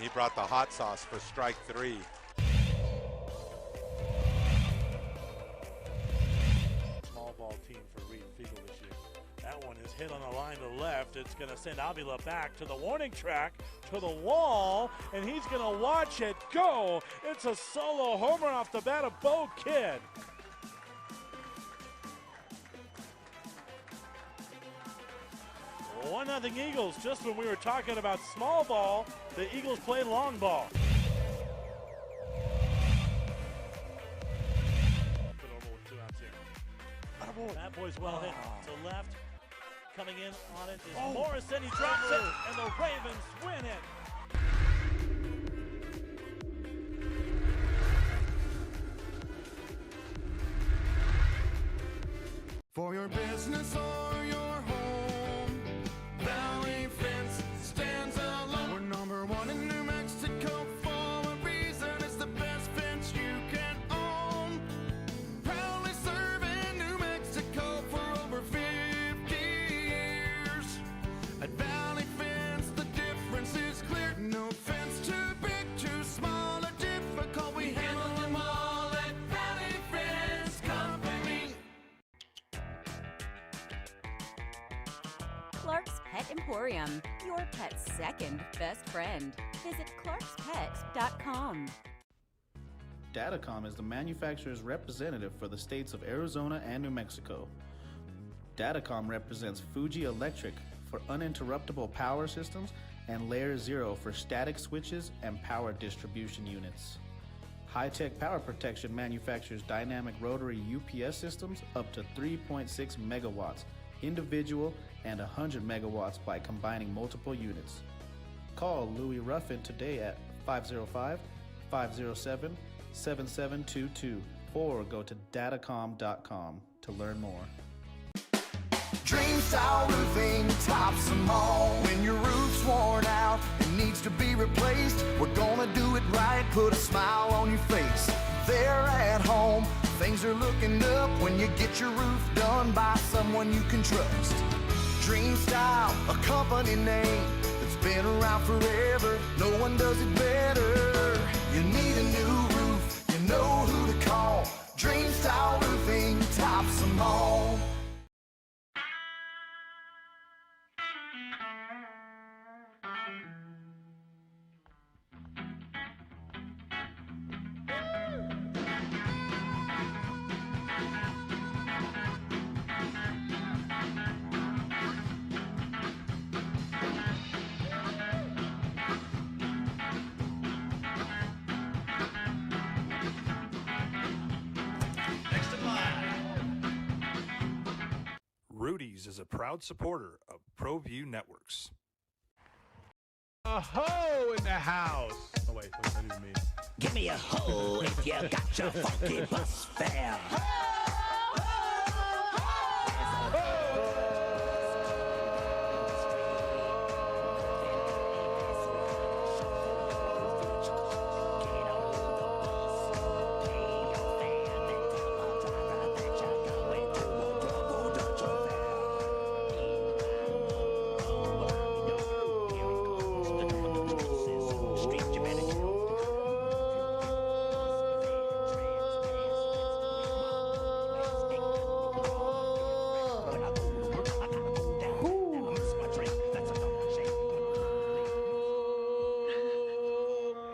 He brought the hot sauce for strike 3. is hit on the line to left. It's going to send Avila back to the warning track, to the wall, and he's going to watch it go. It's a solo homer off the bat of Bo Kidd. 1-0 Eagles. Just when we were talking about small ball, the Eagles play long ball. Put over with 2 outs here. That boy's well hit to left. Coming in on it is Morrison. He drops it, and the Ravens win it. For your business or your home, Valley Fence stands alone. We're number 1 in New Mexico for a reason. It's the best fence you can own. Proudly serving New Mexico for over 50 years. At Valley Fence, the difference is clear. No fence too big, too small, or difficult. We handle them all at Valley Fence Company. Clark's Pet Emporium, your pet's second best friend. Visit clarkspet.com. Datacom is the manufacturer's representative for the states of Arizona and New Mexico. Datacom represents Fuji Electric for uninterruptible power systems and Layer 0 for static switches and power distribution units. High-Tech Power Protection manufactures dynamic rotary UPS systems up to 3.6 megawatts, individual and 100 megawatts by combining multiple units. Call Louis Ruffin today at 505-507-7722 or go to datacom.com to learn more. Dream Style Roofing tops them all. When your roof's worn out and needs to be replaced, we're gonna do it right, put a smile on your face. There at home, things are looking up when you get your roof done by someone you can trust. Dream Style, a company name that's been around forever. No one does it better. You need a new roof, you know who to call. Dream Style Roofing tops them all. Rudy's is a proud supporter of ProView Networks. A hoe in the house. Oh, wait, that didn't mean. Give me a hoe if you got your funky bus fare.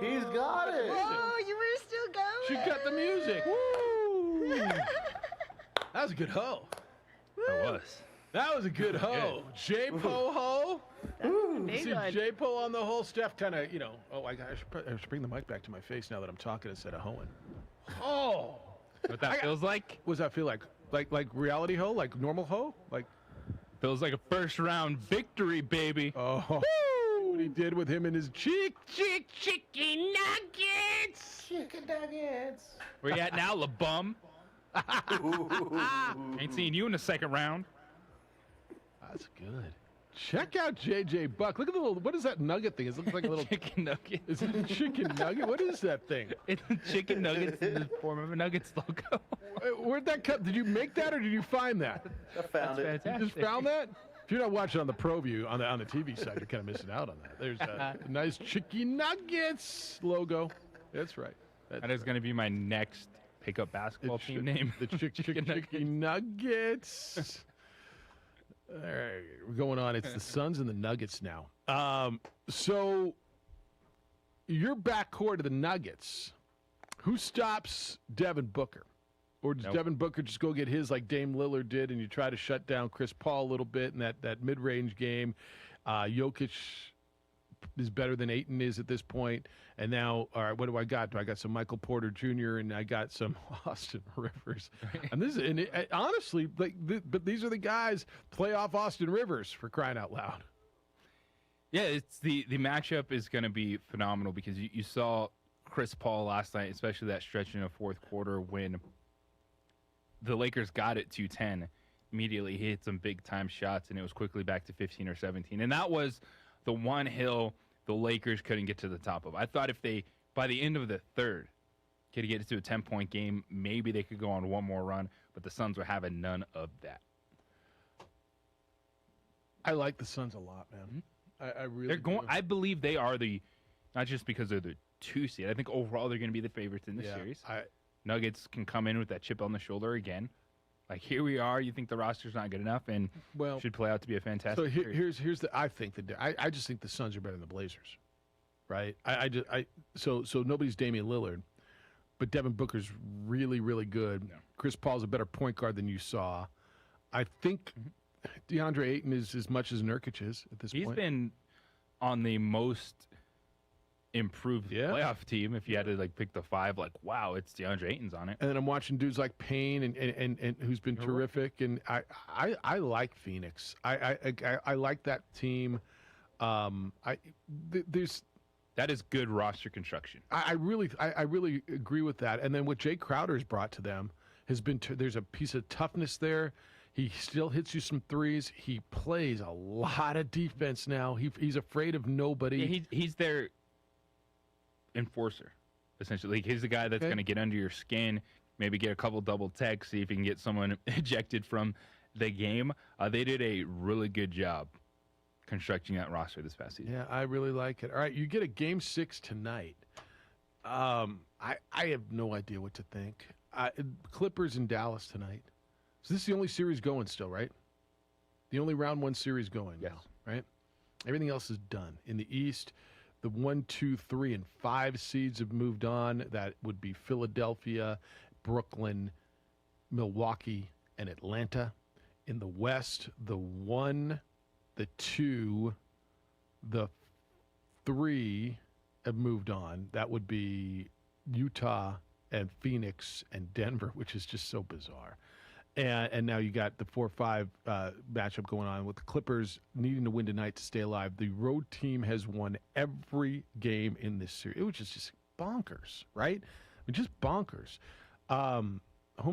He's got it. Oh, you were still going. She got the music. Woo! That was a good hoe. That was. That was a good hoe. J-Po ho. big See one. J-Po on the hole. Steph kind of, oh, I should bring the mic back to my face now that I'm talking instead of hoeing. Oh. What that feels like? What does that feel like? Like reality hoe? Like normal hoe? Like feels like a first round victory, baby. Oh. Woo! What he did with him and his chicken nuggets. Chicken nuggets. Where you at now, LaBum? Ain't seen you in the second round. That's good. Check out JJ Buck. Look at the little. What is that nugget thing? It looks like a little chicken nugget. Is it a chicken nugget? What is that thing? It's a chicken nuggets in the form of a Nuggets logo. Where'd that come? Did you make that or did you find that? I found it. You just found that? If you're not watching on the ProView on the TV side, you're kind of missing out on that. There's a nice chicken nuggets logo. That's right. That is going to be my next pickup basketball team name. The chicken nuggets. All right, we're going on. It's the Suns and the Nuggets now. So your backcourt of the Nuggets, who stops Devin Booker? Or does Devin Booker just go get his like Dame Lillard did, and you try to shut down Chris Paul a little bit in that mid-range game? Jokic is better than Ayton is at this point. And now, all right, what do I got? I got some Michael Porter Jr. and I got some Austin Rivers. And honestly, but these are the guys, playoff Austin Rivers, for crying out loud. Yeah, it's the matchup is going to be phenomenal because you saw Chris Paul last night, especially that stretch in the fourth quarter when the Lakers got it 2-10. Immediately he hit some big-time shots, and it was quickly back to 15 or 17. And that was the one hill the Lakers couldn't get to the top of. I thought if they, by the end of the third, could get it to a 10-point game, maybe they could go on one more run, but the Suns were having none of that. I like the Suns a lot, man. I really they're going. do. I believe they are not just because they're the 2 seed. I think overall they're going to be the favorites in the series. Nuggets can come in with that chip on the shoulder again. Like, here we are. You think the roster's not good enough, and should play out to be a fantastic. So here's the. I just think the Suns are better than the Blazers, right? So nobody's Damian Lillard, but Devin Booker's really, really good. Yeah. Chris Paul's a better point guard than you saw. I think DeAndre Ayton is as much as Nurkic is at this point. He's been on the most improved playoff team. If you had to pick the 5, wow, it's DeAndre Ayton's on it. And then I'm watching dudes like Payne and who's been terrific. And I like Phoenix. I like that team. That is good roster construction. I really agree with that. And then what Jay Crowder's brought to them has been there's a piece of toughness there. He still hits you some threes. He plays a lot of defense now. He's afraid of nobody. Yeah, he's their enforcer, essentially. He's the guy that's going to get under your skin, maybe get a couple double techs, see if he can get someone ejected from the game. They did a really good job constructing that roster this past season. Yeah, I really like it. All right, you get a Game 6 tonight. I have no idea what to think. Clippers in Dallas tonight. So this is the only series going still, right? The only round 1 series going now, right? Everything else is done. In the East, the 1, 2, 3, and 5 seeds have moved on. That would be Philadelphia, Brooklyn, Milwaukee, and Atlanta. In the West, the 1, the 2, the 3 have moved on. That would be Utah and Phoenix and Denver, which is just so bizarre. And now you got the 4-5 matchup going on with the Clippers needing to win tonight to stay alive. The road team has won every game in this series, which is just bonkers, right? I mean, just bonkers. Home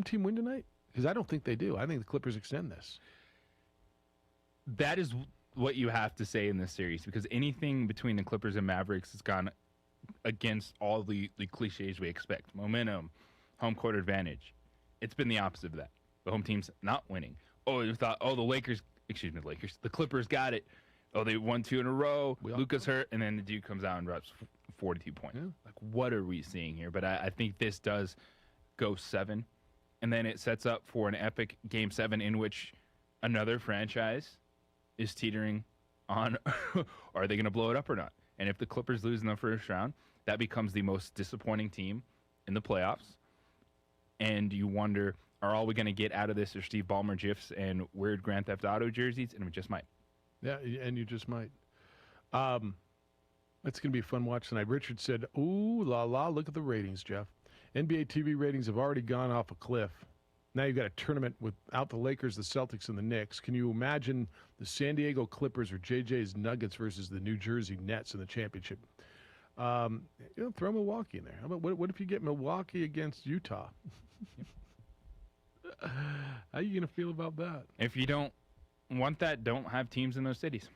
team win tonight? Because I don't think they do. I think the Clippers extend this. That is what you have to say in this series, because anything between the Clippers and Mavericks has gone against all the cliches we expect. Momentum, home court advantage. It's been the opposite of that. The home team's not winning. Oh, you thought, the Clippers got it. Oh, they won 2 in a row. Luka's hurt, and then the dude comes out and drops 42 points. Yeah. What are we seeing here? But I think this does go 7, and then it sets up for an epic Game 7 in which another franchise is teetering on, are they going to blow it up or not? And if the Clippers lose in the first round, that becomes the most disappointing team in the playoffs. And you wonder, are all we going to get out of this are Steve Ballmer GIFs and weird Grand Theft Auto jerseys? And we just might. Yeah, and you just might. It's going to be a fun watch tonight. Richard said, ooh, la, la, look at the ratings, Jeff. NBA TV ratings have already gone off a cliff. Now you've got a tournament without the Lakers, the Celtics, and the Knicks. Can you imagine the San Diego Clippers or JJ's Nuggets versus the New Jersey Nets in the championship? Throw Milwaukee in there. How about what if you get Milwaukee against Utah? How are you going to feel about that? If you don't want that, don't have teams in those cities.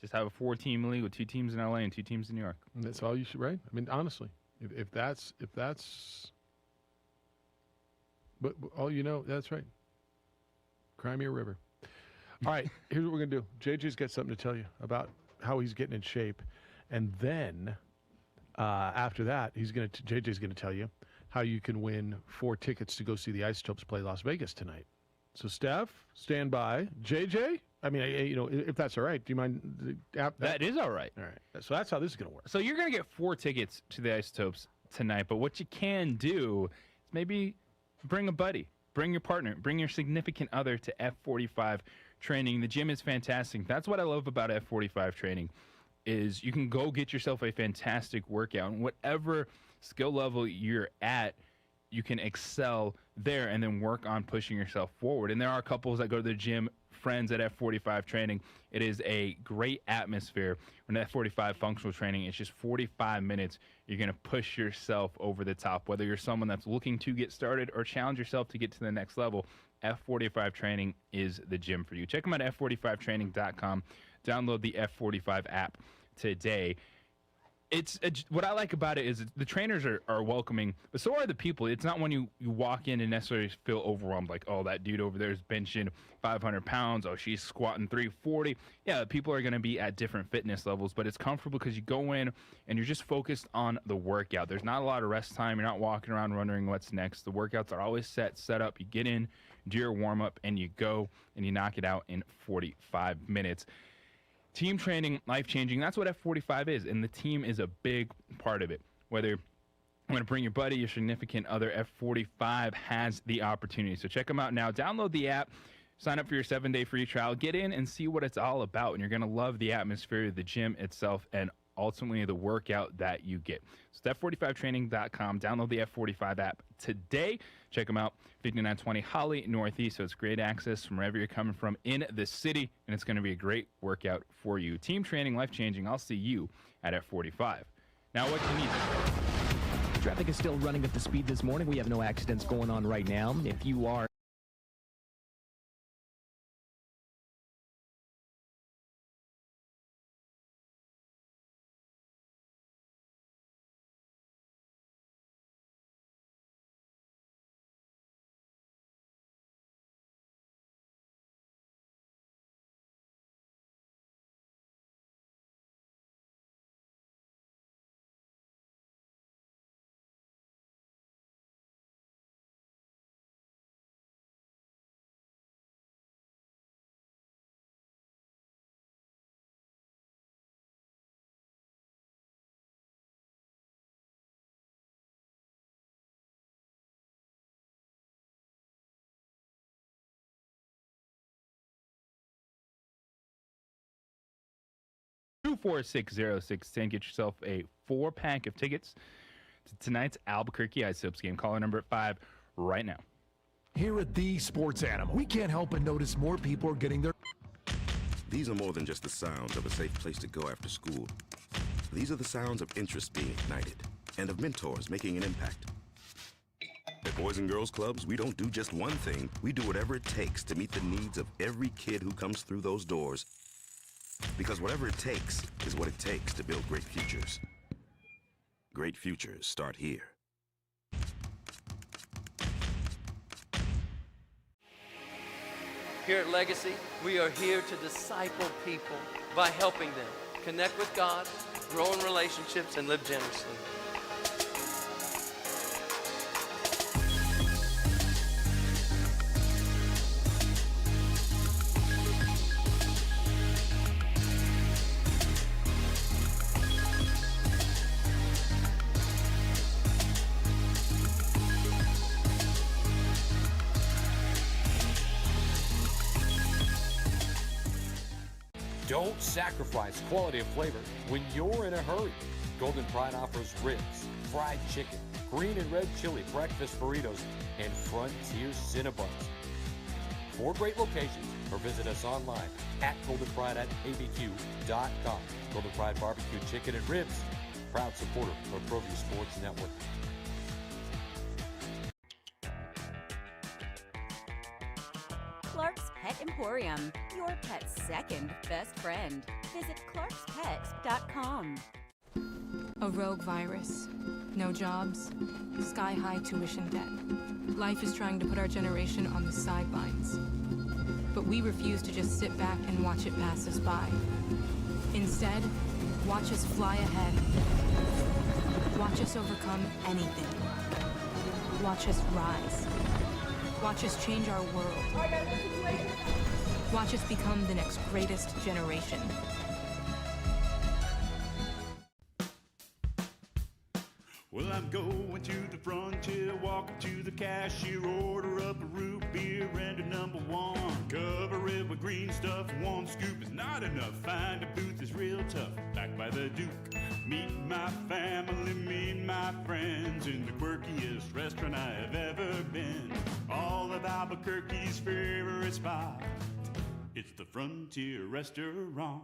Just have a 4-team league with 2 teams in LA and 2 teams in New York. And that's all you should, right? I mean, honestly, if that's, but all you know, that's right. Crimea River. All right, here's what we're going to do. JJ's got something to tell you about how he's getting in shape. And then after that, JJ's going to tell you how you can win 4 tickets to go see the Isotopes play Las Vegas tonight. So, Steph, stand by. JJ, I mean, if that's all right, do you mind? That is all right. All right. So that's how this is going to work. So you're going to get 4 tickets to the Isotopes tonight, but what you can do is maybe bring a buddy, bring your partner, bring your significant other to F45 training. The gym is fantastic. That's what I love about F45 training is you can go get yourself a fantastic workout, and whatever skill level you're at, you can excel there and then work on pushing yourself forward. And there are couples that go to the gym, friends at F45 training. It is a great atmosphere. When F45 functional training, it's just 45 minutes. You're going to push yourself over the top. Whether you're someone that's looking to get started or challenge yourself to get to the next level, F45 training is the gym for you. Check them out at f45training.com. Download the F45 app today. What I like about it is the trainers are welcoming, but so are the people. It's not when you walk in and necessarily feel overwhelmed, like, oh, that dude over there is benching 500 pounds. Oh, she's squatting 340. Yeah, people are going to be at different fitness levels, but it's comfortable because you go in and you're just focused on the workout. There's not a lot of rest time. You're not walking around wondering what's next. The workouts are always set up. You get in, do your warm-up, and you go, and you knock it out in 45 minutes. Team training, life-changing, that's what F45 is, and the team is a big part of it. Whether you want to bring your buddy, your significant other, F45 has the opportunity. So check them out now. Download the app, sign up for your 7-day free trial, get in and see what it's all about, and you're going to love the atmosphere of the gym itself and ultimately the workout that you get. So F45training.com, download the F45 app today. Check them out, 5920 Holly Northeast. So it's great access from wherever you're coming from in the city, and it's going to be a great workout for you. Team training, life-changing. I'll see you at F45. Now what you need. Traffic is still running at the speed this morning. We have no accidents going on right now. If you are (2460610). Get yourself a 4-pack of tickets to tonight's Albuquerque Isotopes game. Caller number 5 right now. Here at The Sports Animal, we can't help but notice more people are getting their... These are more than just the sounds of a safe place to go after school. These are the sounds of interest being ignited and of mentors making an impact. At Boys and Girls Clubs, we don't do just one thing. We do whatever it takes to meet the needs of every kid who comes through those doors. Because whatever it takes is what it takes to build great futures. Great futures start here. Here at Legacy, we are here to disciple people by helping them connect with God, grow in relationships, and live generously. Don't sacrifice quality of flavor when you're in a hurry. Golden Pride offers ribs, fried chicken, green and red chili breakfast burritos, and Frontier Cinnabons. 4 great locations, or visit us online at goldenpride@abq.com. Golden Pride Barbecue Chicken and Ribs, proud supporter of ProView Sports Network. Clark's Pet Emporium, your pet's second best friend. Visit clarkspets.com. A rogue virus, no jobs, sky-high tuition debt. Life is trying to put our generation on the sidelines. But we refuse to just sit back and watch it pass us by. Instead, watch us fly ahead. Watch us overcome anything. Watch us rise. Watch us change our world. Watch us become the next greatest generation. Well, I'm going to the frontier, walking to the cashier, order up a root beer and a number one. Cover it with green stuff, one scoop is not enough. Find a booth is real tough, back by the Duke. Meet my family, meet my friends in the quirkiest restaurant I have ever been. All of Albuquerque's favorite spot, it's the Frontier Restaurant.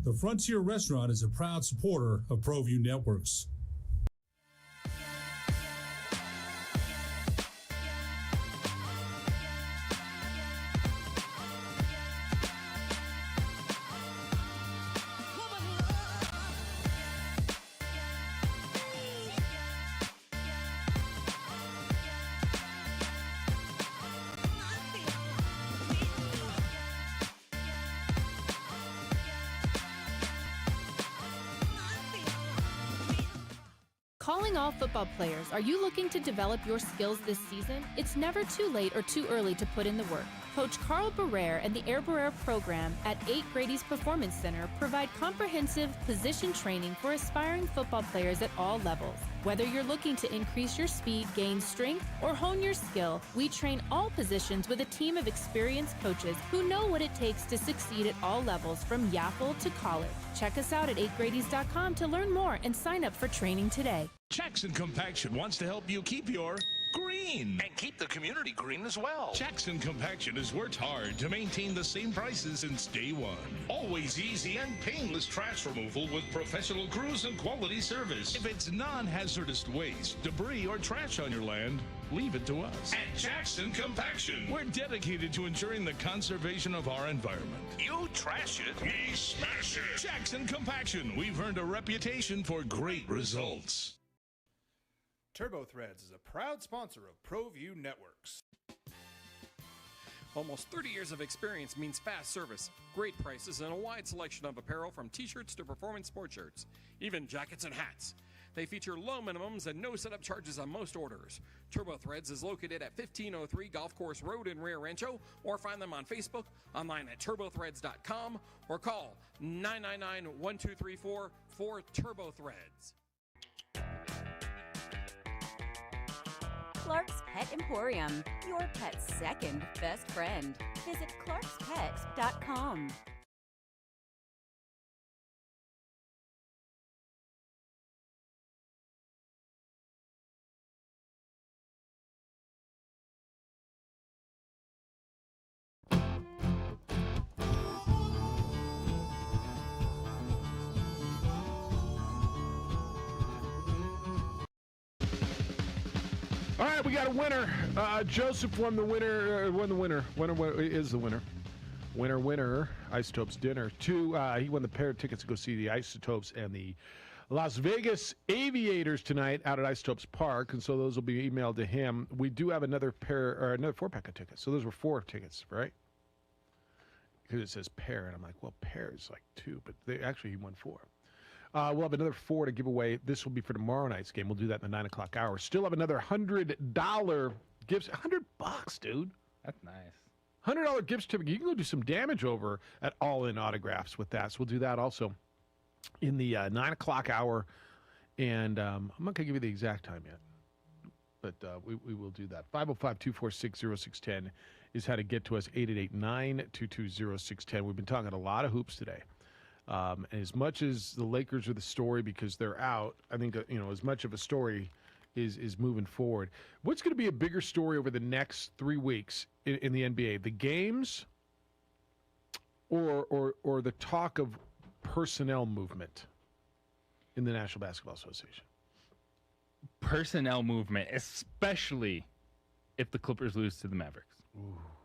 The Frontier Restaurant is a proud supporter of ProView Networks. Calling all football players, are you looking to develop your skills this season? It's never too late or too early to put in the work. Coach Carl Barrere and the Air Barrere program at 8 Grady's Performance Center provide comprehensive position training for aspiring football players at all levels. Whether you're looking to increase your speed, gain strength, or hone your skill, we train all positions with a team of experienced coaches who know what it takes to succeed at all levels from Yaffle to college. Check us out at 8gradies.com to learn more and sign up for training today. Jackson Compaction wants to help you keep your green and keep the community green as well. Jackson Compaction has worked hard to maintain the same prices since day one. Always easy and painless trash removal with professional crews and quality service. If it's non-hazardous waste, debris, or trash on your land, leave it to us. At Jackson Compaction, we're dedicated to ensuring the conservation of our environment. You trash it, we smash it. Jackson Compaction, we've earned a reputation for great results. Turbo Threads is a proud sponsor of ProView Networks. Almost 30 years of experience means fast service, great prices, and a wide selection of apparel from t-shirts to performance sports shirts, even jackets and hats. They feature low minimums and no setup charges on most orders. Turbo Threads is located at 1503 Golf Course Road in Rio Rancho, or find them on Facebook, online at turbothreads.com, or call 999-1234 for Turbo Threads. Clark's Pet Emporium, your pet's second best friend. Visit clarkspets.com. All right, we got a winner. Joseph won the winner. Winner is the winner. Winner. Isotopes dinner. He won the pair of tickets to go see the Isotopes and the Las Vegas Aviators tonight out at Isotopes Park, and so those will be emailed to him. We do have another 4-pack of tickets. So those were 4 tickets, right? Because it says pair, and I'm like, well, pair is like 2, but he won 4. We'll have another 4 to give away. This will be for tomorrow night's game. We'll do that in the 9 o'clock hour. Still have another $100 gifts. $100, dude. That's nice. $100 gift certificate. You can go do some damage over at All In Autographs with that. So we'll do that also in the 9 o'clock hour. And I'm not going to give you the exact time yet, but we will do that. 505-246-0610 is how to get to us. 888-922-0610. We've been talking a lot of hoops today. And as much as the Lakers are the story because they're out, I think as much of a story is moving forward. What's going to be a bigger story over the next 3 weeks in the NBA? The games, or the talk of personnel movement in the National Basketball Association? Personnel movement, especially if the Clippers lose to the Mavericks,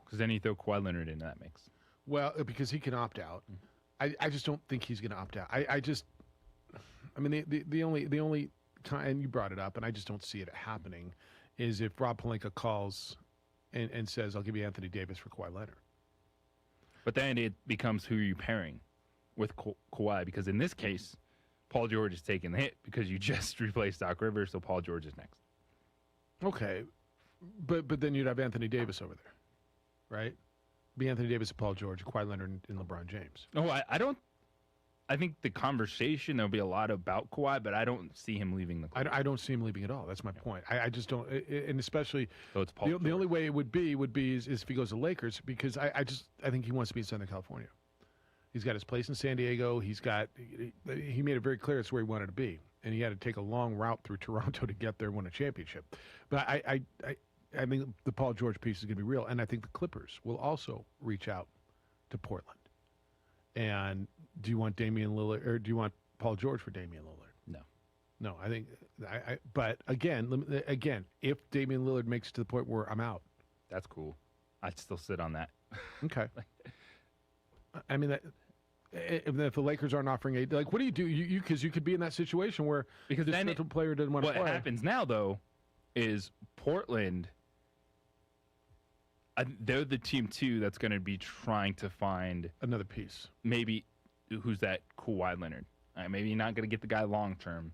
because then you throw Kawhi Leonard into that mix. Well, because he can opt out. I just don't think he's going to opt out. The only time, and you brought it up, and I just don't see it happening, is if Rob Pelinka calls and says, I'll give you Anthony Davis for Kawhi Leonard. But then it becomes who you're pairing with Kawhi, because in this case, Paul George is taking the hit because you just replaced Doc Rivers, so Paul George is next. Okay, but then you'd have Anthony Davis over there, right? Be Anthony Davis, Paul George, Kawhi Leonard, and LeBron James. No, I don't. I think the conversation, there'll be a lot about Kawhi, but I don't see him leaving the Clippers. I don't see him leaving at all. That's my point. I just don't. And especially, so it's Paul the only way it would be is if he goes to Lakers, because I think he wants to be in Southern California. He's got his place in San Diego. He made it very clear it's where he wanted to be, and he had to take a long route through Toronto to get there and win a championship. But I think the Paul George piece is going to be real, and I think the Clippers will also reach out to Portland. And do you want Damian Lillard, or do you want Paul George for Damian Lillard? No. I think but again, if Damian Lillard makes it to the point where I'm out, that's cool. I'd still sit on that. Okay. I mean, if the Lakers aren't offering what do you do? Because you could be in that situation where because this then player doesn't want to play. What happens now, though, is Portland. They're the team too that's going to be trying to find another piece. Maybe who's that Kawhi Leonard? Maybe you're not going to get the guy long term,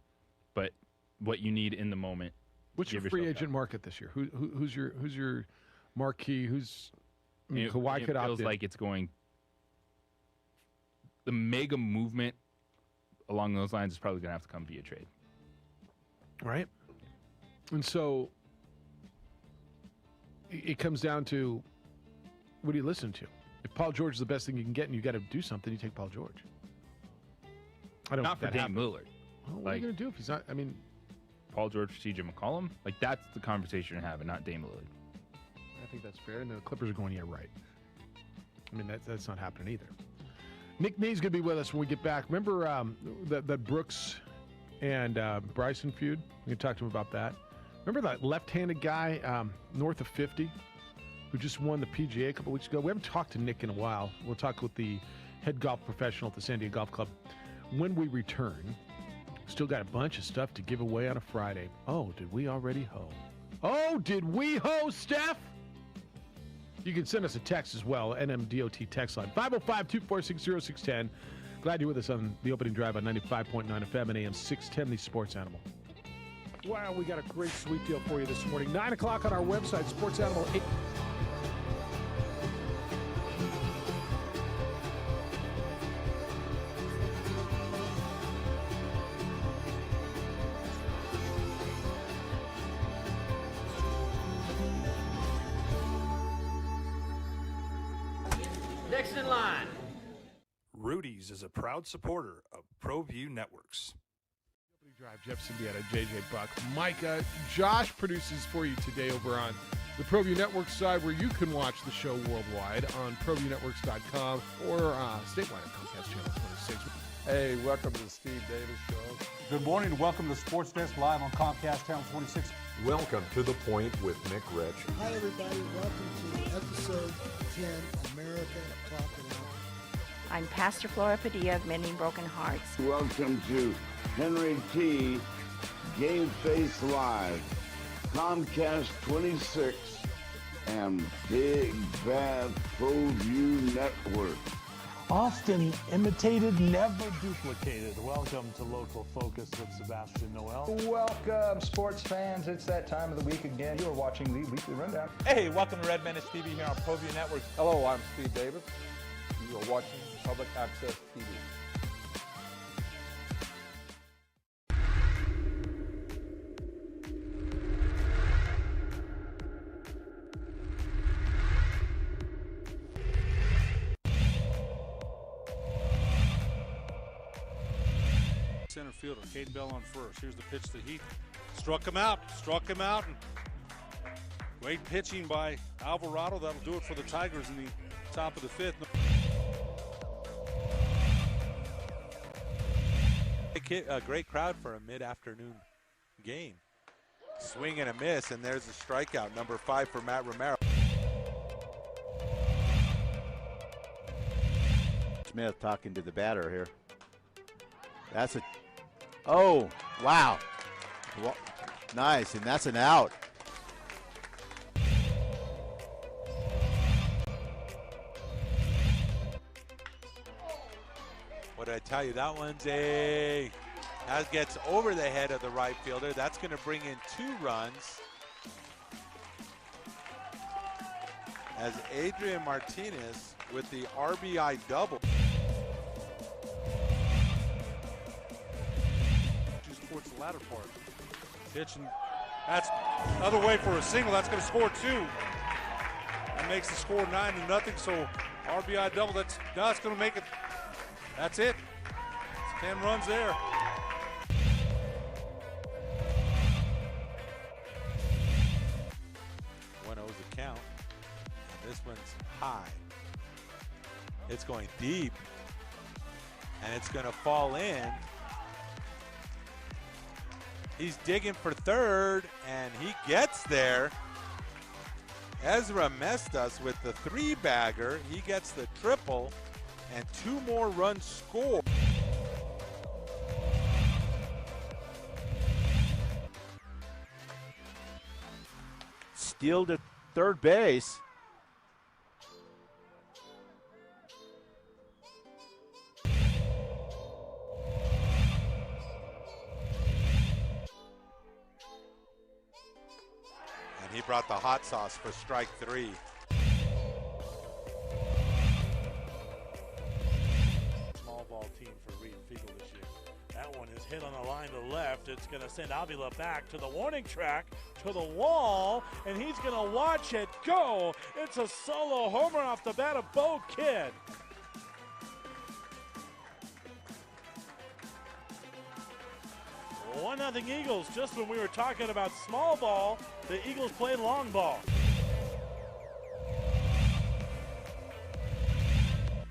but what you need in the moment. What's your free agent market this year? Who's your marquee? Kawhi could opt in. It feels like it's going. The mega movement along those lines is probably going to have to come via trade. Right. And so it comes down to, what do you listen to? If Paul George is the best thing you can get and you got to do something, you take Paul George. Not for Dame Lillard. Well, what are you going to do if he's not? I mean, Paul George, CJ McCollum? That's the conversation you're having, not Dame Lillard. I think that's fair. And the Clippers are going, yeah, right. I mean, that's not happening either. Nick Nee's going to be with us when we get back. Remember that Brooks and Bryson feud? We can talk to him about that. Remember that left-handed guy north of 50 who just won the PGA a couple weeks ago? We haven't talked to Nick in a while. We'll talk with the head golf professional at the San Diego Golf Club when we return. Still got a bunch of stuff to give away on a Friday. Oh, did we already hoe? Oh, did we hoe, Steph? You can send us a text as well, NMDOT text line, 505-246-0610. Glad you're with us on the opening drive on 95.9 FM and AM 610, the Sports Animal. Wow, we got a great sweet deal for you this morning. 9 o'clock on our website, Sports Animal 8. Next in line. Rudy's is a proud supporter of ProView Networks. Drive, Jeff Siembieda, JJ Buck, Micah. Josh produces for you today over on the ProView Network side, where you can watch the show worldwide on ProViewNetworks.com or statewide at Comcast Channel 26. Hey, welcome to the Steve Davis Show. Good morning and welcome to Sports Desk live on Comcast Channel 26. Welcome to The Point with Nick Rich. Hi, everybody. Welcome to episode 10, America Talking Out. I'm Pastor Flora Padilla of Mending Broken Hearts. Welcome to Henry T. Game Face Live, Comcast 26, and Big Bad ProView Network. Often imitated, never duplicated. Welcome to Local Focus with Sebastian Noel. Welcome, sports fans. It's that time of the week again. You are watching the Weekly Rundown. Hey, welcome to Red Menace TV here on ProView Network. Hello, I'm Steve Davis. You are watching Public Access TV. Center fielder, Caden Bell on first. Here's the pitch to Heath. Struck him out. And great pitching by Alvarado. That'll do it for the Tigers in the top of the fifth. A great crowd for a mid-afternoon game. Swing and a miss, and there's a strikeout, number 5 for Matt Romero. Smith talking to the batter here. That's a, oh, wow. Nice, and that's an out. What did I tell you? That one's that gets over the head of the right fielder. That's going to bring in 2 runs. as Adrian Martinez with the RBI double. Just towards the latter part. Pitch, and that's another way for a single. That's going to score 2. That makes the score 9-0. So RBI double. That's going to make it. That's it. It's 10 runs there. 1-0's the count. And this one's high. It's going deep. And it's going to fall in. He's digging for third, and he gets there. Ezra Mestas with the 3-bagger. He gets the triple, and 2 more runs scored. Steal to third base. And he brought the hot sauce for strike 3. Small ball team for Reed Fiegel this year. That one is hit on the line to left. It's going to send Avila back to the warning track, to the wall, and he's going to watch it go. It's a solo homer off the bat of Bo Kidd. One nothing Eagles. Just when we were talking about small ball, the Eagles play long ball.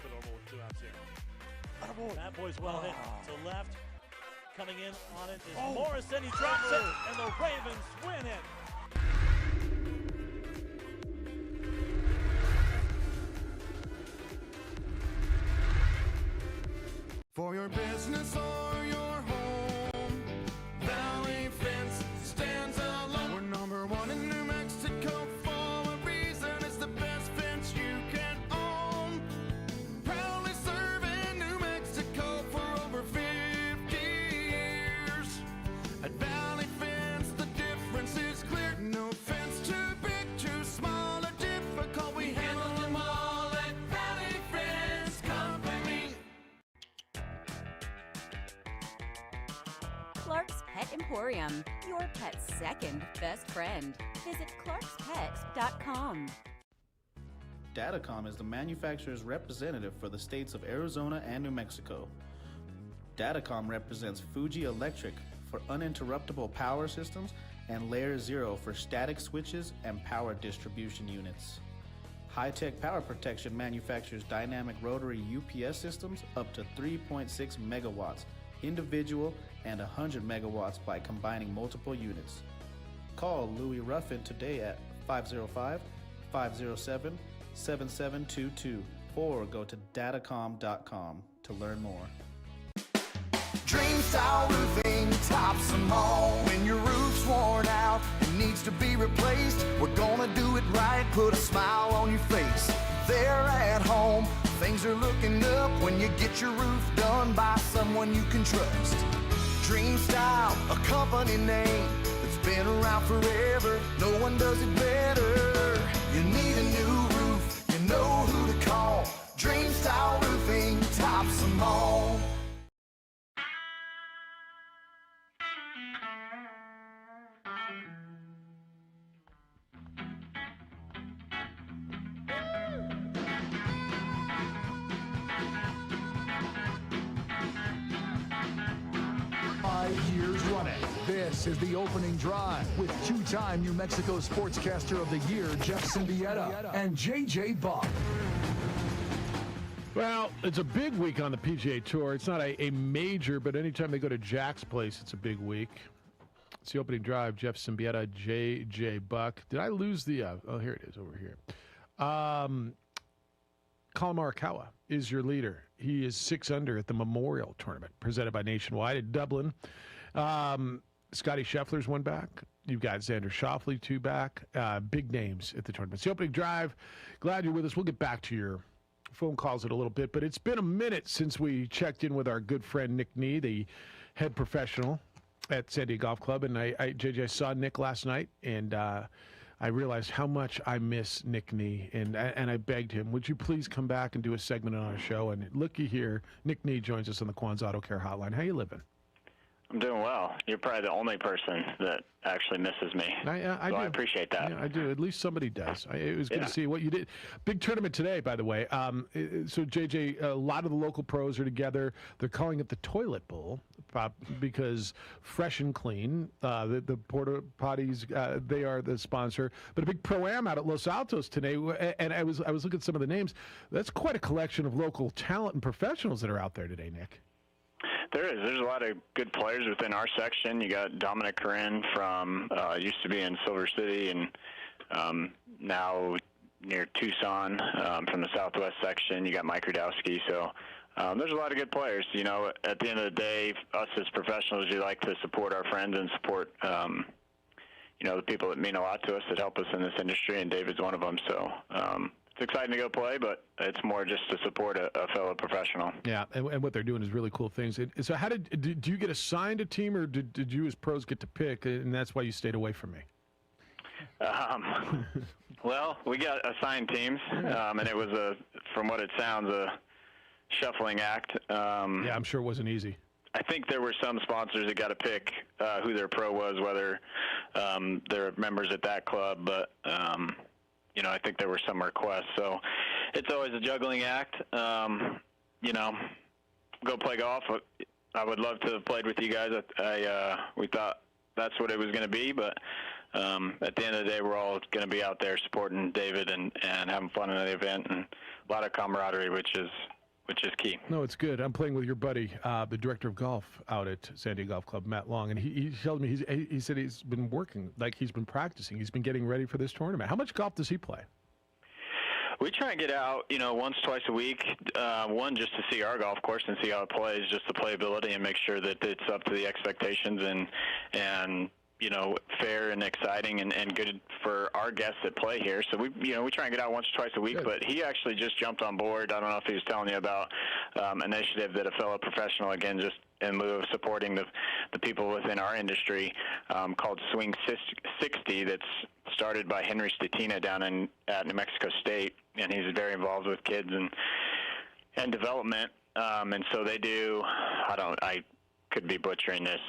Put over with 2 outs here. That boy's well hit to left. Coming in on it is Morrison. He drops it, and the Ravens win it. For your business or your home, Valley Fence stands alone. We're #1 in New Mexico for a reason. It's the best fence you can own. Proudly serving New Mexico for over 50 years. At Valley Fence, the difference is clear. No fence too big, too small, or difficult. We handle them all at Valley Fence Company. Clark's Pet Emporium, your pet's second best friend. Visit clarkspets.com. Datacom is the manufacturer's representative for the states of Arizona and New Mexico. Datacom represents Fuji Electric for uninterruptible power systems and Layer 0 for static switches and power distribution units. High-Tech Power Protection manufactures dynamic rotary UPS systems up to 3.6 megawatts, individual and 100 megawatts by combining multiple units. Call Louis Ruffin today at 505-507-7722 or go to datacom.com to learn more. Dream Style Roofing tops them all. When your roof's worn out and needs to be replaced, we're gonna do it right, put a smile on your face. There at home, things are looking up when you get your roof done by someone you can trust. Dream Style, a company name that's been around forever. No one does it better. You need a new roof, you know who to call. Dream Style Roofing tops them all. Years running. This is the opening drive with 2-time New Mexico Sportscaster of the Year, Jeff Siembieda, and J.J. Buck. Well, it's a big week on the PGA Tour. It's not a major, but anytime they go to Jack's place, it's a big week. It's the opening drive. Jeff Siembieda, J.J. Buck. Did I lose the... oh, here it is over here. Colin Morikawa is your leader. He is 6 under at the Memorial Tournament presented by Nationwide at Dublin. Scotty Scheffler's one back. You've got Xander Schauffele 2 back. Big names at the tournament. It's the opening drive. Glad you're with us. We'll get back to your phone calls in a little bit, but it's been a minute since we checked in with our good friend Nick Nee, the head professional at San Diego Golf Club. And JJ saw Nick last night, and I realized how much I miss Nick Nee, and I begged him, would you please come back and do a segment on our show? And looky here, Nick Nee joins us on the Quan's Auto Care Hotline. How you living? I'm doing well. You're probably the only person that actually misses me. I appreciate that. Yeah, I do. At least somebody does. It was good to see what you did. Big tournament today, by the way. So, JJ, a lot of the local pros are together. They're calling it the Toilet Bowl because fresh and clean. The porta potties, they are the sponsor. But a big pro-am out at Los Altos today. And I was looking at some of the names. That's quite a collection of local talent and professionals that are out there today, Nick. There is. There's a lot of good players within our section. You got Dominic Corinne from, used to be in Silver City and now near Tucson from the Southwest section. You got Mike Rudowski. So there's a lot of good players. You know, at the end of the day, us as professionals, we like to support our friends and support, you know, the people that mean a lot to us that help us in this industry, and David's one of them. So it's exciting to go play, but it's more just to support a fellow professional. Yeah, and what they're doing is really cool things. So how did you get assigned a team, or did you as pros get to pick, and that's why you stayed away from me? Well, we got assigned teams, and it was, from what it sounds, a shuffling act. Yeah, I'm sure it wasn't easy. I think there were some sponsors that got to pick who their pro was, whether they're members at that club, but you know, I think there were some requests. So it's always a juggling act. You know, go play golf. I would love to have played with you guys. We thought that's what it was going to be, but at the end of the day, we're all going to be out there supporting David and having fun in the event, and a lot of camaraderie, which is key. No, it's good. I'm playing with your buddy, the director of golf out at San Diego Golf Club, Matt Long, and he told me he said he's been working, like he's been practicing, he's been getting ready for this tournament. How much golf does he play? We try and get out, you know, once, twice a week. One, just to see our golf course and see how it plays, just the playability, and make sure that it's up to the expectations and you know, fair and exciting and good for our guests that play here. So we try and get out once or twice a week. Good. But he actually just jumped on board. I don't know if he was telling you about initiative that a fellow professional, again, just in lieu of supporting the people within our industry, called Swing 60, that's started by Henry Stetina down at New Mexico State, and he's very involved with kids and development. And so they do, I could be butchering this,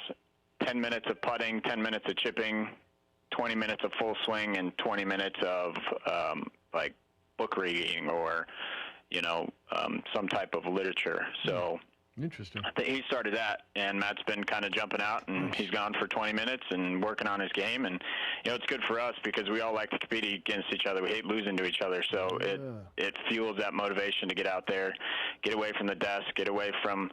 10 minutes of putting, 10 minutes of chipping, 20 minutes of full swing, and 20 minutes of like book reading or, you know, some type of literature. So interesting. He started that, and Matt's been kind of jumping out, and he's gone for 20 minutes and working on his game. And, you know, it's good for us because we all like to compete against each other. We hate losing to each other. So it fuels that motivation to get out there, get away from the desk, get away from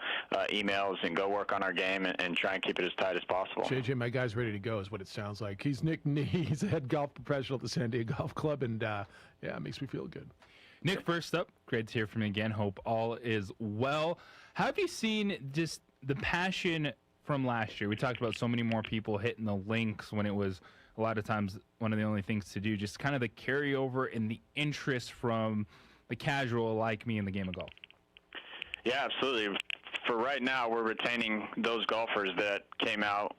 emails, and go work on our game and try and keep it as tight as possible. JJ, my guy's ready to go is what it sounds like. He's Nick Nee. He's a head golf professional at the San Diego Golf Club, and, yeah, it makes me feel good. Nick, first up, great to hear from you again. Hope all is well. Have you seen just the passion from last year? We talked about so many more people hitting the links when it was a lot of times one of the only things to do, just kind of the carryover and the interest from the casual like me in the game of golf. Yeah, absolutely. For right now, we're retaining those golfers that came out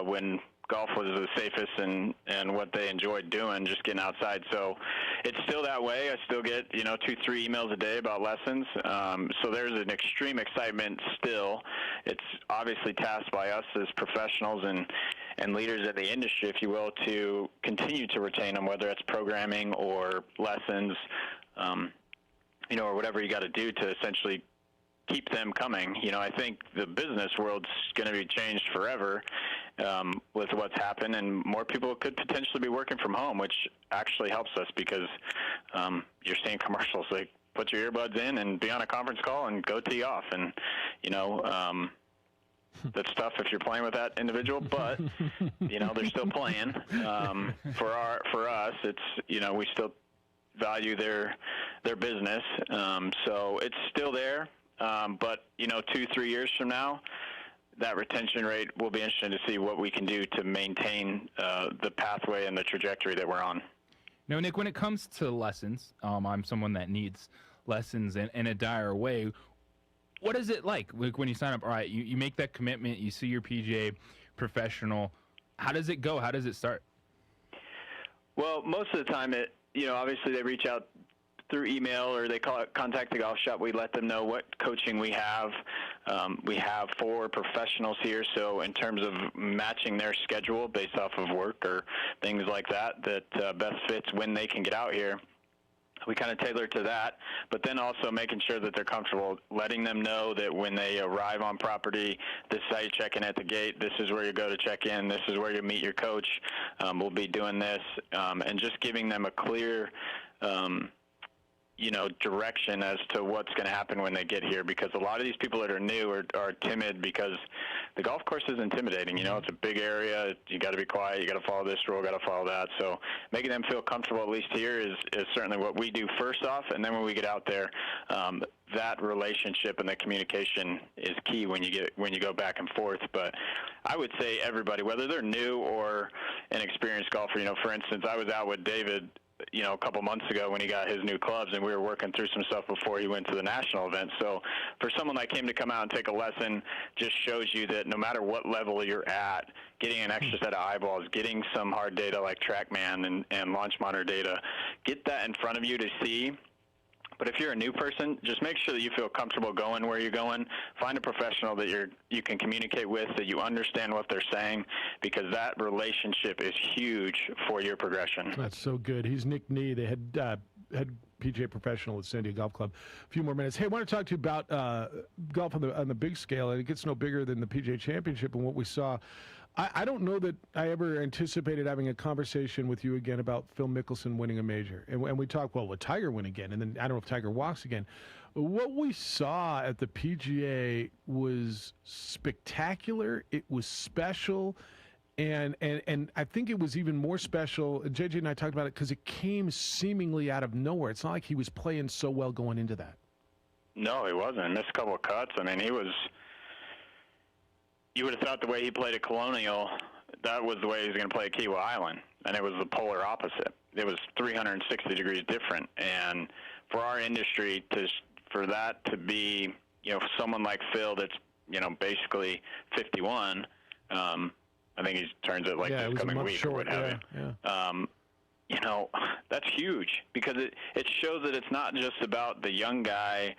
when golf was the safest and what they enjoyed doing, just getting outside. So it's still that way. I still get, 2-3 emails a day about lessons. So there's an extreme excitement still. It's obviously tasked by us as professionals and leaders in the industry, if you will, to continue to retain them, whether it's programming or lessons, or whatever you got to do to essentially keep them coming. I think the business world's going to be changed forever with what's happened, and more people could potentially be working from home, which actually helps us because you're seeing commercials like put your earbuds in and be on a conference call and go tee off, and that's tough if you're playing with that individual, but they're still playing. For us, it's we still value their business, so it's still there. But 2-3 years from now, that retention rate will be interesting to see what we can do to maintain the pathway and the trajectory that we're on. Now, Nick, when it comes to lessons, I'm someone that needs lessons in a dire way. What is it like when you sign up? All right, you make that commitment, you see your PGA professional. How does it go? How does it start? Well, most of the time, obviously they reach out through email or they contact the golf shop. We let them know what coaching we have. We have 4 professionals here, so in terms of matching their schedule based off of work or things like that best fits when they can get out here, we kind of tailor to that, but then also making sure that they're comfortable, letting them know that when they arrive on property, this is how you check in at the gate, this is where you go to check in, this is where you meet your coach, we'll be doing this, and just giving them a clear direction as to what's going to happen when they get here, because a lot of these people that are new are timid because the golf course is intimidating. It's a big area. You got to be quiet. You got to follow this rule, got to follow that. So making them feel comfortable, at least here, is certainly what we do first off. And then when we get out there, that relationship and the communication is key when you go back and forth. But I would say everybody, whether they're new or an experienced golfer, for instance, I was out with David a couple months ago when he got his new clubs, and we were working through some stuff before he went to the national event. So for someone like him to come out and take a lesson just shows you that no matter what level you're at, getting an extra set of eyeballs, getting some hard data like TrackMan and Launch Monitor data, get that in front of you to see. But if you're a new person, just make sure that you feel comfortable going where you're going. Find a professional that you can communicate with, that you understand what they're saying, because that relationship is huge for your progression. That's so good. He's Nick Nee, the head PGA professional at San Diego Golf Club. A few more minutes. Hey, I want to talk to you about golf on the big scale, and it gets no bigger than the PGA Championship and what we saw. I don't know that I ever anticipated having a conversation with you again about Phil Mickelson winning a major. And we talked, will Tiger win again? And then I don't know if Tiger walks again. What we saw at the PGA was spectacular. It was special. And I think it was even more special. JJ and I talked about it because it came seemingly out of nowhere. It's not like he was playing so well going into that. No, he wasn't. He missed a couple of cuts. I mean, you would have thought the way he played at Colonial, that was the way he was going to play at Kiawah Island, and it was the polar opposite. It was 360 degrees different, and for our industry, for that to be, someone like Phil that's, basically 51, I think he turns it like this coming week or what have you. That's huge, because it shows that it's not just about the young guy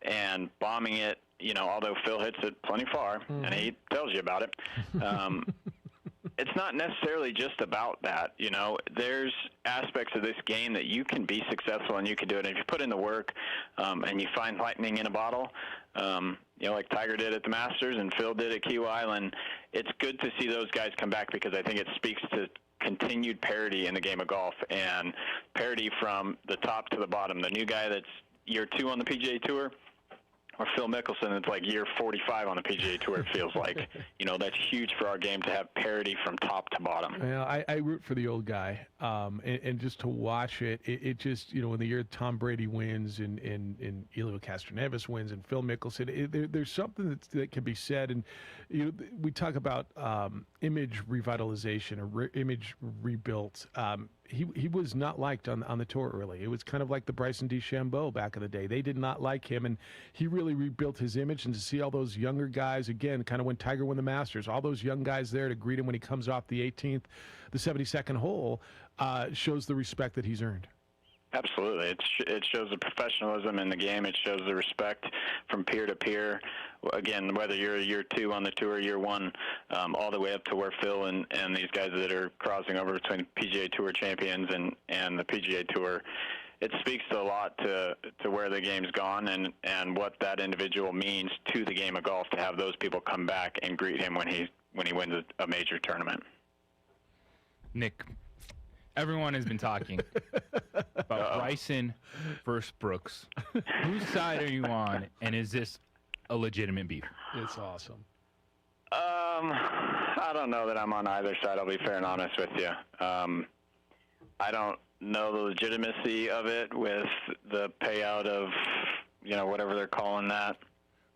and bombing it, although Phil hits it plenty far, and he tells you about it. It's not necessarily just about that. There's aspects of this game that you can be successful and you can do it. And if you put in the work and you find lightning in a bottle, like Tiger did at the Masters and Phil did at Kiawah Island, it's good to see those guys come back, because I think it speaks to continued parity in the game of golf, and parity from the top to the bottom. The new guy that's year 2 on the PGA Tour, or Phil Mickelson, it's like year 45 on the PGA Tour, it feels like. That's huge for our game to have parity from top to bottom. Well, I root for the old guy, and just to watch it just, in the year Tom Brady wins and Elio Castroneves wins and Phil Mickelson, there's something that can be said. And, we talk about image revitalization or image rebuilt. He was not liked on the tour early. It was kind of like the Bryson DeChambeau back in the day. They did not like him, and he really rebuilt his image. And to see all those younger guys, again, kind of when Tiger won the Masters, all those young guys there to greet him when he comes off the 18th, the 72nd hole, shows the respect that he's earned. Absolutely. It shows the professionalism in the game. It shows the respect from peer to peer. Again, whether you're year 2 on the tour, year 1, all the way up to where Phil and these guys that are crossing over between PGA Tour champions and the PGA Tour, it speaks a lot to where the game's gone and what that individual means to the game of golf, to have those people come back and greet him when he wins a major tournament. Nick, everyone has been talking about Bryson versus Brooks. Whose side are you on, and is this a legitimate beef? It's awesome. I don't know that I'm on either side. I'll be fair and honest with you. I don't know the legitimacy of it with the payout of, whatever they're calling that.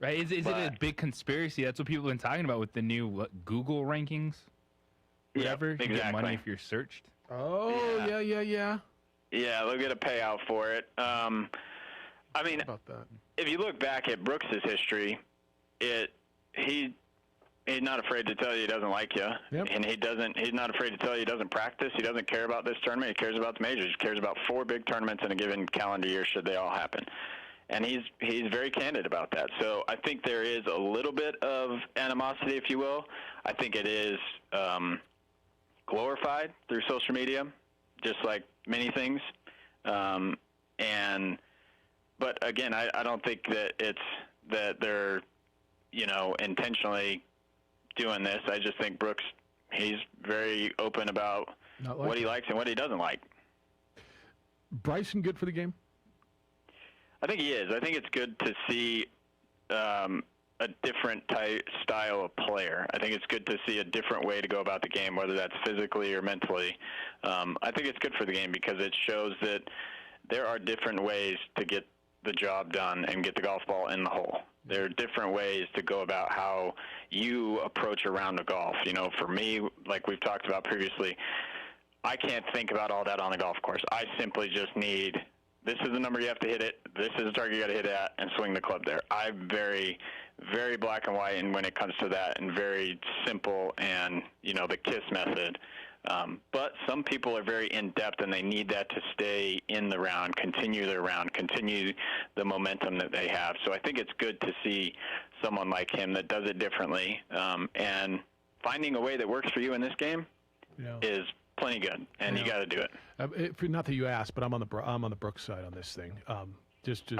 Right? Is it a big conspiracy? That's what people have been talking about with the new Google rankings. Whatever. Exactly. You get money if you're searched. Oh, yeah. Yeah, they'll get a payout for it. I mean, about that? If you look back at Brooks's history, he He's not afraid to tell you he doesn't like you, and he's not afraid to tell you he doesn't practice. He doesn't care about this tournament. He cares about the majors. He cares about 4 big tournaments in a given calendar year, should they all happen. And he's very candid about that. So I think there is a little bit of animosity, if you will. I think it is glorified through social media, just like many things. But again, I don't think that they're, intentionally doing this. I just think Brooks, he's very open about what he likes and what he doesn't like. Bryson good for the game? I think he is. I think it's good to see a different style of player. I think it's good to see a different way to go about the game, whether that's physically or mentally. I think it's good for the game because it shows that there are different ways to get the job done and get the golf ball in the hole. There are different ways to go about how you approach a round of golf. For me, like we've talked about previously, I can't think about all that on the golf course. I simply just need, this is the number you have to hit it, this is the target you got to hit it at, and swing the club there. I'm very, very black and white, and when it comes to that, and very simple, and the KISS method. But some people are very in-depth, and they need that to stay in the round, continue their round, continue the momentum that they have. So I think it's good to see someone like him that does it differently, and finding a way that works for you in this game is plenty good, and you got to do it. Not that you asked, but I'm on the Brooks side on this thing. I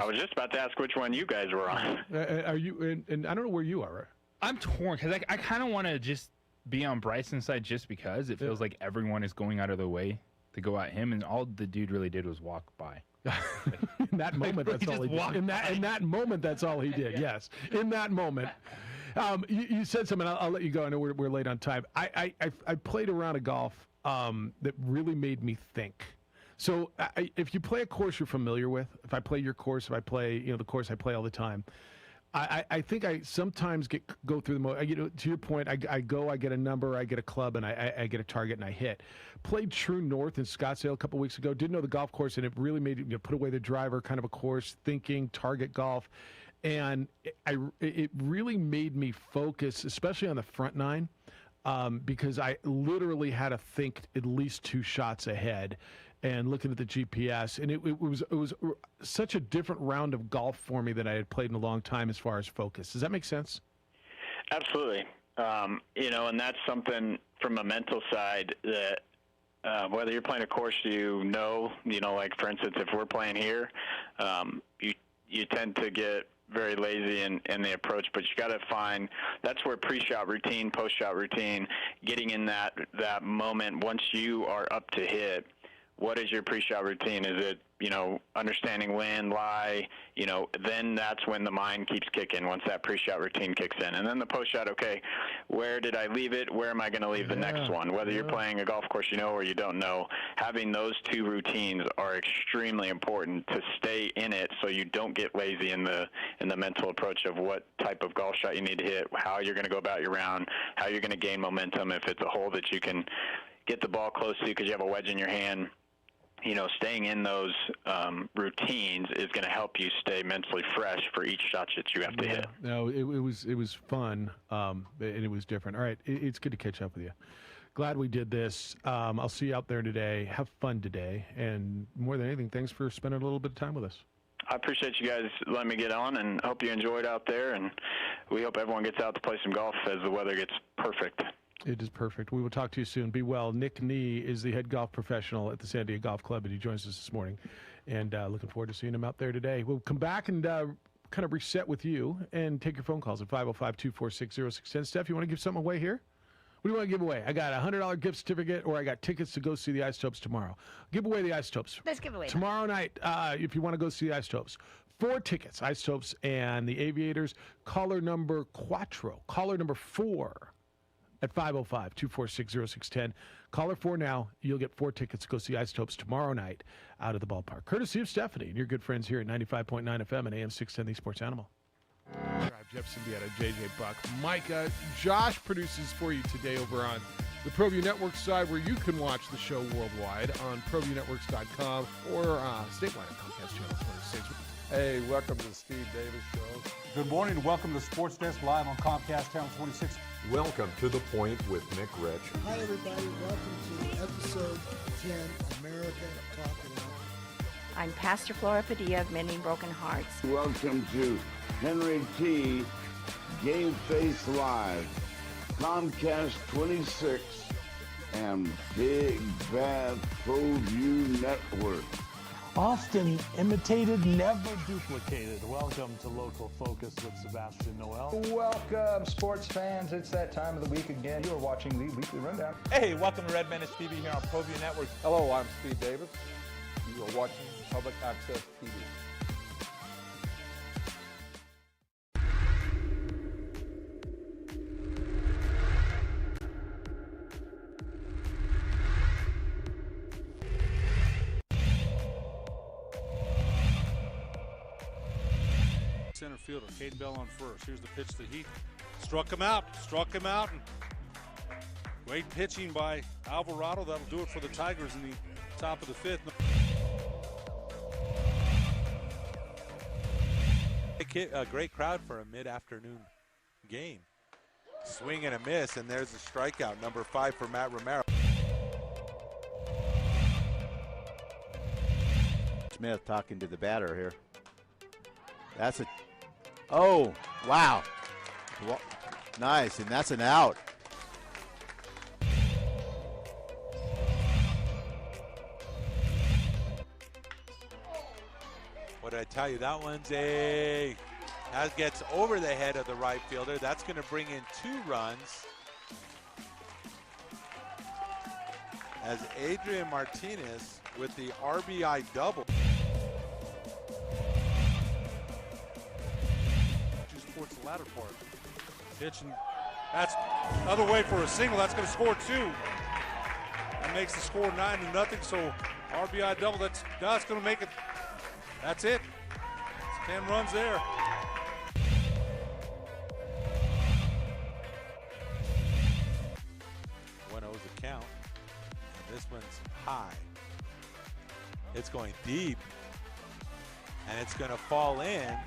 was just about to ask which one you guys were on. Are you? And I don't know where you are. Right? I'm torn because I kind of want to just be on Bryson's side just because it feels like everyone is going out of their way to go at him, and all the dude really did was walk by. In that moment, that's all he did. In that moment, that's all he did. Yes, in that moment. You said something. I'll let you go. I know we're late on time. I played a round of golf that really made me think. So if you play a course you're familiar with, if I play your course, if I play the course I play all the time, I think I sometimes go through to your point, I get a number, I get a club, and I get a target, and I hit. Played True North in Scottsdale a couple weeks ago. Didn't know the golf course, and it really made me put away the driver, kind of a course, thinking, target golf. And it really made me focus, especially on the front nine, because I literally had to think at least 2 shots ahead and looking at the GPS. And it was such a different round of golf for me than I had played in a long time as far as focus. Does that make sense? Absolutely. And that's something from a mental side that whether you're playing a course like for instance, if we're playing here, you tend to get very lazy in the approach, but you got to find, that's where pre-shot routine, post-shot routine, getting in that moment once you are up to hit. What is your pre-shot routine? Is it, understanding wind, lie, then that's when the mind keeps kicking once that pre-shot routine kicks in. And then the post-shot, okay, where did I leave it? Where am I going to leave the next one? Whether you're playing a golf course or you don't know, having those 2 routines are extremely important to stay in it so you don't get lazy in the mental approach of what type of golf shot you need to hit, how you're going to go about your round, how you're going to gain momentum if it's a hole that you can get the ball close to because you have a wedge in your hand. Staying in those routines is going to help you stay mentally fresh for each shot that you have to hit. No, it was fun, and it was different. All right, it's good to catch up with you. Glad we did this. I'll see you out there today. Have fun today, and more than anything, thanks for spending a little bit of time with us. I appreciate you guys letting me get on, and hope you enjoyed out there, and we hope everyone gets out to play some golf as the weather gets perfect. It is perfect. We will talk to you soon. Be well. Nick Nee is the head golf professional at the San Diego Golf Club, and he joins us this morning. And looking forward to seeing him out there today. We'll come back and kind of reset with you and take your phone calls at 505-246-0610. Steph, you want to give something away here? What do you want to give away? I got a $100 gift certificate, or I got tickets to go see the Isotopes tomorrow. Give away the Isotopes. Let's give away tomorrow night. If you want to go see the Isotopes. 4 tickets, Isotopes and the Aviators. Caller number 4 at 505-246-0610. Caller 4 now. You'll get 4 tickets to go see Isotopes tomorrow night out of the ballpark. Courtesy of Stephanie and your good friends here at 95.9 FM and AM 610, the Sports Animal. Jeff Siembieda, JJ Buck. Micah, Josh produces for you today over on the ProView Network side, where you can watch the show worldwide on ProViewNetworks.com or statewide at Comcast Channel 26. Hey, welcome to the Steve Davis Show. Good morning. Welcome to Sports Desk live on Comcast Channel 26. Welcome to The Point with Nick Rich. Hi, everybody. Welcome to episode 10, America Talking Out. I'm Pastor Flora Padilla of Mending Broken Hearts. Welcome to Henry T. Game Face Live, Comcast 26, and Big Bad ProView Network. Often imitated, never duplicated. Welcome to Local Focus with Sebastian Noel. Welcome, sports fans. It's that time of the week again. You are watching the Weekly Rundown. Hey, welcome to Red Menace TV here on ProView Network. Hello, I'm Steve Davis. You are watching Public Access TV. Center fielder, Caden Bell on first. Here's the pitch to Heath. Struck him out. And great pitching by Alvarado. That'll do it for the Tigers in the top of the fifth. A great crowd for a mid-afternoon game. Swing and a miss, and there's a strikeout, number 5 for Matt Romero. Smith talking to the batter here. That's a... Oh, wow. Nice, and that's an out. What did I tell you? That one's a... That gets over the head of the right fielder. That's going to bring in 2 runs. As Adrian Martinez with the RBI double. Towards the latter part. Pitch, and that's another way for a single. That's going to score 2. That makes the score 9-0. So RBI double. That's going to make it. That's it. It's 10 runs there. 1-0's the count. And this one's high. It's going deep. And it's going to fall in.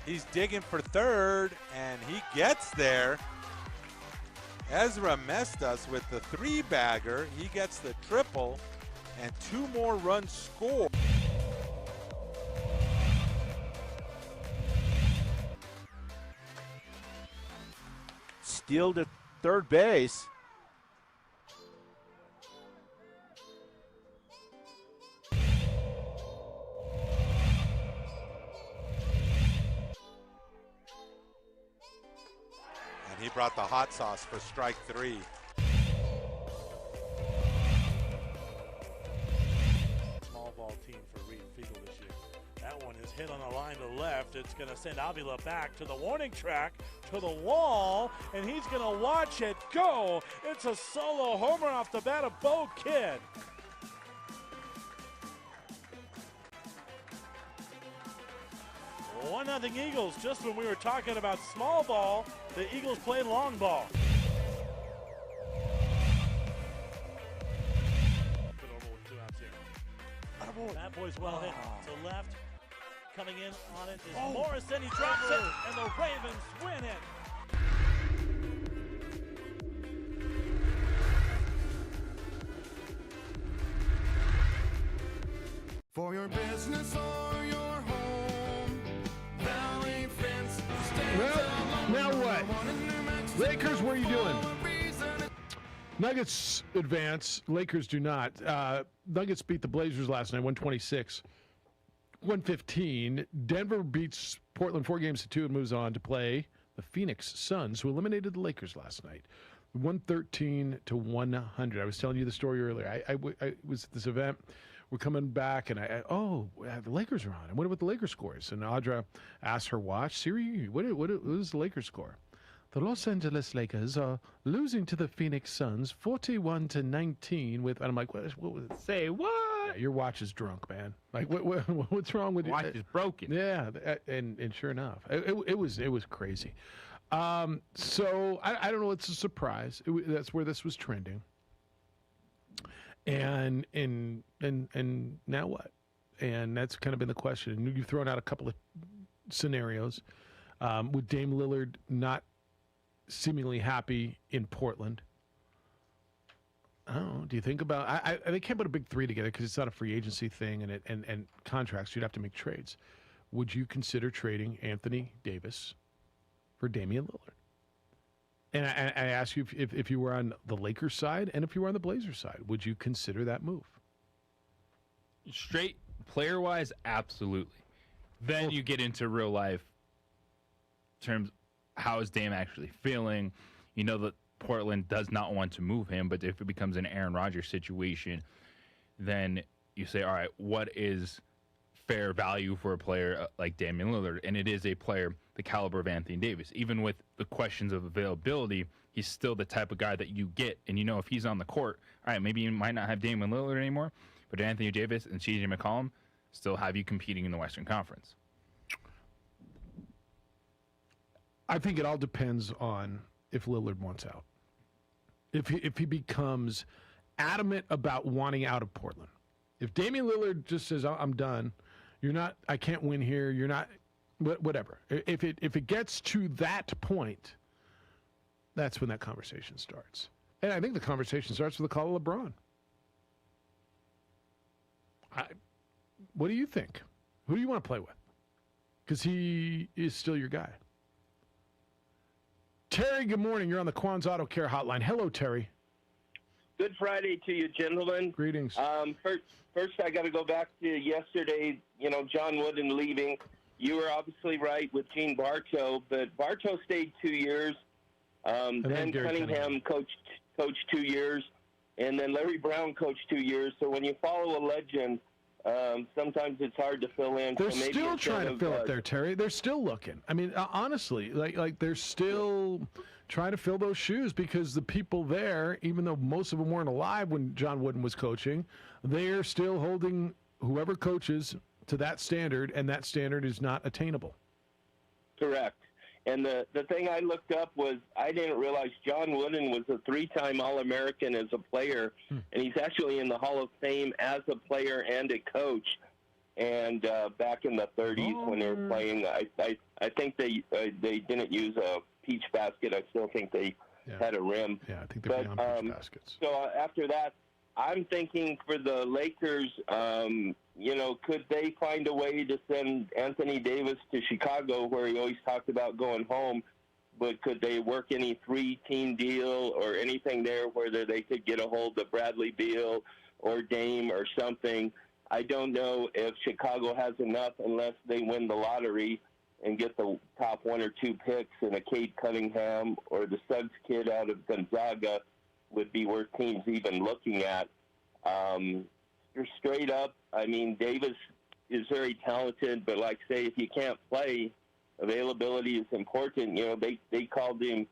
He's digging for third, and he gets there. Ezra Mestas with the 3-bagger. He gets the triple, and 2 more runs scored. Steal to third base. He brought the hot sauce for strike 3. Small ball team for Reed Fiegel this year. That one is hit on the line to left. It's going to send Avila back to the warning track, to the wall, and he's going to watch it go. It's a solo homer off the bat of Bo Kidd. One nothing Eagles. Just when we were talking about small ball, the Eagles play long ball. Good over with 2 outs here. That boy's well hit to left. Coming in on it is Morrison. He drops it, and the Ravens win it. For your business or your home, Valley Fence. Well, now what? Lakers, what are you doing? Nuggets advance. Lakers do not. Nuggets beat the Blazers last night, 115. Denver beats Portland 4-2 and moves on to play the Phoenix Suns, who eliminated the Lakers last night, 113-100. I was telling you the story earlier. I was at this event. We're coming back, and the Lakers are on. I wonder what the Lakers score is. And Audra asked her watch, Siri, what is the Lakers score? The Los Angeles Lakers are losing to the Phoenix Suns 41-19 with, and I'm like, what would it say? What? Yeah, your watch is drunk, man. Like, what's wrong with you? Watch is broken. Yeah, and sure enough, it was crazy. So I don't know. It's a surprise. That's where this was trending. And now what? and that's kind of been the question. And you've thrown out a couple of scenarios. With Dame Lillard not seemingly happy in Portland, I don't know. Do you think about? They can't put a big three together because it's not a free agency thing, and contracts. You'd have to make trades. Would you consider trading Anthony Davis for Damian Lillard? And I ask you if you were on the Lakers side and if you were on the Blazers side, would you consider that move? Straight player-wise, absolutely. Then you get into real life terms. How is Dame actually feeling? You know that Portland does not want to move him, but if it becomes an Aaron Rodgers situation, then you say, all right, what is fair value for a player like Damian Lillard? And it is a player the caliber of Anthony Davis. Even with the questions of availability, he's still the type of guy that you get. And you know, if he's on the court, all right, maybe you might not have Damian Lillard anymore, but Anthony Davis and CJ McCollum still have you competing in the Western Conference. I think it all depends on if Lillard wants out. If he becomes adamant about wanting out of Portland. If Damian Lillard just says, I'm done, you're not, I can't win here, you're not, whatever. If it gets to that point, that's when that conversation starts. And I think the conversation starts with the call of LeBron. What do you think? Who do you want to play with? Because he is still your guy. Terry, good morning. You're on the Quan's Auto Care Hotline. Hello, Terry. Good Friday to you, gentlemen. Greetings. First, I got to go back to yesterday. You know, John Wooden leaving. You were obviously right with Gene Bartow, but Bartow stayed 2 years. Then Cunningham coached 2 years, and then Larry Brown coached 2 years. So when you follow a legend, sometimes it's hard to fill in. They're so maybe still trying to fill it there, Terry. They're still looking. I mean, honestly, like they're still trying to fill those shoes because the people there, even though most of them weren't alive when John Wooden was coaching, they're still holding whoever coaches to that standard, and that standard is not attainable. Correct. And the thing I looked up was I didn't realize John Wooden was a 3-time All-American as a player, and he's actually in the Hall of Fame as a player and a coach. And back in the 30s when they were playing, I think they didn't use a peach basket. I still think they had a rim. Yeah, I think they're beyond peach baskets. So after that, I'm thinking for the Lakers, you know, could they find a way to send Anthony Davis to Chicago, where he always talked about going home, but could they work any 3-team deal or anything there where they could get a hold of Bradley Beal or Dame or something? I don't know if Chicago has enough unless they win the lottery and get the top 1 or 2 picks, and a Cade Cunningham or the Suggs kid out of Gonzaga would be worth teams even looking at. Straight up, I mean, Davis is very talented, but like say, if you can't play, availability is important. You know, they called him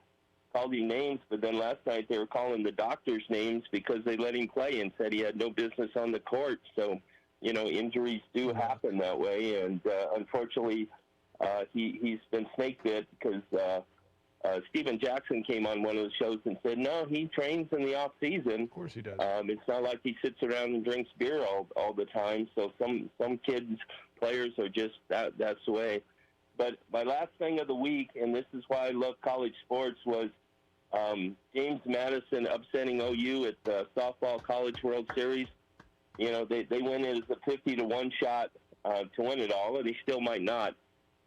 names, but then last night they were calling the doctors names because they let him play and said he had no business on the court. So, you know, injuries do happen that way, and unfortunately, he's been snake bit because Steven Jackson came on one of the shows and said, no, he trains in the off season. Of course he does. It's not like he sits around and drinks beer all the time. So some kids, players are just that's the way. But my last thing of the week, and this is why I love college sports, was James Madison upsetting OU at the softball College World Series. You know, they win it as a 50-1 shot to win it all, and they still might not.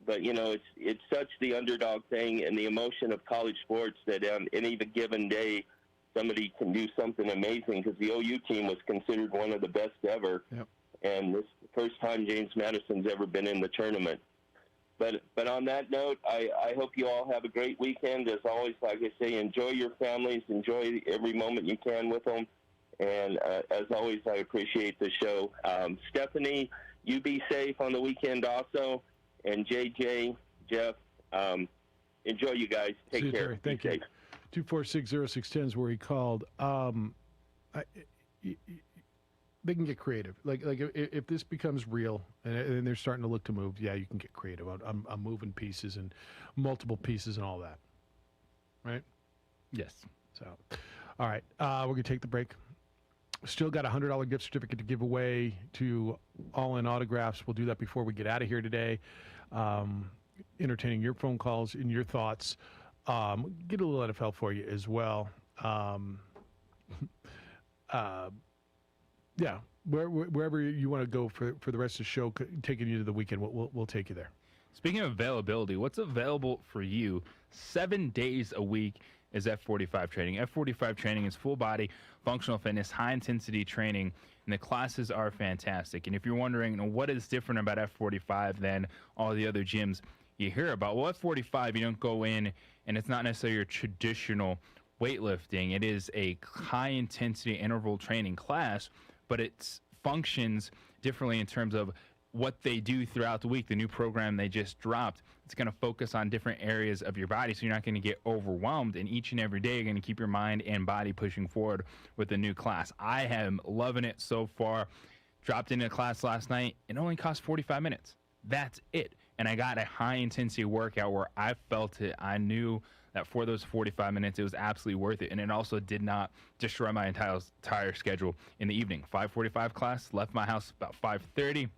But, you know, it's such the underdog thing and the emotion of college sports that on any given day somebody can do something amazing, because the OU team was considered one of the best ever. Yep. And this is the first time James Madison's ever been in the tournament. But on that note, I hope you all have a great weekend. As always, like I say, enjoy your families, enjoy every moment you can with them. And as always, I appreciate the show. Stephanie, you be safe on the weekend also. And JJ, Jeff, enjoy you guys. Take care. Terry. Thank you. 2460610 is where he called. They can get creative. Like if this becomes real and they're starting to look to move, yeah, you can get creative. I'm moving pieces and multiple pieces and all that. Right? Yes. So, all right, we're gonna take the break. Still got a $100 gift certificate to give away to All In Autographs. We'll do that before we get out of here today. Entertaining your phone calls and your thoughts. Get a little NFL for you as well. Yeah, wherever you want to go for the rest of the show, taking you to the weekend, we'll take you there. Speaking of availability, what's available for you 7 days a week is F45 training. F45 training is full body, functional fitness, high intensity training, and the classes are fantastic. And if you're wondering what is different about F45 than all the other gyms you hear about, well, F45, you don't go in and it's not necessarily your traditional weightlifting. It is a high intensity interval training class, but it functions differently in terms of what they do throughout the week. The new program they just dropped, it's going to focus on different areas of your body, so you're not going to get overwhelmed, and each and every day you're going to keep your mind and body pushing forward with the new class. I am loving it so far. Dropped into a class last night. It only cost 45 minutes. That's it. And I got a high intensity workout where I felt it. I knew that for those 45 minutes, it was absolutely worth it. And it also did not destroy my entire schedule in the evening. 5:45 class, left my house about 5:30.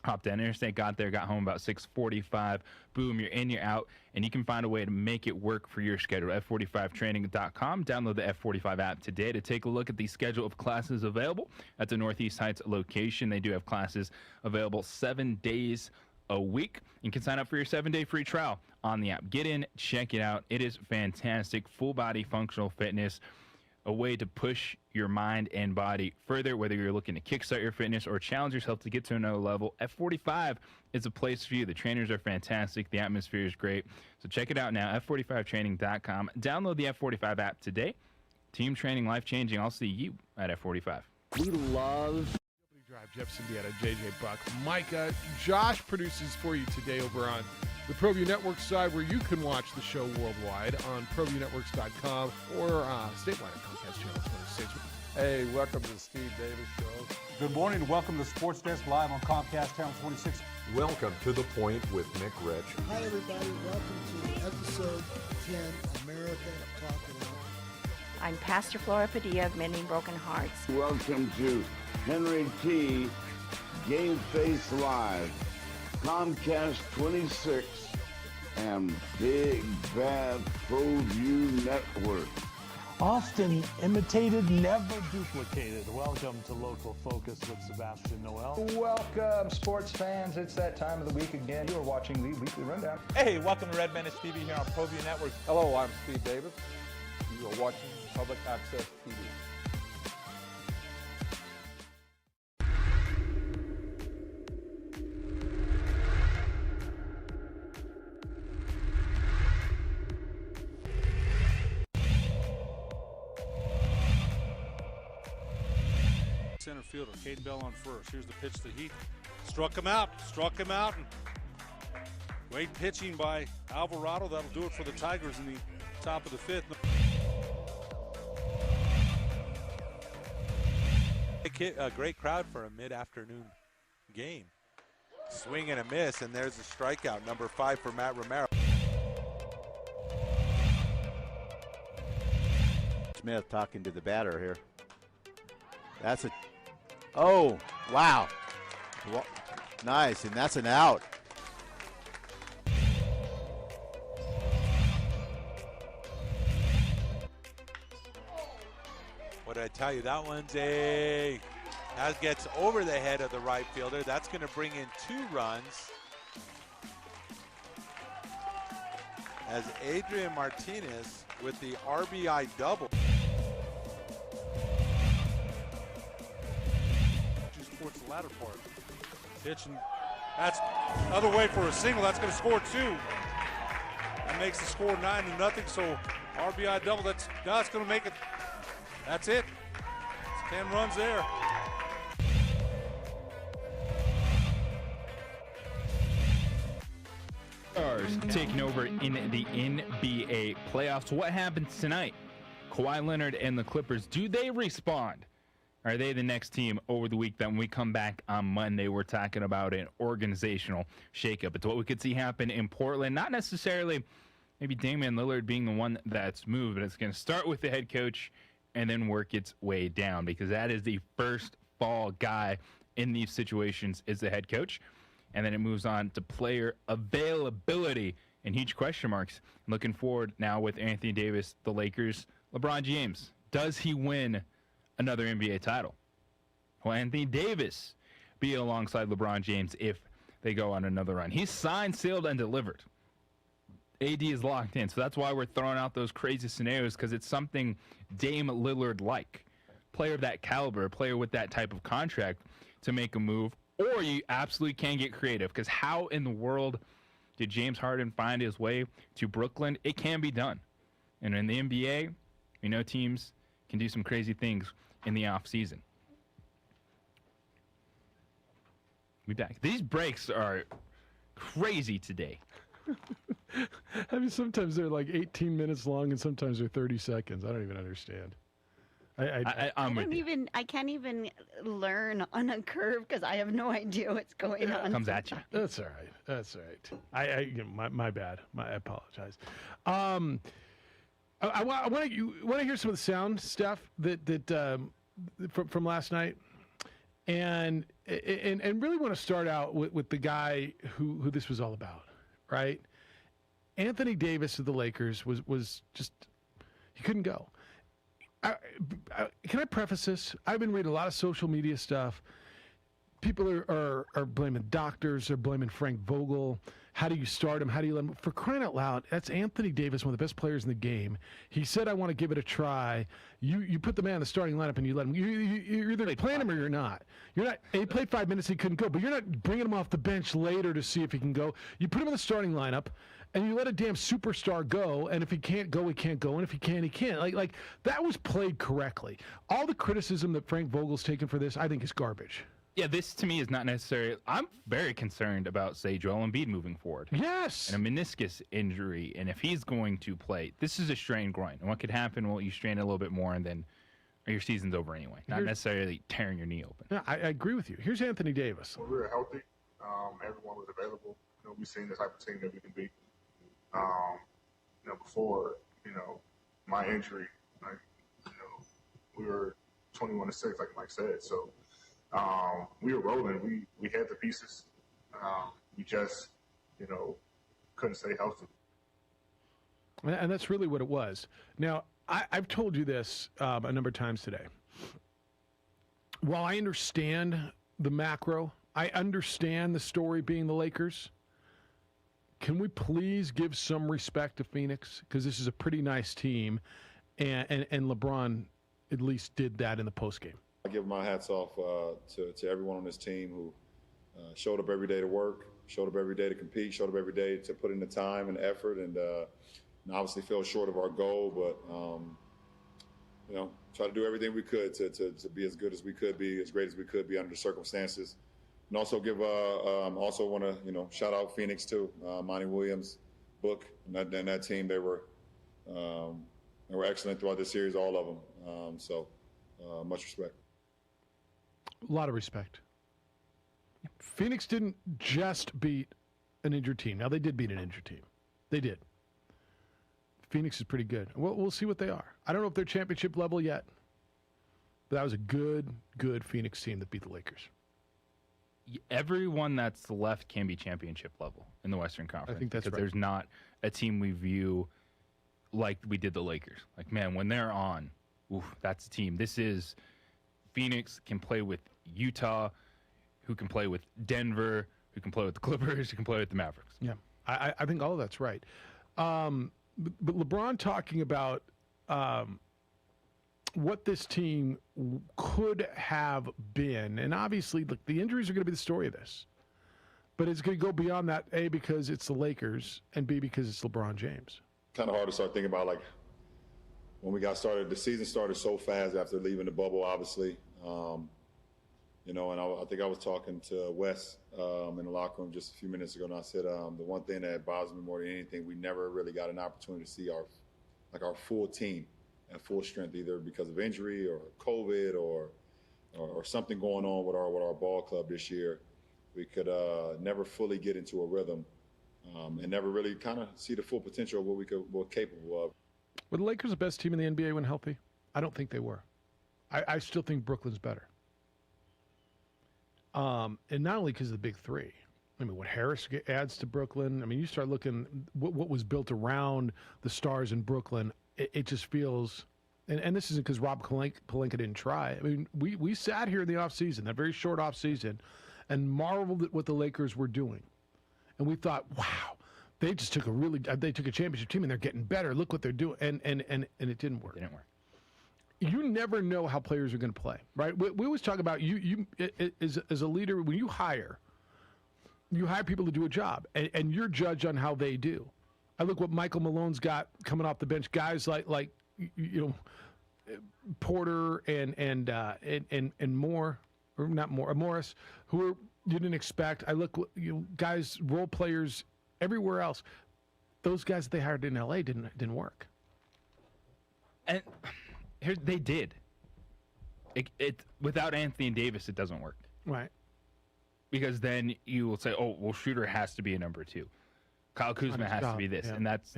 Hopped down interstate, got there, got home about 6:45. Boom, you're in, you're out, and you can find a way to make it work for your schedule. F45training.com. Download the F45 app today to take a look at the schedule of classes available at the Northeast Heights location. They do have classes available 7 days a week. You can sign up for your 7-day free trial on the app. Get in, check it out. It is fantastic. Full body functional fitness. A way to push your mind and body further, whether you're looking to kickstart your fitness or challenge yourself to get to another level. F45 is a place for you. The trainers are fantastic. The atmosphere is great. So check it out now, F45training.com. Download the F45 app today. Team training, life-changing. I'll see you at F45. We love Drive. Jeff Siembieda, JJ Buck, Micah. Josh produces for you today over on the ProView Network side, where you can watch the show worldwide on ProViewNetworks.com or statewide at Comcast Channel 26. Hey, welcome to the Steve Davis Show. Good morning and welcome to Sports Desk live on Comcast Channel 26. Welcome to The Point with Nick Rich. Hi, everybody. Welcome to episode 10, America Talking Out. I'm Pastor Flora Padilla of Mending Broken Hearts. Welcome to Henry T. Game Face Live, Comcast 26, and Big Bad ProView Network. Often imitated, never duplicated. Welcome to Local Focus with Sebastian Noel. Welcome, sports fans. It's that time of the week again. You are watching the Weekly Rundown. Hey, welcome to Red Menace TV here on ProView Network. Hello, I'm Steve Davis. You are watching Public Access TV. Center fielder, Caden Bell on first. Here's the pitch to Heath. Struck him out, and great pitching by Alvarado. That'll do it for the Tigers in the top of the fifth. A great crowd for a mid-afternoon game. Swing and a miss, and there's a strikeout, number 5 for Matt Romero. Smith talking to the batter here. That's a... Oh, wow. Well, nice, and that's an out. What did I tell you? That one's a... That gets over the head of the right fielder. That's going to bring in 2 runs. As Adrian Martinez with the RBI double. Towards the latter part. Pitch, and that's another way for a single. That's going to score 2. That makes the score 9-0. So RBI double. That's going to make it. That's it. It's 10 runs there. Stars taking over in the NBA playoffs. What happens tonight? Kawhi Leonard and the Clippers, do they respond? Are they the next team over the week that when we come back on Monday, we're talking about an organizational shakeup? It's what we could see happen in Portland. Not necessarily maybe Damian Lillard being the one that's moved, but it's going to start with the head coach and then work its way down, because that is the first fall guy in these situations is the head coach. And then it moves on to player availability and huge question marks. Looking forward now with Anthony Davis, the Lakers, LeBron James. Does he win another NBA title? Will Anthony Davis be alongside LeBron James if they go on another run? He's signed, sealed, and delivered. AD is locked in. So that's why we're throwing out those crazy scenarios, because it's something Dame Lillard-like. Player of that caliber, a player with that type of contract to make a move. Or you absolutely can get creative, because how in the world did James Harden find his way to Brooklyn? It can be done. And in the NBA, we know teams can do some crazy things in the offseason. We back. These breaks are crazy today. I mean, sometimes they're like 18 minutes long, and sometimes they're 30 seconds. I don't even understand. I can't even learn on a curve because I have no idea what's going on. Comes at you. That's all right. That's all right. My bad. I apologize. I want to hear some of the sound stuff that from last night, and really want to start out with the guy who this was all about, right? Anthony Davis of the Lakers was just, he couldn't go. Can I preface this? I've been reading a lot of social media stuff. People are blaming doctors. They're blaming Frank Vogel. How do you start him? How do you let him? For crying out loud, that's Anthony Davis, one of the best players in the game. He said, I want to give it a try. You put the man in the starting lineup and you let him. You're either playing him or you're not. You're not. He played 5 minutes, he couldn't go. But you're not bringing him off the bench later to see if he can go. You put him in the starting lineup, and you let a damn superstar go, and if he can't go, he can't go, and if he can, he can't. Like that was played correctly. All the criticism that Frank Vogel's taken for this, I think, is garbage. Yeah, this to me is not necessary. I'm very concerned about, say, Joel Embiid moving forward. Yes. And a meniscus injury, and if he's going to play, this is a strained groin. And what could happen? Well, you strain it a little bit more, and then your season's over anyway. Not necessarily tearing your knee open. Yeah, I agree with you. Here's Anthony Davis. When we were healthy, everyone was available. We've seen the type of team that we can be. Before, my injury, we were 21-6, like Mike said. So we were rolling. We had the pieces. We just, couldn't stay healthy. And that's really what it was. Now, I've told you this a number of times today. While I understand the macro, I understand the story being the Lakers. Can we please give some respect to Phoenix? Because this is a pretty nice team, and LeBron at least did that in the postgame. I give my hats off to everyone on this team who showed up every day to work, showed up every day to compete, showed up every day to put in the time and effort, and obviously fell short of our goal, but try to do everything we could to be as good as we could be, as great as we could be under the circumstances. And also also want to, shout out Phoenix too. Monty Williams, Book, and that team, they were excellent throughout the series, all of them. So much respect. A lot of respect. Phoenix didn't just beat an injured team. Now, they did beat an injured team. They did. Phoenix is pretty good. We'll see what they are. I don't know if they're championship level yet, but that was a good Phoenix team that beat the Lakers. Everyone that's left can be championship level in the Western Conference. I think that's because right. There's not a team we view like we did the Lakers. Like, man, when they're on, that's a team. This is Phoenix can play with Utah, who can play with Denver, who can play with the Clippers, who can play with the Mavericks. Yeah, I think all of that's right. But LeBron talking about what this team could have been, and obviously, look, the injuries are going to be the story of this. But it's going to go beyond that, A, because it's the Lakers, and B, because it's LeBron James. Kind of hard to start thinking about, like, when we got started, the season started so fast after leaving the bubble, obviously. And I think I was talking to Wes in the locker room just a few minutes ago, and I said the one thing that bothers me more than anything, we never really got an opportunity to see our full team at full strength, either because of injury or COVID or something going on with our ball club this year. We could never fully get into a rhythm and never really kind of see the full potential of what we're capable of. Were the Lakers the best team in the NBA when healthy? I don't think they were. I still think Brooklyn's better. And not only because of the big three. I mean, what Harris adds to Brooklyn. I mean, you start looking what was built around the stars in Brooklyn. It just feels, and this isn't because Rob Pelinka didn't try. I mean, we sat here in the offseason, that very short offseason, and marveled at what the Lakers were doing. And we thought, wow, they just took they took a championship team and they're getting better. Look what they're doing. And it didn't work. It didn't work. You never know how players are going to play, right? We always talk about you as a leader, when you hire people to do a job, and you're judged on how they do. I look what Michael Malone's got coming off the bench. Guys like Porter and Moore, or not Moore, Morris, who you didn't expect. I look guys, role players everywhere else. Those guys that they hired in LA didn't work. And here they did. It without Anthony Davis, it doesn't work. Right. Because then you will say, oh, well, Shooter has to be a number 2. Kyle Kuzma has to be this. Yeah. And that's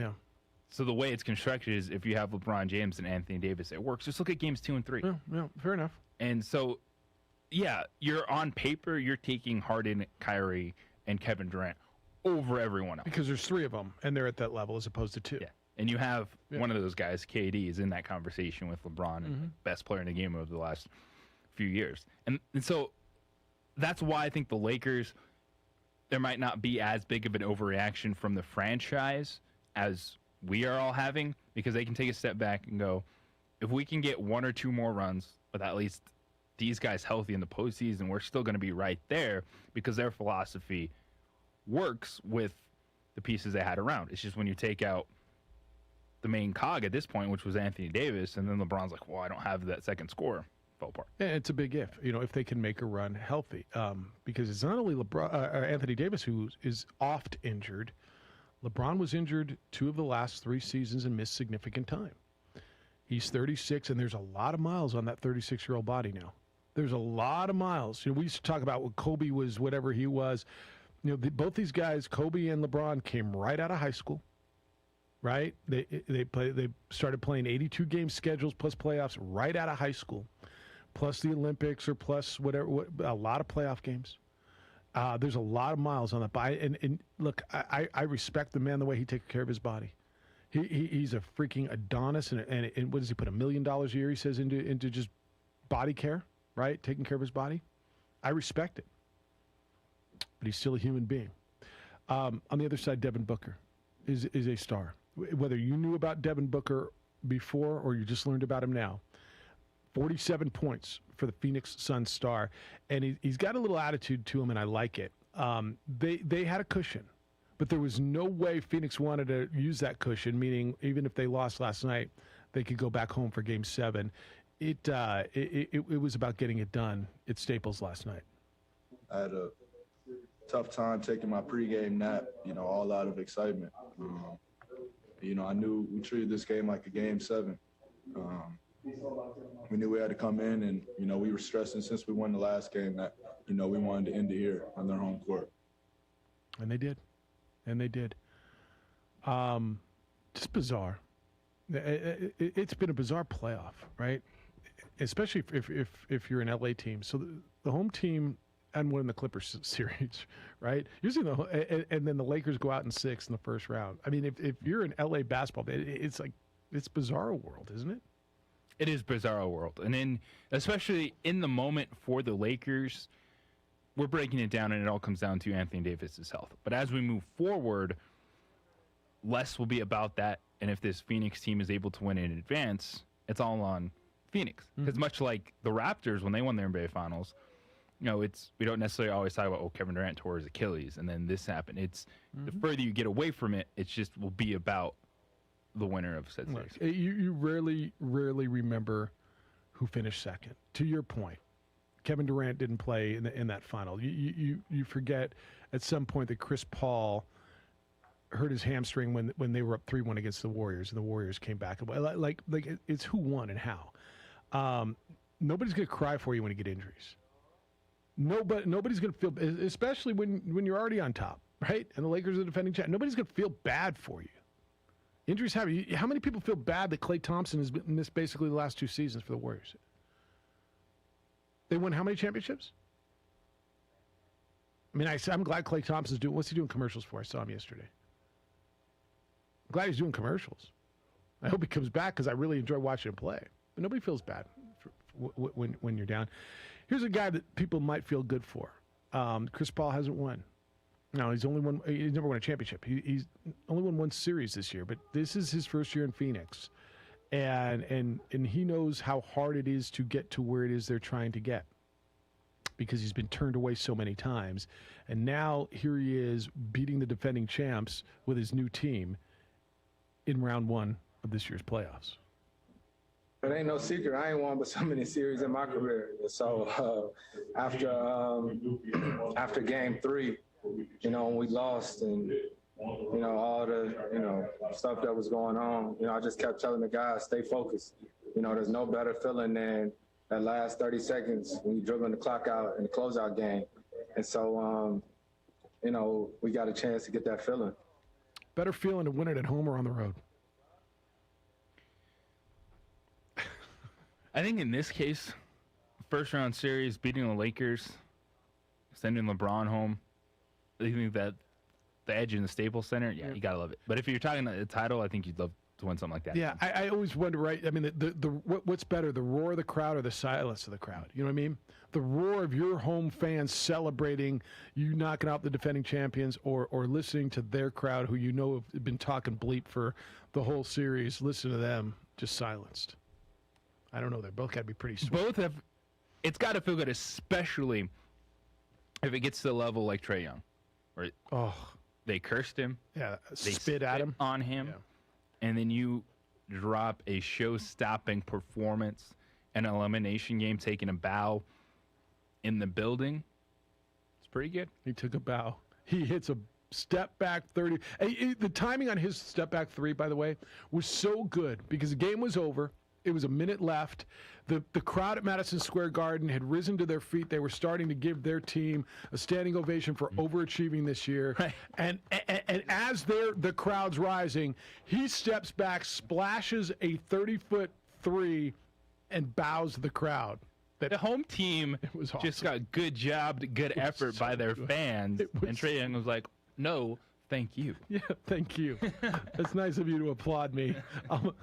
so the way it's constructed is if you have LeBron James and Anthony Davis, it works. Just look at games 2 and 3. Yeah, fair enough. And so, yeah, you're on paper, you're taking Harden, Kyrie, and Kevin Durant over everyone else. Because there's 3 of them, and they're at that level as opposed to 2. Yeah. And you have one of those guys, KD, is in that conversation with LeBron, and best player in the game over the last few years. And so that's why I think the Lakers, there might not be as big of an overreaction from the franchise as we are all having, because they can take a step back and go, if we can get 1 or 2 more runs with at least these guys healthy in the postseason, we're still going to be right there because their philosophy works with the pieces they had around. It's just when you take out the main cog at this point, which was Anthony Davis, and then LeBron's like, well, I don't have that second scorer. Fell apart. Yeah, it's a big if they can make a run healthy, because it's not only Anthony Davis who is oft injured. LeBron was injured 2 of the last 3 seasons and missed significant time. He's 36, and there's a lot of miles on that 36-year-old body now. There's a lot of miles. We used to talk about what Kobe was, whatever he was. Both these guys, Kobe and LeBron, came right out of high school. Right? They started playing 82 game schedules plus playoffs right out of high school, plus the Olympics or plus whatever, a lot of playoff games. There's a lot of miles on that body. And look, I respect the man, the way he takes care of his body. He's a freaking Adonis, and what does he put $1 million a year, he says, into just body care, right? Taking care of his body. I respect it. But he's still a human being. On the other side, Devin Booker is a star. Whether you knew about Devin Booker before or you just learned about him now, 47 points for the Phoenix Suns star, and he's got a little attitude to him, and I like it. They had a cushion, but there was no way Phoenix wanted to use that cushion, meaning even if they lost last night, they could go back home for Game 7. It was about getting it done at Staples last night. I had a tough time taking my pregame nap, all out of excitement. I knew we treated this game like a Game 7. We knew we had to come in, and, we were stressing since we won the last game that, we wanted to end it here on their home court. And they did. Just bizarre. It's been a bizarre playoff, right? Especially if you're an LA team. So the home team and won the Clippers series, right? Usually and then the Lakers go out in 6 in the first round. I mean, if you're an LA basketball, it's like, it's bizarro world, isn't it? It is bizarro world. And especially in the moment for the Lakers, we're breaking it down, and it all comes down to Anthony Davis's health. But as we move forward, less will be about that. And if this Phoenix team is able to win in advance, it's all on Phoenix. Because much like the Raptors, when they won their NBA Finals, we don't necessarily always talk about, Kevin Durant tore his Achilles and then this happened. It's the further you get away from it, it just will be about the winner of said series. You rarely remember who finished second. To your point, Kevin Durant didn't play in that final. You forget at some point that Chris Paul hurt his hamstring when they were up 3-1 against the Warriors, and the Warriors came back. Like it's who won and how. Nobody's going to cry for you when you get injuries. Nobody's going to feel, especially when you're already on top, right? And the Lakers are the defending champ. Nobody's going to feel bad for you. Injuries happen. How many people feel bad that Klay Thompson has missed basically the last 2 seasons for the Warriors? They won how many championships? I mean, I'm glad Klay Thompson's doing. What's he doing commercials for? I saw him yesterday. I'm glad he's doing commercials. I hope he comes back because I really enjoy watching him play. But nobody feels bad when you're down. Here's a guy that people might feel good for. Chris Paul hasn't won. No, he's never won a championship. He's only won 1 series this year, but this is his first year in Phoenix. And he knows how hard it is to get to where it is they're trying to get, because he's been turned away so many times. And now here he is beating the defending champs with his new team in round 1 of this year's playoffs. It ain't no secret. I ain't won but so many series in my career. So after game 3, when we lost and, all the, stuff that was going on, I just kept telling the guys, stay focused. There's no better feeling than that last 30 seconds when you're dribbling the clock out in the closeout game. And so, we got a chance to get that feeling. Better feeling to win it at home or on the road? I think in this case, first round series, beating the Lakers, sending LeBron home, I think that the edge in the Staples Center, you gotta love it. But if you're talking a title, I think you'd love to win something like that. Yeah, I always wonder, right? I mean, what's better, the roar of the crowd or the silence of the crowd? You know what I mean? The roar of your home fans celebrating you knocking out the defending champions, or listening to their crowd who have been talking bleep for the whole series. Listen to them just silenced. I don't know. They're both got to be pretty sweet. Both have. It's got to feel good, especially if it gets to the level like Trae Young, where they cursed him. Yeah, they spit at him. On him. Yeah. And then you drop a show-stopping performance, an elimination game, taking a bow in the building. It's pretty good. He took a bow. He hits a step back 30. The timing on his step back 3, by the way, was so good because the game was over. It was a minute left. The crowd at Madison Square Garden had risen to their feet. They were starting to give their team a standing ovation for overachieving this year. Right. And as the crowd's rising, he steps back, splashes a 30-foot 3, and bows the crowd. The home team was awesome. Just got good job, good effort by their fans. And Trae Young was like, no, thank you. Yeah, thank you. It's nice of you to applaud me. I'll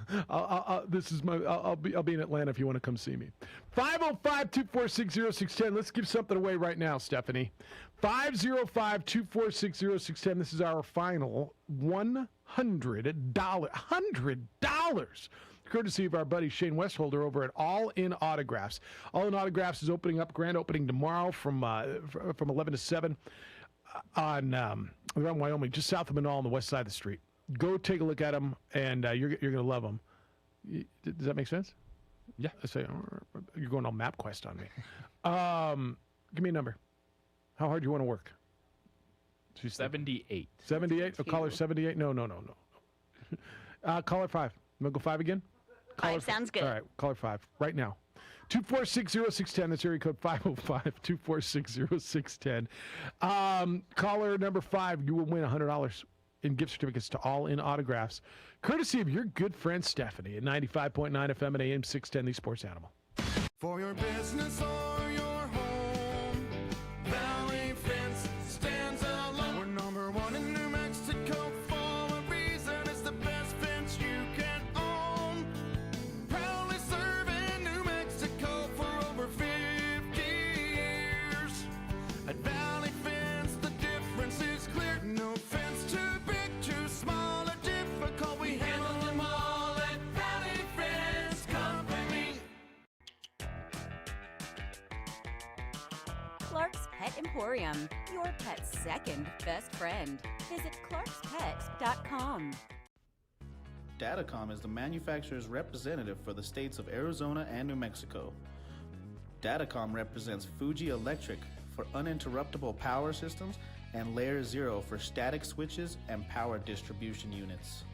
be in Atlanta if you want to come see me. 505-246-0610. Let's give something away right now, Stephanie. 505-246-0610. This is our final $100. $100. Courtesy of our buddy Shane Westholder over at All In Autographs. All In Autographs is opening up, grand opening tomorrow from 11 to 7 on around Wyoming, just south of Manal on the west side of the street. Go take a look at them, and you're going to love them. Does that make sense? Yeah. I say you're going on MapQuest on me. Give me a number. How hard do you want to work? 78. 78? Oh, caller 78? No. Caller 5. You want to go 5 again? Caller 5 sounds good. All right, caller 5 right now. 246-0610. That's area code 505-246-0610. Caller number 5, you will win $100 in gift certificates to All In Autographs, courtesy of your good friend Stephanie at 95.9 FM and AM 610, the Sports Animal. For your business or your home, Valley Fence stands alone. We're number 1 in New Mexico for a reason. It's the best fence you can own. Proudly serving New Mexico for over 50 years. At Valley Fence, the difference is clear. No fence too big, too small, or difficult. We handle them all at Valley Fence Company. Clark's Pet Emporium, your pet's second best friend. Visit clarkspet.com. Datacom is the manufacturer's representative for the states of Arizona and New Mexico. Datacom represents Fuji Electric for uninterruptible power systems and Layer 0 for static switches and power distribution units.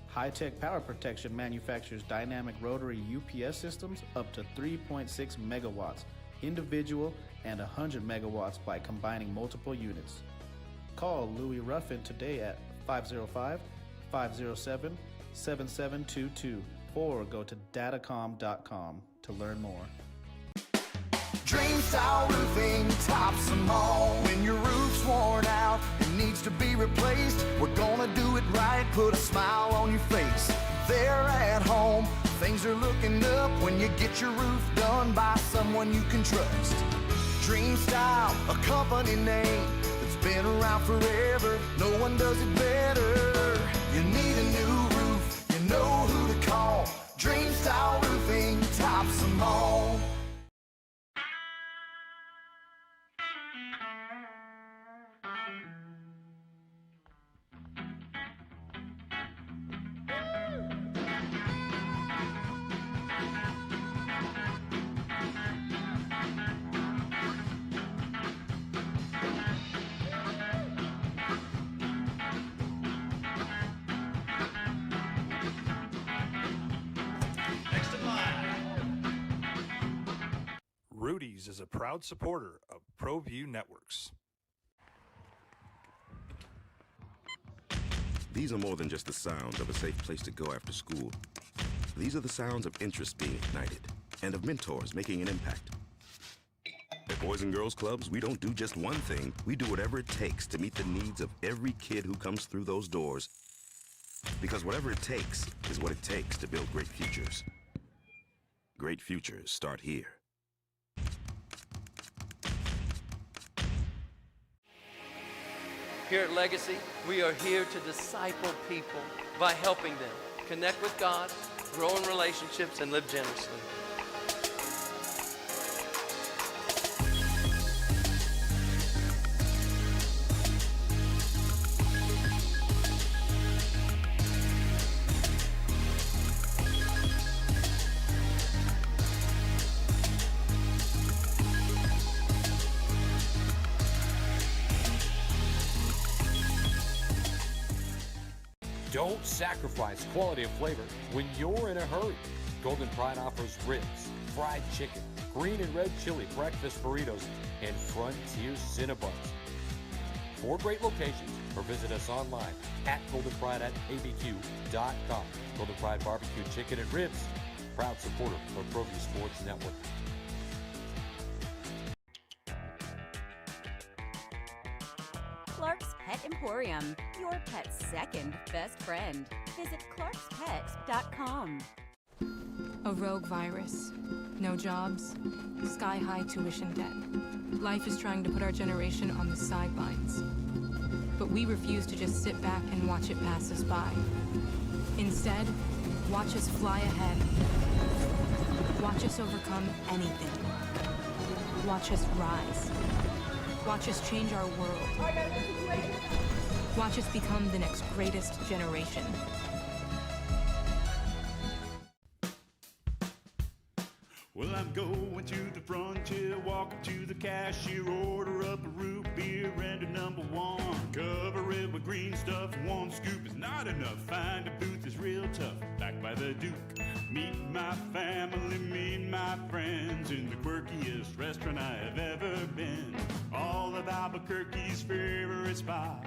High-Tech Power Protection manufactures dynamic rotary UPS systems up to 3.6 megawatts, individual and 100 megawatts by combining multiple units. Call Louis Ruffin today at 505-507-6955 7722 or go to datacom.com to learn more. Dream Style Roofing tops them all. When your roof's worn out and needs to be replaced, we're gonna do it right, put a smile on your face. They're at home, things are looking up when you get your roof done by someone you can trust. Dream Style, a company name that's been around forever. No one does it better. You need a new roof, you know who to call. Dream Style Roofing tops them all. Rudy's is a proud supporter of ProView Networks. These are more than just the sounds of a safe place to go after school. These are the sounds of interest being ignited and of mentors making an impact. At Boys and Girls Clubs, we don't do just one thing. We do whatever it takes to meet the needs of every kid who comes through those doors. Because whatever it takes is what it takes to build great futures. Great futures start here. Here at Legacy, we are here to disciple people by helping them connect with God, grow in relationships, and live generously. Don't sacrifice quality of flavor when you're in a hurry. Golden Pride offers ribs, fried chicken, green and red chili breakfast burritos, and Frontier Cinnabons. 4 great locations, or visit us online at goldenpride@abq.com. Golden Pride Barbecue Chicken and Ribs, proud supporter of ProView Sports Network. Clark's Pet Emporium, your pet's second best friend. Visit clarkspet.com. A rogue virus, no jobs, sky-high tuition debt. Life is trying to put our generation on the sidelines. But we refuse to just sit back and watch it pass us by. Instead, watch us fly ahead. Watch us overcome anything. Watch us rise. Watch us change our world. Watch us become the next greatest generation. Well, I'm going to the frontier, walk up to the cashier, order up a root beer and a number 1. Cover it with green stuff, 1 scoop is not enough. Find a booth is real tough, back by the Duke. Meet my family, meet my friends in the quirkiest restaurant I have ever been. All of Albuquerque's favorite spot,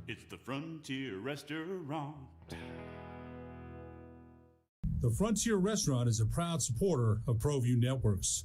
it's the Frontier Restaurant. The Frontier Restaurant is a proud supporter of ProView Networks.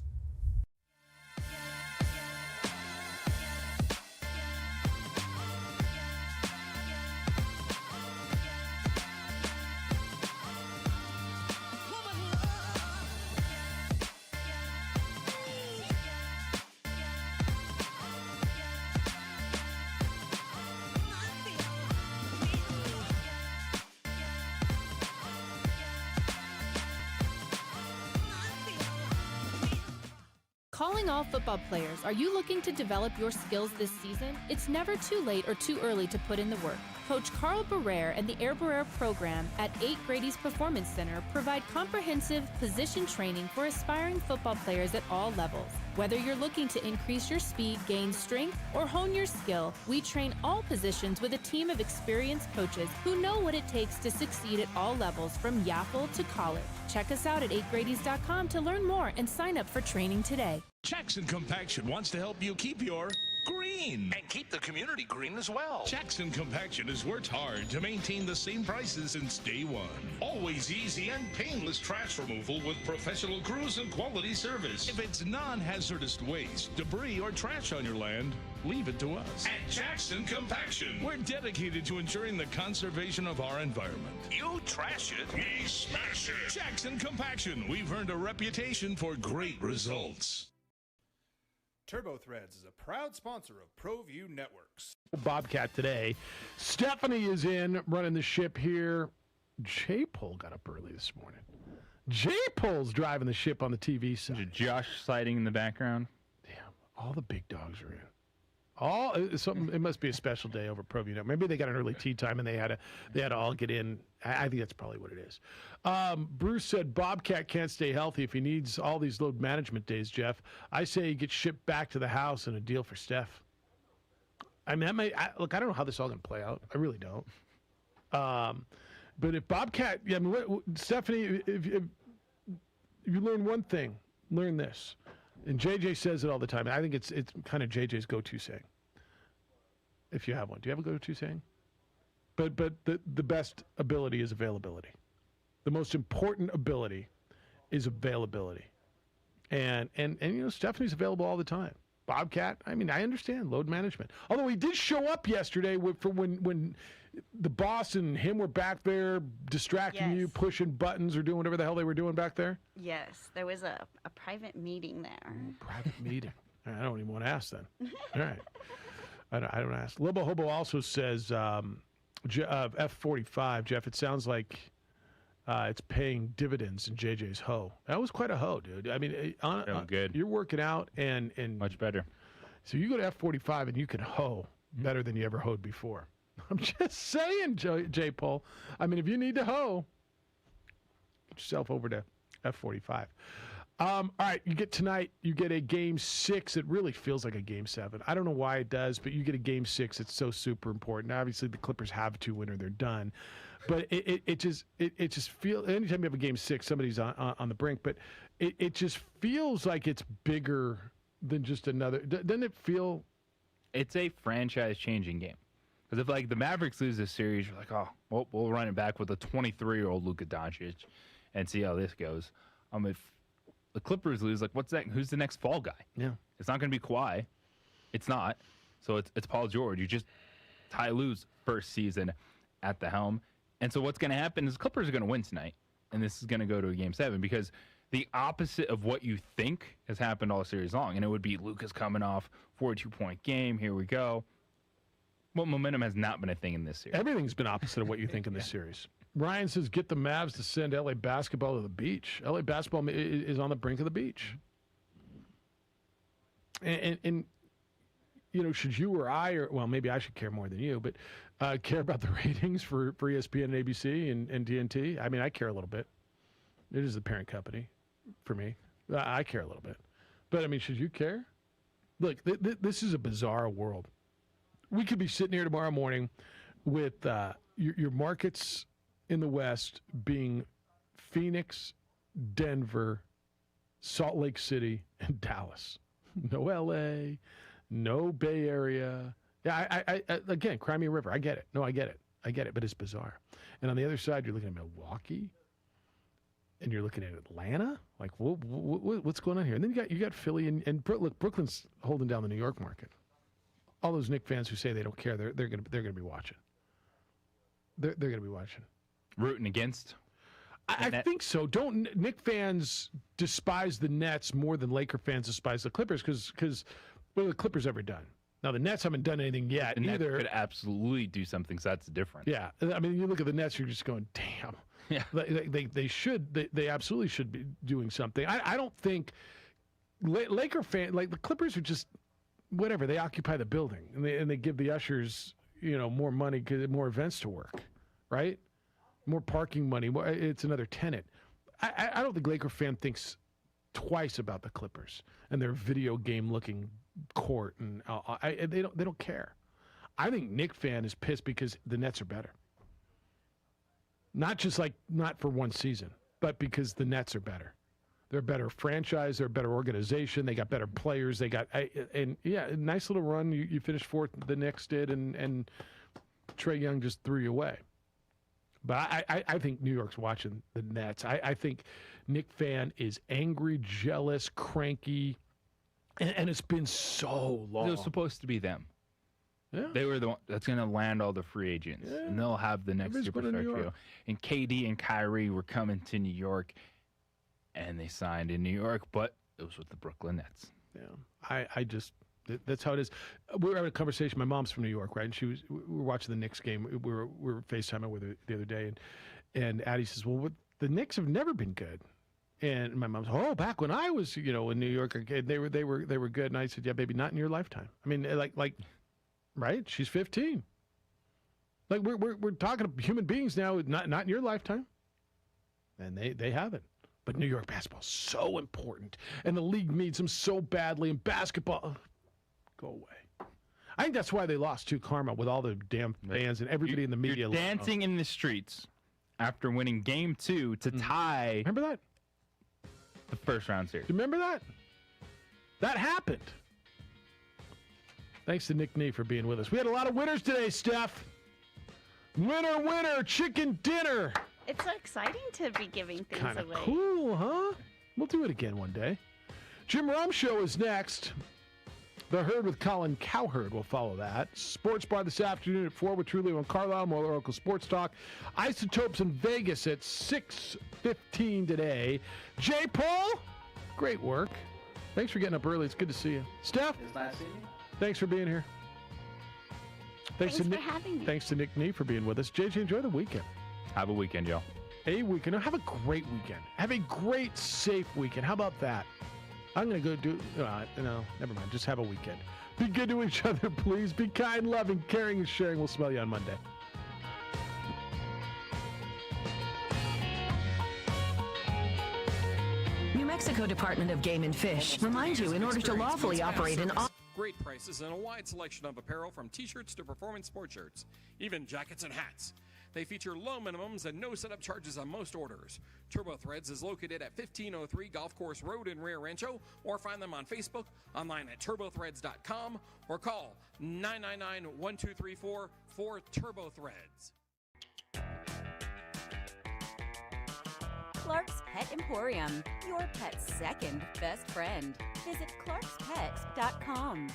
Calling all football players, are you looking to develop your skills this season? It's never too late or too early to put in the work. Coach Carl Barrere and the Air Barrere program at 8 Grady's Performance Center provide comprehensive position training for aspiring football players at all levels. Whether you're looking to increase your speed, gain strength, or hone your skill, we train all positions with a team of experienced coaches who know what it takes to succeed at all levels from Yaffle to college. Check us out at 8gradys.com to learn more and sign up for training today. Jackson Compaction wants to help you keep your green. And keep the community green as well. Jackson Compaction has worked hard to maintain the same prices since day one. Always easy and painless trash removal with professional crews and quality service. If it's non-hazardous waste, debris, or trash on your land, leave it to us. At Jackson Compaction, we're dedicated to ensuring the conservation of our environment. You trash it, we smash it. Jackson Compaction, we've earned a reputation for great results. Turbo Threads is a proud sponsor of ProView Networks. Bobcat today. Stephanie is in running the ship here. J-Pole got up early this morning. J-Pole's driving the ship on the TV side. Josh sighting in the background. Damn, all the big dogs are in. It must be a special day over ProView Network. Maybe they got an early tea time and they had to all get in. I think that's probably what it is. Bruce said Bobcat can't stay healthy if he needs all these load management days, Jeff. I say he gets shipped back to the house and a deal for Steph. I mean, look, I don't know how this is all going to play out. I really don't. But if Bobcat, Stephanie, if you learn one thing, learn this. And JJ says it all the time. I think it's kind of JJ's go-to saying. If you have one. Do you have a go-to saying? But the best ability is availability. The most important ability is availability. And Stephanie's available all the time. Bobcat, I mean, I understand load management. Although he did show up yesterday for when the boss and him were back there distracting you, pushing buttons or doing whatever the hell they were doing back there. Yes, there was a private meeting there. Private meeting. I don't even want to ask then. All right. I don't ask. Lobo Hobo also says F45, Jeff, it sounds like it's paying dividends in JJ's hoe. That was quite a hoe, dude. I mean, good. You're working out and much better. So you go to F45 and you can hoe better than you ever hoed before. I'm just saying, J-Pole. I mean, if you need to hoe, get yourself over to F45. All right, you get a Game 6. It really feels like a Game 7. I don't know why it does, but you get a Game 6. It's so super important. Obviously, the Clippers have to win or they're done. But it just feels, anytime you have a Game 6, somebody's on the brink. But it just feels like it's bigger than just another. Doesn't it feel? It's a franchise-changing game. Because if the Mavericks lose this series, you're like, oh, well, we'll run it back with a 23-year-old Luka Doncic and see how this goes. If the Clippers lose, what's that? Who's the next fall guy? Yeah, it's not going to be Kawhi. It's not. So it's Paul George. You just Ty Lue's first season at the helm. And so what's going to happen is the Clippers are going to win tonight, and this is going to go to a Game 7 because the opposite of what you think has happened all series long, and it would be Luka's coming off 42-point game. Here we go. Well, momentum has not been a thing in this series. Everything's been opposite of what you think in this series. Ryan says, get the Mavs to send LA basketball to the beach. LA basketball is on the brink of the beach. And should you or I, or maybe I should care more than you, but care about the ratings for ESPN and ABC and TNT? I mean, I care a little bit. It is the parent company for me. I care a little bit. But, I mean, should you care? Look, this is a bizarre world. We could be sitting here tomorrow morning with your markets in the West being Phoenix, Denver, Salt Lake City, and Dallas. No L.A., no Bay Area. Yeah, I again, cry me a river. I get it. No, I get it, but it's bizarre. And on the other side, you're looking at Milwaukee, and you're looking at Atlanta. Like, what's going on here? And then you got Philly, and look, Brooklyn's holding down the New York market. All those Knicks fans who say they don't care, they're gonna be watching. They're gonna be watching. Rooting against? I think so. Don't Knicks fans despise the Nets more than Laker fans despise the Clippers? Because what have the Clippers ever done? Now the Nets haven't done anything yet the either. Nets could absolutely do something, so that's different. Yeah, I mean, you look at the Nets, you're just going, damn. Yeah, they absolutely should be doing something. I don't think Laker fans, the Clippers, are just. Whatever, they occupy the building and they give the ushers, more money, more events to work, right? More parking money. It's another tenant. I don't think Laker fan thinks twice about the Clippers and their video game looking court, and they don't care. I think Knicks fan is pissed because the Nets are better. Not just not for one season, but because the Nets are better. They're a better franchise. They're a better organization. They got better players. They got a nice little run. You finished fourth. The Knicks did, and Trae Young just threw you away. But I think New York's watching the Nets. I think Nick Fan is angry, jealous, cranky, and it's been so long. It was supposed to be them. Yeah. They were the one that's going to land all the free agents, and they'll have the next superstar trio. And KD and Kyrie were coming to New York, and they signed in New York, but it was with the Brooklyn Nets. Yeah, I just that's how it is. We were having a conversation. My mom's from New York, right? And we were watching the Knicks game. We were FaceTiming with her the other day, and Addie says, "Well, the Knicks have never been good." And my mom's, back when I was, in New York, they were good. And I said, "Yeah, baby, not in your lifetime." I mean, like. Right? She's 15. Like we're talking to human beings now, not in your lifetime. And they haven't. But New York basketball's so important. And the league needs them so badly. And basketball, go away. I think that's why they lost to Karma with all the damn fans and everybody in the media. You're dancing in the streets after winning game 2 to tie. Remember that? The first round series. Do you remember that? That happened. Thanks to Nick Nee for being with us. We had a lot of winners today, Steph. Winner, chicken dinner. It's so exciting to be giving things Kind of away. cool, huh? We'll do it again one day. Jim Rome Show is next. The Herd with Colin Cowherd will follow that. Sports Bar this afternoon at 4 with Trulio and Carlisle. More Oracle Sports Talk. Isotopes in Vegas at 6:15 today. Jay Paul, great work. Thanks for getting up early. It's good to see you. Steph? It's nice seeing you. Thanks for being here. Thanks for having me. Thanks to Nick Nee for being with us. JJ, enjoy the weekend. Have a weekend, Joe. A weekend. Have a great weekend. Have a great, safe weekend. How about that? I'm going to go do... No, never mind. Just have a weekend. Be good to each other, please. Be kind, loving, caring, and sharing. We'll smell you on Monday. New Mexico Department of Game and Fish reminds you in order to lawfully operate an... Great prices and a wide selection of apparel from t-shirts to performance sports shirts, even jackets and hats. They feature low minimums and no setup charges on most orders. Turbo Threads is located at 1503 Golf Course Road in Rio Rancho, or find them on Facebook, online at turbothreads.com, or call 999-1234 for Turbo Threads. Clark's Pet Emporium, your pet's second best friend. Visit clarkspet.com.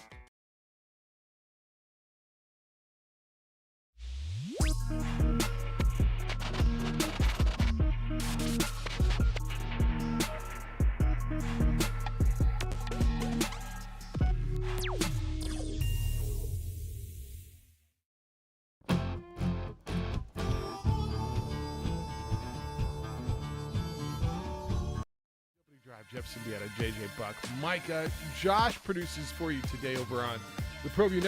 Jeff Siembieda, JJ Buck, Micah, Josh produces for you today over on the ProView Network.